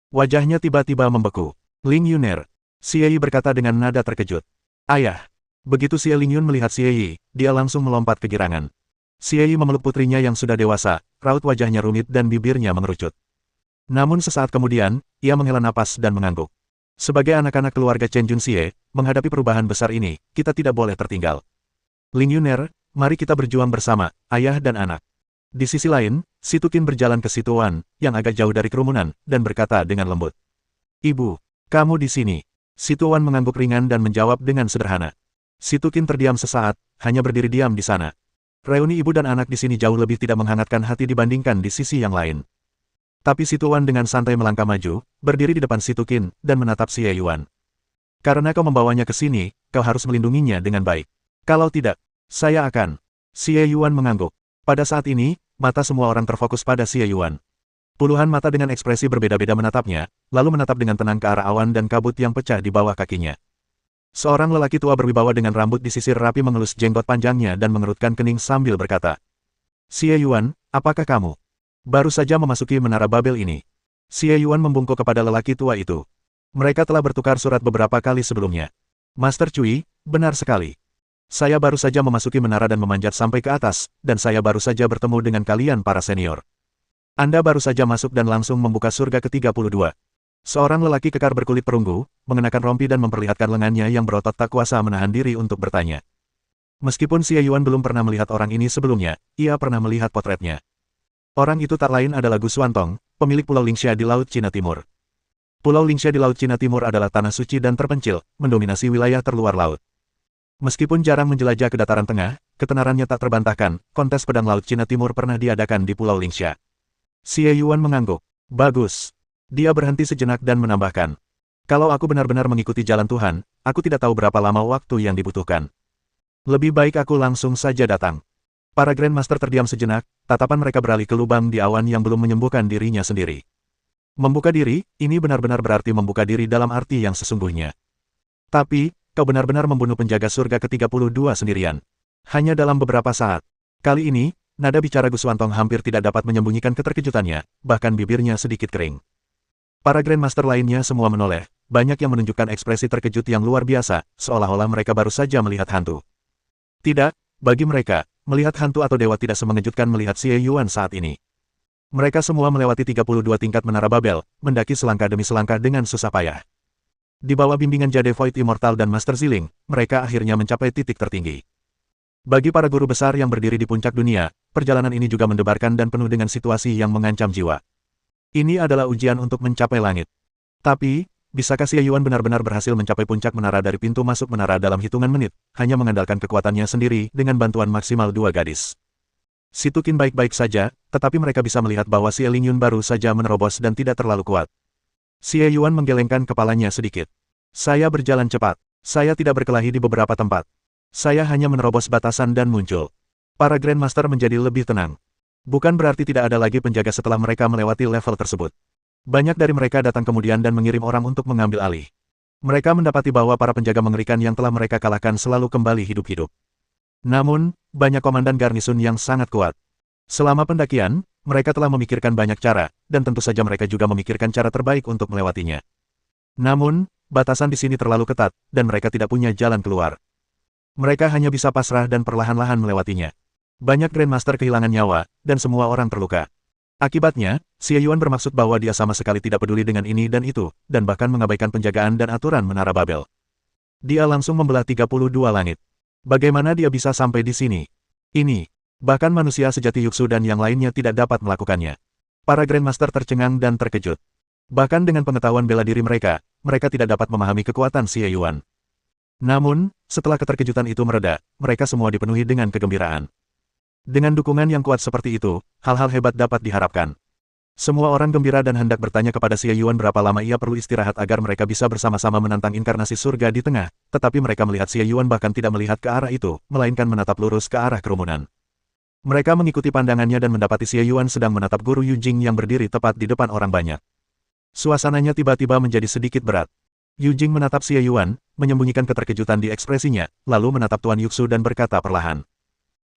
Wajahnya tiba-tiba membeku. Ling Yuner. Xie Yi berkata dengan nada terkejut. Ayah. Begitu Xie Lingyun melihat Xie Yi, dia langsung melompat kegirangan. Xie Yi memeluk putrinya yang sudah dewasa, raut wajahnya rumit dan bibirnya mengerucut. Namun sesaat kemudian, ia menghela napas dan mengangguk. Sebagai anak-anak keluarga Chen Junxie, menghadapi perubahan besar ini, kita tidak boleh tertinggal. Ling Yuner, mari kita berjuang bersama, ayah dan anak. Di sisi lain, Si Tuqin berjalan ke Si Tuan, yang agak jauh dari kerumunan, dan berkata dengan lembut. Ibu, kamu di sini. Si Tuan mengangguk ringan dan menjawab dengan sederhana. Si Tuqin terdiam sesaat, hanya berdiri diam di sana. Reuni ibu dan anak di sini jauh lebih tidak menghangatkan hati dibandingkan di sisi yang lain. Tapi Si Tuan dengan santai melangkah maju, berdiri di depan Si Tuqin, dan menatap Xie Yuan. Karena kau membawanya ke sini, kau harus melindunginya dengan baik. Kalau tidak, saya akan. Xie Yuan mengangguk. Pada saat ini, mata semua orang terfokus pada Xie Yuan. Puluhan mata dengan ekspresi berbeda-beda menatapnya, lalu menatap dengan tenang ke arah awan dan kabut yang pecah di bawah kakinya. Seorang lelaki tua berwibawa dengan rambut disisir rapi mengelus jenggot panjangnya dan mengerutkan kening sambil berkata. Xie Yuan, apakah kamu baru saja memasuki menara Babel ini? Xie Yuan membungkuk kepada lelaki tua itu. Mereka telah bertukar surat beberapa kali sebelumnya. Master Cui, benar sekali. Saya baru saja memasuki menara dan memanjat sampai ke atas, dan saya baru saja bertemu dengan kalian para senior. Anda baru saja masuk dan langsung membuka surga ke-32. Seorang lelaki kekar berkulit perunggu, mengenakan rompi dan memperlihatkan lengannya yang berotot tak kuasa menahan diri untuk bertanya. Meskipun Xie Yuan belum pernah melihat orang ini sebelumnya, ia pernah melihat potretnya. Orang itu tak lain adalah Gu Xuantong, pemilik Pulau Lingxia di Laut Cina Timur. Pulau Lingxia di Laut Cina Timur adalah tanah suci dan terpencil, mendominasi wilayah terluar laut. Meskipun jarang menjelajah ke dataran tengah, ketenarannya tak terbantahkan, kontes pedang Laut Cina Timur pernah diadakan di Pulau Lingxia. Xie Yuan mengangguk. Bagus. Dia berhenti sejenak dan menambahkan. Kalau aku benar-benar mengikuti jalan Tuhan, aku tidak tahu berapa lama waktu yang dibutuhkan. Lebih baik aku langsung saja datang. Para Grandmaster terdiam sejenak, tatapan mereka beralih ke lubang di awan yang belum menyembuhkan dirinya sendiri. Membuka diri, ini benar-benar berarti membuka diri dalam arti yang sesungguhnya. Tapi, kau benar-benar membunuh penjaga surga ke-32 sendirian. Hanya dalam beberapa saat. Kali ini, nada bicara Gu Xuantong hampir tidak dapat menyembunyikan keterkejutannya, bahkan bibirnya sedikit kering. Para Grandmaster lainnya semua menoleh, banyak yang menunjukkan ekspresi terkejut yang luar biasa, seolah-olah mereka baru saja melihat hantu. Tidak, bagi mereka, melihat hantu atau dewa tidak semengejutkan melihat Xie Yuan saat ini. Mereka semua melewati 32 tingkat menara Babel, mendaki selangkah demi selangkah dengan susah payah. Di bawah bimbingan Jade Void Immortal dan Master Ziling, mereka akhirnya mencapai titik tertinggi. Bagi para guru besar yang berdiri di puncak dunia, perjalanan ini juga mendebarkan dan penuh dengan situasi yang mengancam jiwa. Ini adalah ujian untuk mencapai langit. Tapi, bisakah Xie Yuan benar-benar berhasil mencapai puncak menara dari pintu masuk menara dalam hitungan menit, hanya mengandalkan kekuatannya sendiri dengan bantuan maksimal 2 gadis? Si Tuqin baik-baik saja, tetapi mereka bisa melihat bahwa Xie Lingyun baru saja menerobos dan tidak terlalu kuat. Xie Yuan menggelengkan kepalanya sedikit. Saya berjalan cepat. Saya tidak berkelahi di beberapa tempat. Saya hanya menerobos batasan dan muncul. Para Grandmaster menjadi lebih tenang. Bukan berarti tidak ada lagi penjaga setelah mereka melewati level tersebut. Banyak dari mereka datang kemudian dan mengirim orang untuk mengambil alih. Mereka mendapati bahwa para penjaga mengerikan yang telah mereka kalahkan selalu kembali hidup-hidup. Namun, banyak komandan garnisun yang sangat kuat. Selama pendakian, mereka telah memikirkan banyak cara, dan tentu saja mereka juga memikirkan cara terbaik untuk melewatinya. Namun, batasan di sini terlalu ketat, dan mereka tidak punya jalan keluar. Mereka hanya bisa pasrah dan perlahan-lahan melewatinya. Banyak Grandmaster kehilangan nyawa, dan semua orang terluka. Akibatnya, Xie Yuan bermaksud bahwa dia sama sekali tidak peduli dengan ini dan itu, dan bahkan mengabaikan penjagaan dan aturan Menara Babel. Dia langsung membelah 32 langit. Bagaimana dia bisa sampai di sini? Ini, bahkan manusia sejati Yuxu dan yang lainnya tidak dapat melakukannya. Para Grandmaster tercengang dan terkejut. Bahkan dengan pengetahuan bela diri mereka, mereka tidak dapat memahami kekuatan Xie Yuan. Namun, setelah keterkejutan itu mereda, mereka semua dipenuhi dengan kegembiraan. Dengan dukungan yang kuat seperti itu, hal-hal hebat dapat diharapkan. Semua orang gembira dan hendak bertanya kepada Xie Yuan berapa lama ia perlu istirahat agar mereka bisa bersama-sama menantang inkarnasi surga di tengah, tetapi mereka melihat Xie Yuan bahkan tidak melihat ke arah itu, melainkan menatap lurus ke arah kerumunan. Mereka mengikuti pandangannya dan mendapati Xie Yuan sedang menatap guru Yu Jing yang berdiri tepat di depan orang banyak. Suasananya tiba-tiba menjadi sedikit berat. Yu Jing menatap Xie Yuan, menyembunyikan keterkejutan di ekspresinya, lalu menatap Tuan Yuxu dan berkata perlahan.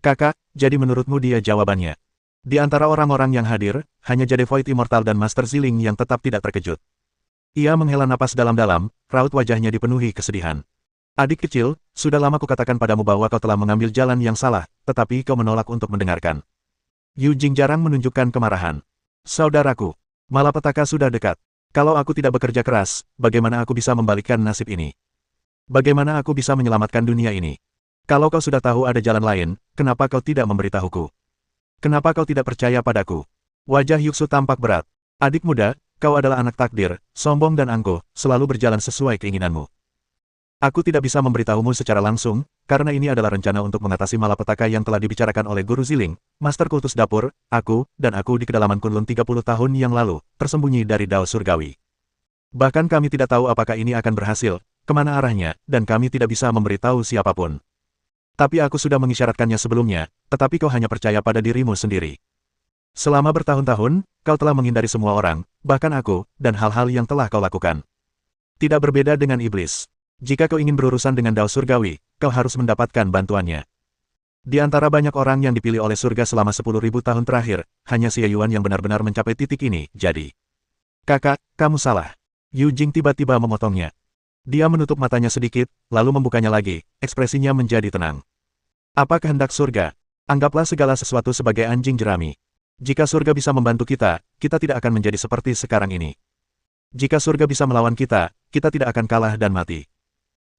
Kakak, jadi menurutmu dia jawabannya? Di antara orang-orang yang hadir, hanya Jade Void Immortal dan Master Ziling yang tetap tidak terkejut. Ia menghela napas dalam-dalam, raut wajahnya dipenuhi kesedihan. Adik kecil, sudah lama kukatakan padamu bahwa kau telah mengambil jalan yang salah, tetapi kau menolak untuk mendengarkan. Yu Jing jarang menunjukkan kemarahan. Saudaraku, malapetaka sudah dekat. Kalau aku tidak bekerja keras, bagaimana aku bisa membalikkan nasib ini? Bagaimana aku bisa menyelamatkan dunia ini? Kalau kau sudah tahu ada jalan lain, kenapa kau tidak memberitahuku? Kenapa kau tidak percaya padaku? Wajah Yuxu tampak berat. Adik muda, kau adalah anak takdir, sombong dan angkuh, selalu berjalan sesuai keinginanmu. Aku tidak bisa memberitahumu secara langsung, karena ini adalah rencana untuk mengatasi malapetaka yang telah dibicarakan oleh Guru Ziling, Master Kultus Dapur, aku di kedalaman Kunlun 30 tahun yang lalu, tersembunyi dari Dao Surgawi. Bahkan kami tidak tahu apakah ini akan berhasil, kemana arahnya, dan kami tidak bisa memberitahu siapapun. Tapi aku sudah mengisyaratkannya sebelumnya, tetapi kau hanya percaya pada dirimu sendiri. Selama bertahun-tahun, kau telah menghindari semua orang, bahkan aku, dan hal-hal yang telah kau lakukan. Tidak berbeda dengan iblis. Jika kau ingin berurusan dengan Dao Surgawi, kau harus mendapatkan bantuannya. Di antara banyak orang yang dipilih oleh surga selama 10.000 tahun terakhir, hanya Xie Yuan yang benar-benar mencapai titik ini, jadi. Kakak, kamu salah. Yu Jing tiba-tiba memotongnya. Dia menutup matanya sedikit, lalu membukanya lagi, ekspresinya menjadi tenang. Apa kehendak surga? Anggaplah segala sesuatu sebagai anjing jerami. Jika surga bisa membantu kita, kita tidak akan menjadi seperti sekarang ini. Jika surga bisa melawan kita, kita tidak akan kalah dan mati.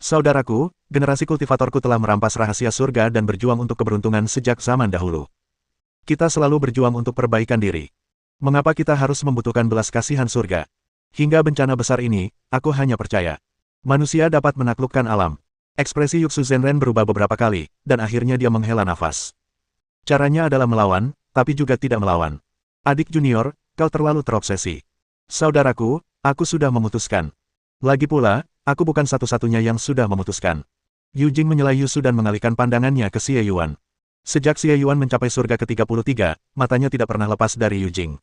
Saudaraku, generasi kultivatorku telah merampas rahasia surga dan berjuang untuk keberuntungan sejak zaman dahulu. Kita selalu berjuang untuk perbaikan diri. Mengapa kita harus membutuhkan belas kasihan surga? Hingga bencana besar ini, aku hanya percaya. Manusia dapat menaklukkan alam. Ekspresi Yuxu Zhenren berubah beberapa kali, dan akhirnya dia menghela nafas. Caranya adalah melawan, tapi juga tidak melawan. Adik junior, kau terlalu terobsesi. Saudaraku, aku sudah memutuskan. Lagi pula, aku bukan satu-satunya yang sudah memutuskan. Yu Jing menyela Yusu dan mengalihkan pandangannya ke Xie Yuan. Sejak Xie Yuan mencapai surga ke-33, matanya tidak pernah lepas dari Yu Jing.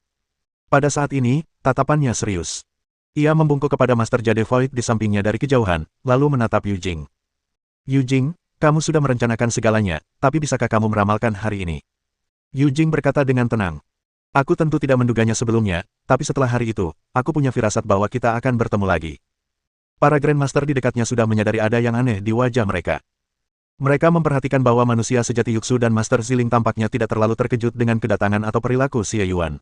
Pada saat ini, tatapannya serius. Ia membungkuk kepada Master Jade Void di sampingnya dari kejauhan, lalu menatap Yu Jing. Yu Jing, kamu sudah merencanakan segalanya, tapi bisakah kamu meramalkan hari ini? Yu Jing berkata dengan tenang. Aku tentu tidak menduganya sebelumnya, tapi setelah hari itu, aku punya firasat bahwa kita akan bertemu lagi. Para Grandmaster di dekatnya sudah menyadari ada yang aneh di wajah mereka. Mereka memperhatikan bahwa manusia sejati Yuxu dan Master Ziling tampaknya tidak terlalu terkejut dengan kedatangan atau perilaku Xie Yuan.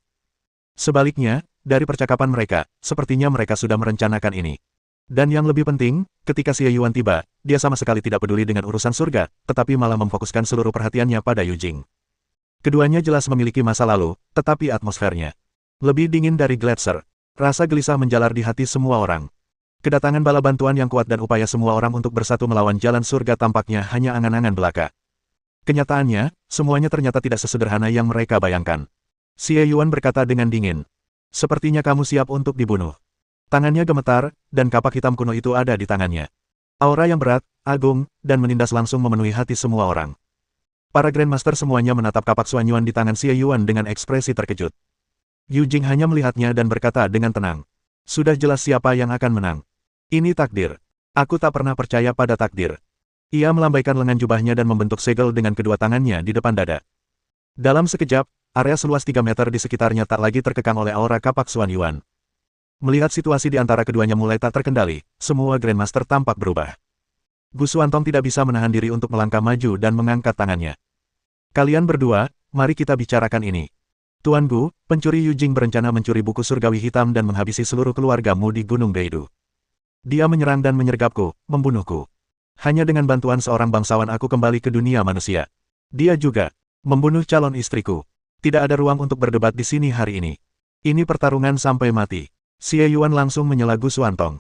Sebaliknya, dari percakapan mereka, sepertinya mereka sudah merencanakan ini. Dan yang lebih penting, ketika Xie Yuan tiba, dia sama sekali tidak peduli dengan urusan surga, tetapi malah memfokuskan seluruh perhatiannya pada Yu Jing. Keduanya jelas memiliki masa lalu, tetapi atmosfernya lebih dingin dari gletser. Rasa gelisah menjalar di hati semua orang. Kedatangan bala bantuan yang kuat dan upaya semua orang untuk bersatu melawan jalan surga tampaknya hanya angan-angan belaka. Kenyataannya, semuanya ternyata tidak sesederhana yang mereka bayangkan. Xie Yuan berkata dengan dingin. Sepertinya kamu siap untuk dibunuh. Tangannya gemetar, dan kapak hitam kuno itu ada di tangannya. Aura yang berat, agung, dan menindas langsung memenuhi hati semua orang. Para Grandmaster semuanya menatap kapak Xuanyuan di tangan Xie Yuan dengan ekspresi terkejut. Yu Jing hanya melihatnya dan berkata dengan tenang. Sudah jelas siapa yang akan menang. Ini takdir. Aku tak pernah percaya pada takdir. Ia melambaikan lengan jubahnya dan membentuk segel dengan kedua tangannya di depan dada. Dalam sekejap, area seluas 3 meter di sekitarnya tak lagi terkekang oleh aura kapak Xuanyuan. Melihat situasi di antara keduanya mulai tak terkendali, semua Grandmaster tampak berubah. Gu Xuantong tidak bisa menahan diri untuk melangkah maju dan mengangkat tangannya. Kalian berdua, mari kita bicarakan ini. Tuan Gu, pencuri Yu Jing berencana mencuri buku surgawi hitam dan menghabisi seluruh keluargamu di Gunung Beidou. Dia menyerang dan menyergapku, membunuhku. Hanya dengan bantuan seorang bangsawan aku kembali ke dunia manusia. Dia juga membunuh calon istriku. Tidak ada ruang untuk berdebat di sini hari ini. Ini pertarungan sampai mati. Xie Yuan langsung menyela Gu Xuantong.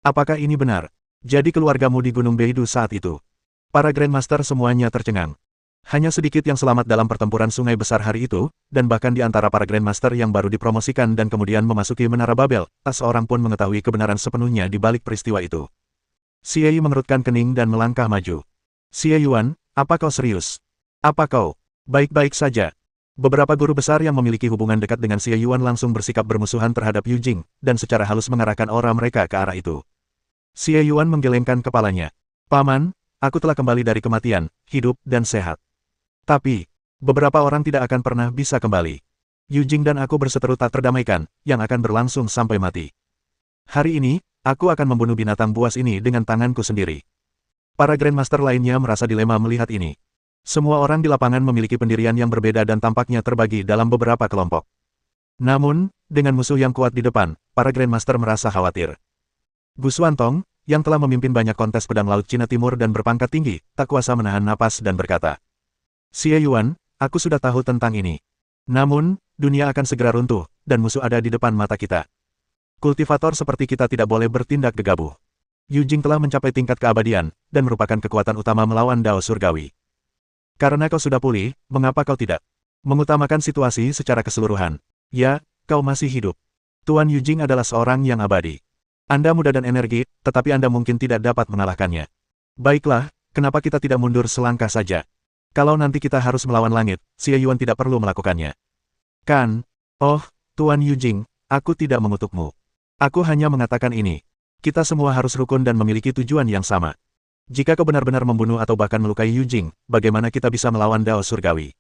Apakah ini benar? Jadi keluargamu di Gunung Beidou saat itu? Para Grandmaster semuanya tercengang. Hanya sedikit yang selamat dalam pertempuran sungai besar hari itu, dan bahkan di antara para Grandmaster yang baru dipromosikan dan kemudian memasuki Menara Babel, tak seorang pun mengetahui kebenaran sepenuhnya di balik peristiwa itu. Xie Yi mengerutkan kening dan melangkah maju. Xie Yuan, apa kau serius? Apa kau baik-baik saja? Beberapa guru besar yang memiliki hubungan dekat dengan Xie Yuan langsung bersikap bermusuhan terhadap Yu Jing, dan secara halus mengarahkan aura mereka ke arah itu. Xie Yuan menggelengkan kepalanya. Paman, aku telah kembali dari kematian, hidup dan sehat. Tapi, beberapa orang tidak akan pernah bisa kembali. Yu Jing dan aku berseteru tak terdamaikan, yang akan berlangsung sampai mati. Hari ini, aku akan membunuh binatang buas ini dengan tanganku sendiri. Para Grandmaster lainnya merasa dilema melihat ini. Semua orang di lapangan memiliki pendirian yang berbeda dan tampaknya terbagi dalam beberapa kelompok. Namun, dengan musuh yang kuat di depan, para Grandmaster merasa khawatir. Gu Xuantong, yang telah memimpin banyak kontes pedang laut Cina Timur dan berpangkat tinggi, tak kuasa menahan napas dan berkata, Xie Yuan, aku sudah tahu tentang ini. Namun, dunia akan segera runtuh, dan musuh ada di depan mata kita. Kultivator seperti kita tidak boleh bertindak gegabah. Yu Jing telah mencapai tingkat keabadian, dan merupakan kekuatan utama melawan Dao Surgawi. Karena kau sudah pulih, mengapa kau tidak mengutamakan situasi secara keseluruhan? Ya, kau masih hidup. Tuan Yu Jing adalah seorang yang abadi. Anda muda dan energi, tetapi Anda mungkin tidak dapat mengalahkannya. Baiklah, kenapa kita tidak mundur selangkah saja? Kalau nanti kita harus melawan langit, Xie Yuan tidak perlu melakukannya. Kan? Oh, Tuan Yu Jing, aku tidak mengutukmu. Aku hanya mengatakan ini. Kita semua harus rukun dan memiliki tujuan yang sama. Jika kau benar-benar membunuh atau bahkan melukai Yu Jing, bagaimana kita bisa melawan Dao Surgawi?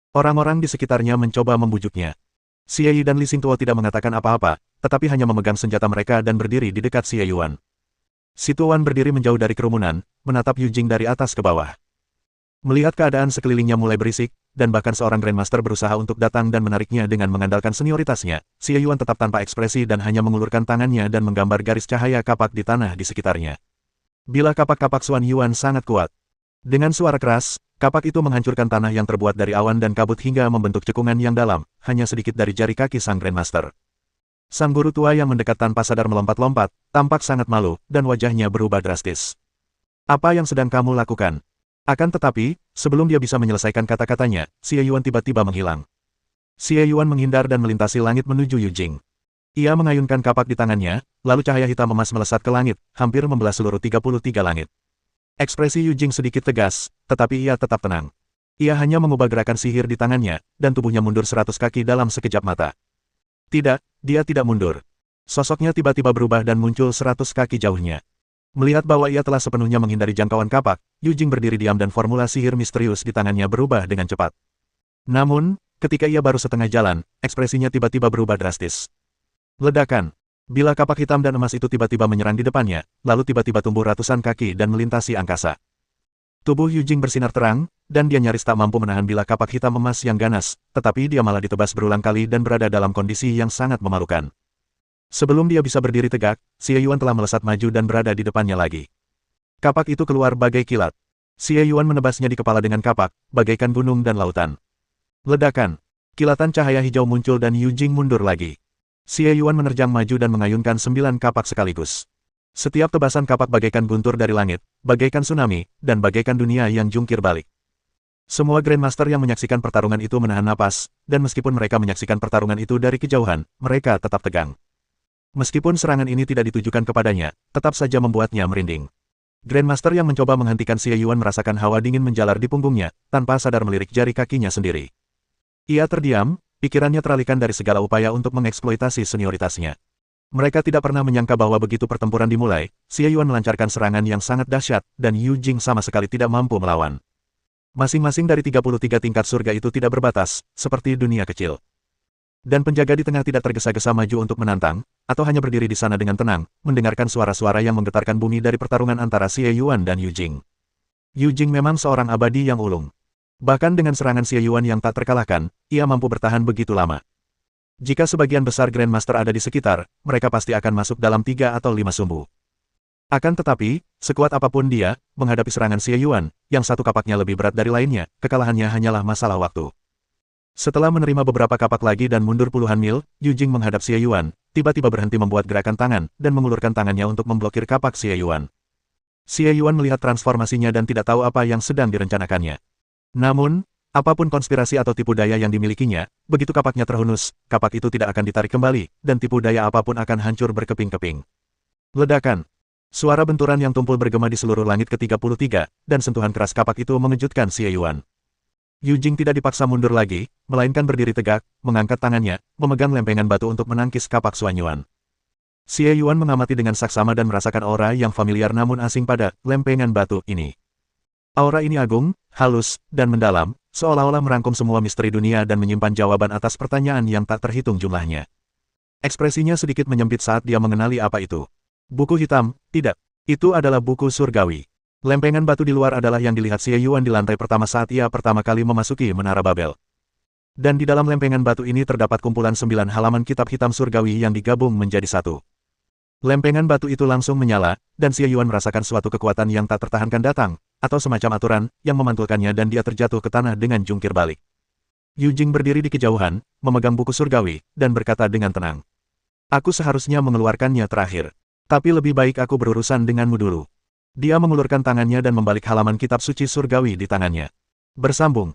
Orang-orang di sekitarnya mencoba membujuknya. Xie Yi dan Li Xingtuo tidak mengatakan apa-apa, tetapi hanya memegang senjata mereka dan berdiri di dekat Xie Yuan. Si Tuan berdiri menjauh dari kerumunan, menatap Yu Jing dari atas ke bawah. Melihat keadaan sekelilingnya mulai berisik, dan bahkan seorang Grandmaster berusaha untuk datang dan menariknya dengan mengandalkan senioritasnya, Xie Yuan tetap tanpa ekspresi dan hanya mengulurkan tangannya dan menggambar garis cahaya kapak di tanah di sekitarnya. Bila kapak-kapak Xuanyuan sangat kuat. Dengan suara keras, kapak itu menghancurkan tanah yang terbuat dari awan dan kabut hingga membentuk cekungan yang dalam, hanya sedikit dari jari kaki sang Grandmaster. Sang guru tua yang mendekat tanpa sadar melompat-lompat, tampak sangat malu, dan wajahnya berubah drastis. Apa yang sedang kamu lakukan? Akan tetapi, sebelum dia bisa menyelesaikan kata-katanya, Xie Yuan tiba-tiba menghilang. Xie Yuan menghindar dan melintasi langit menuju Yu Jing. Ia mengayunkan kapak di tangannya, lalu cahaya hitam emas melesat ke langit, hampir membelah seluruh 33 langit. Ekspresi Yu Jing sedikit tegas, tetapi ia tetap tenang. Ia hanya mengubah gerakan sihir di tangannya, dan tubuhnya mundur 100 kaki dalam sekejap mata. Tidak, dia tidak mundur. Sosoknya tiba-tiba berubah dan muncul 100 kaki jauhnya. Melihat bahwa ia telah sepenuhnya menghindari jangkauan kapak, Yu Jing berdiri diam dan formula sihir misterius di tangannya berubah dengan cepat. Namun, ketika ia baru setengah jalan, ekspresinya tiba-tiba berubah drastis. Ledakan. Bila kapak hitam dan emas itu tiba-tiba menyerang di depannya, lalu tiba-tiba tumbuh ratusan kaki dan melintasi angkasa. Tubuh Yu Jing bersinar terang, dan dia nyaris tak mampu menahan bila kapak hitam emas yang ganas, tetapi dia malah ditebas berulang kali dan berada dalam kondisi yang sangat memalukan. Sebelum dia bisa berdiri tegak, Xie Yuan telah melesat maju dan berada di depannya lagi. Kapak itu keluar bagai kilat. Xie Yuan menebasnya di kepala dengan kapak, bagaikan gunung dan lautan. Ledakan. Kilatan cahaya hijau muncul dan Yu Jing mundur lagi. Xie Yuan menerjang maju dan mengayunkan 9 kapak sekaligus. Setiap tebasan kapak bagaikan guntur dari langit, bagaikan tsunami, dan bagaikan dunia yang jungkir balik. Semua Grandmaster yang menyaksikan pertarungan itu menahan napas, dan meskipun mereka menyaksikan pertarungan itu dari kejauhan, mereka tetap tegang. Meskipun serangan ini tidak ditujukan kepadanya, tetap saja membuatnya merinding. Grandmaster yang mencoba menghentikan Xie Yuan merasakan hawa dingin menjalar di punggungnya, tanpa sadar melirik jari kakinya sendiri. Ia terdiam, pikirannya teralihkan dari segala upaya untuk mengeksploitasi senioritasnya. Mereka tidak pernah menyangka bahwa begitu pertempuran dimulai, Xie Yuan melancarkan serangan yang sangat dahsyat, dan Yu Jing sama sekali tidak mampu melawan. Masing-masing dari 33 tingkat surga itu tidak berbatas, seperti dunia kecil. Dan penjaga di tengah tidak tergesa-gesa maju untuk menantang, atau hanya berdiri di sana dengan tenang, mendengarkan suara-suara yang menggetarkan bumi dari pertarungan antara Xie Yuan dan Yu Jing. Yu Jing memang seorang abadi yang ulung. Bahkan dengan serangan Xie Yuan yang tak terkalahkan, ia mampu bertahan begitu lama. Jika sebagian besar Grandmaster ada di sekitar, mereka pasti akan masuk dalam 3 atau 5 sumbu. Akan tetapi, sekuat apapun dia, menghadapi serangan Xie Yuan, yang satu kapaknya lebih berat dari lainnya, kekalahannya hanyalah masalah waktu. Setelah menerima beberapa kapak lagi dan mundur puluhan mil, Yu Jing menghadap Xie Yuan, tiba-tiba berhenti membuat gerakan tangan, dan mengulurkan tangannya untuk memblokir kapak Xie Yuan. Xie Yuan melihat transformasinya dan tidak tahu apa yang sedang direncanakannya. Namun, apapun konspirasi atau tipu daya yang dimilikinya, begitu kapaknya terhunus, kapak itu tidak akan ditarik kembali, dan tipu daya apapun akan hancur berkeping-keping. Ledakan. Suara benturan yang tumpul bergema di seluruh langit ke-33, dan sentuhan keras kapak itu mengejutkan Xie Yuan. Yu Jing tidak dipaksa mundur lagi, melainkan berdiri tegak, mengangkat tangannya, memegang lempengan batu untuk menangkis kapak Xuan Yuan. Xie Yuan mengamati dengan saksama dan merasakan aura yang familiar namun asing pada lempengan batu ini. Aura ini agung, halus, dan mendalam, seolah-olah merangkum semua misteri dunia dan menyimpan jawaban atas pertanyaan yang tak terhitung jumlahnya. Ekspresinya sedikit menyempit saat dia mengenali apa itu. Buku hitam, tidak. Itu adalah buku surgawi. Lempengan batu di luar adalah yang dilihat Xie Yuan di lantai pertama saat ia pertama kali memasuki Menara Babel. Dan di dalam lempengan batu ini terdapat kumpulan 9 halaman kitab hitam surgawi yang digabung menjadi satu. Lempengan batu itu langsung menyala, dan Xie Yuan merasakan suatu kekuatan yang tak tertahankan datang, atau semacam aturan, yang memantulkannya dan dia terjatuh ke tanah dengan jungkir balik. Yu Jing berdiri di kejauhan, memegang buku surgawi, dan berkata dengan tenang. Aku seharusnya mengeluarkannya terakhir. Tapi lebih baik aku berurusan denganmu dulu. Dia mengulurkan tangannya dan membalik halaman kitab suci surgawi di tangannya. Bersambung.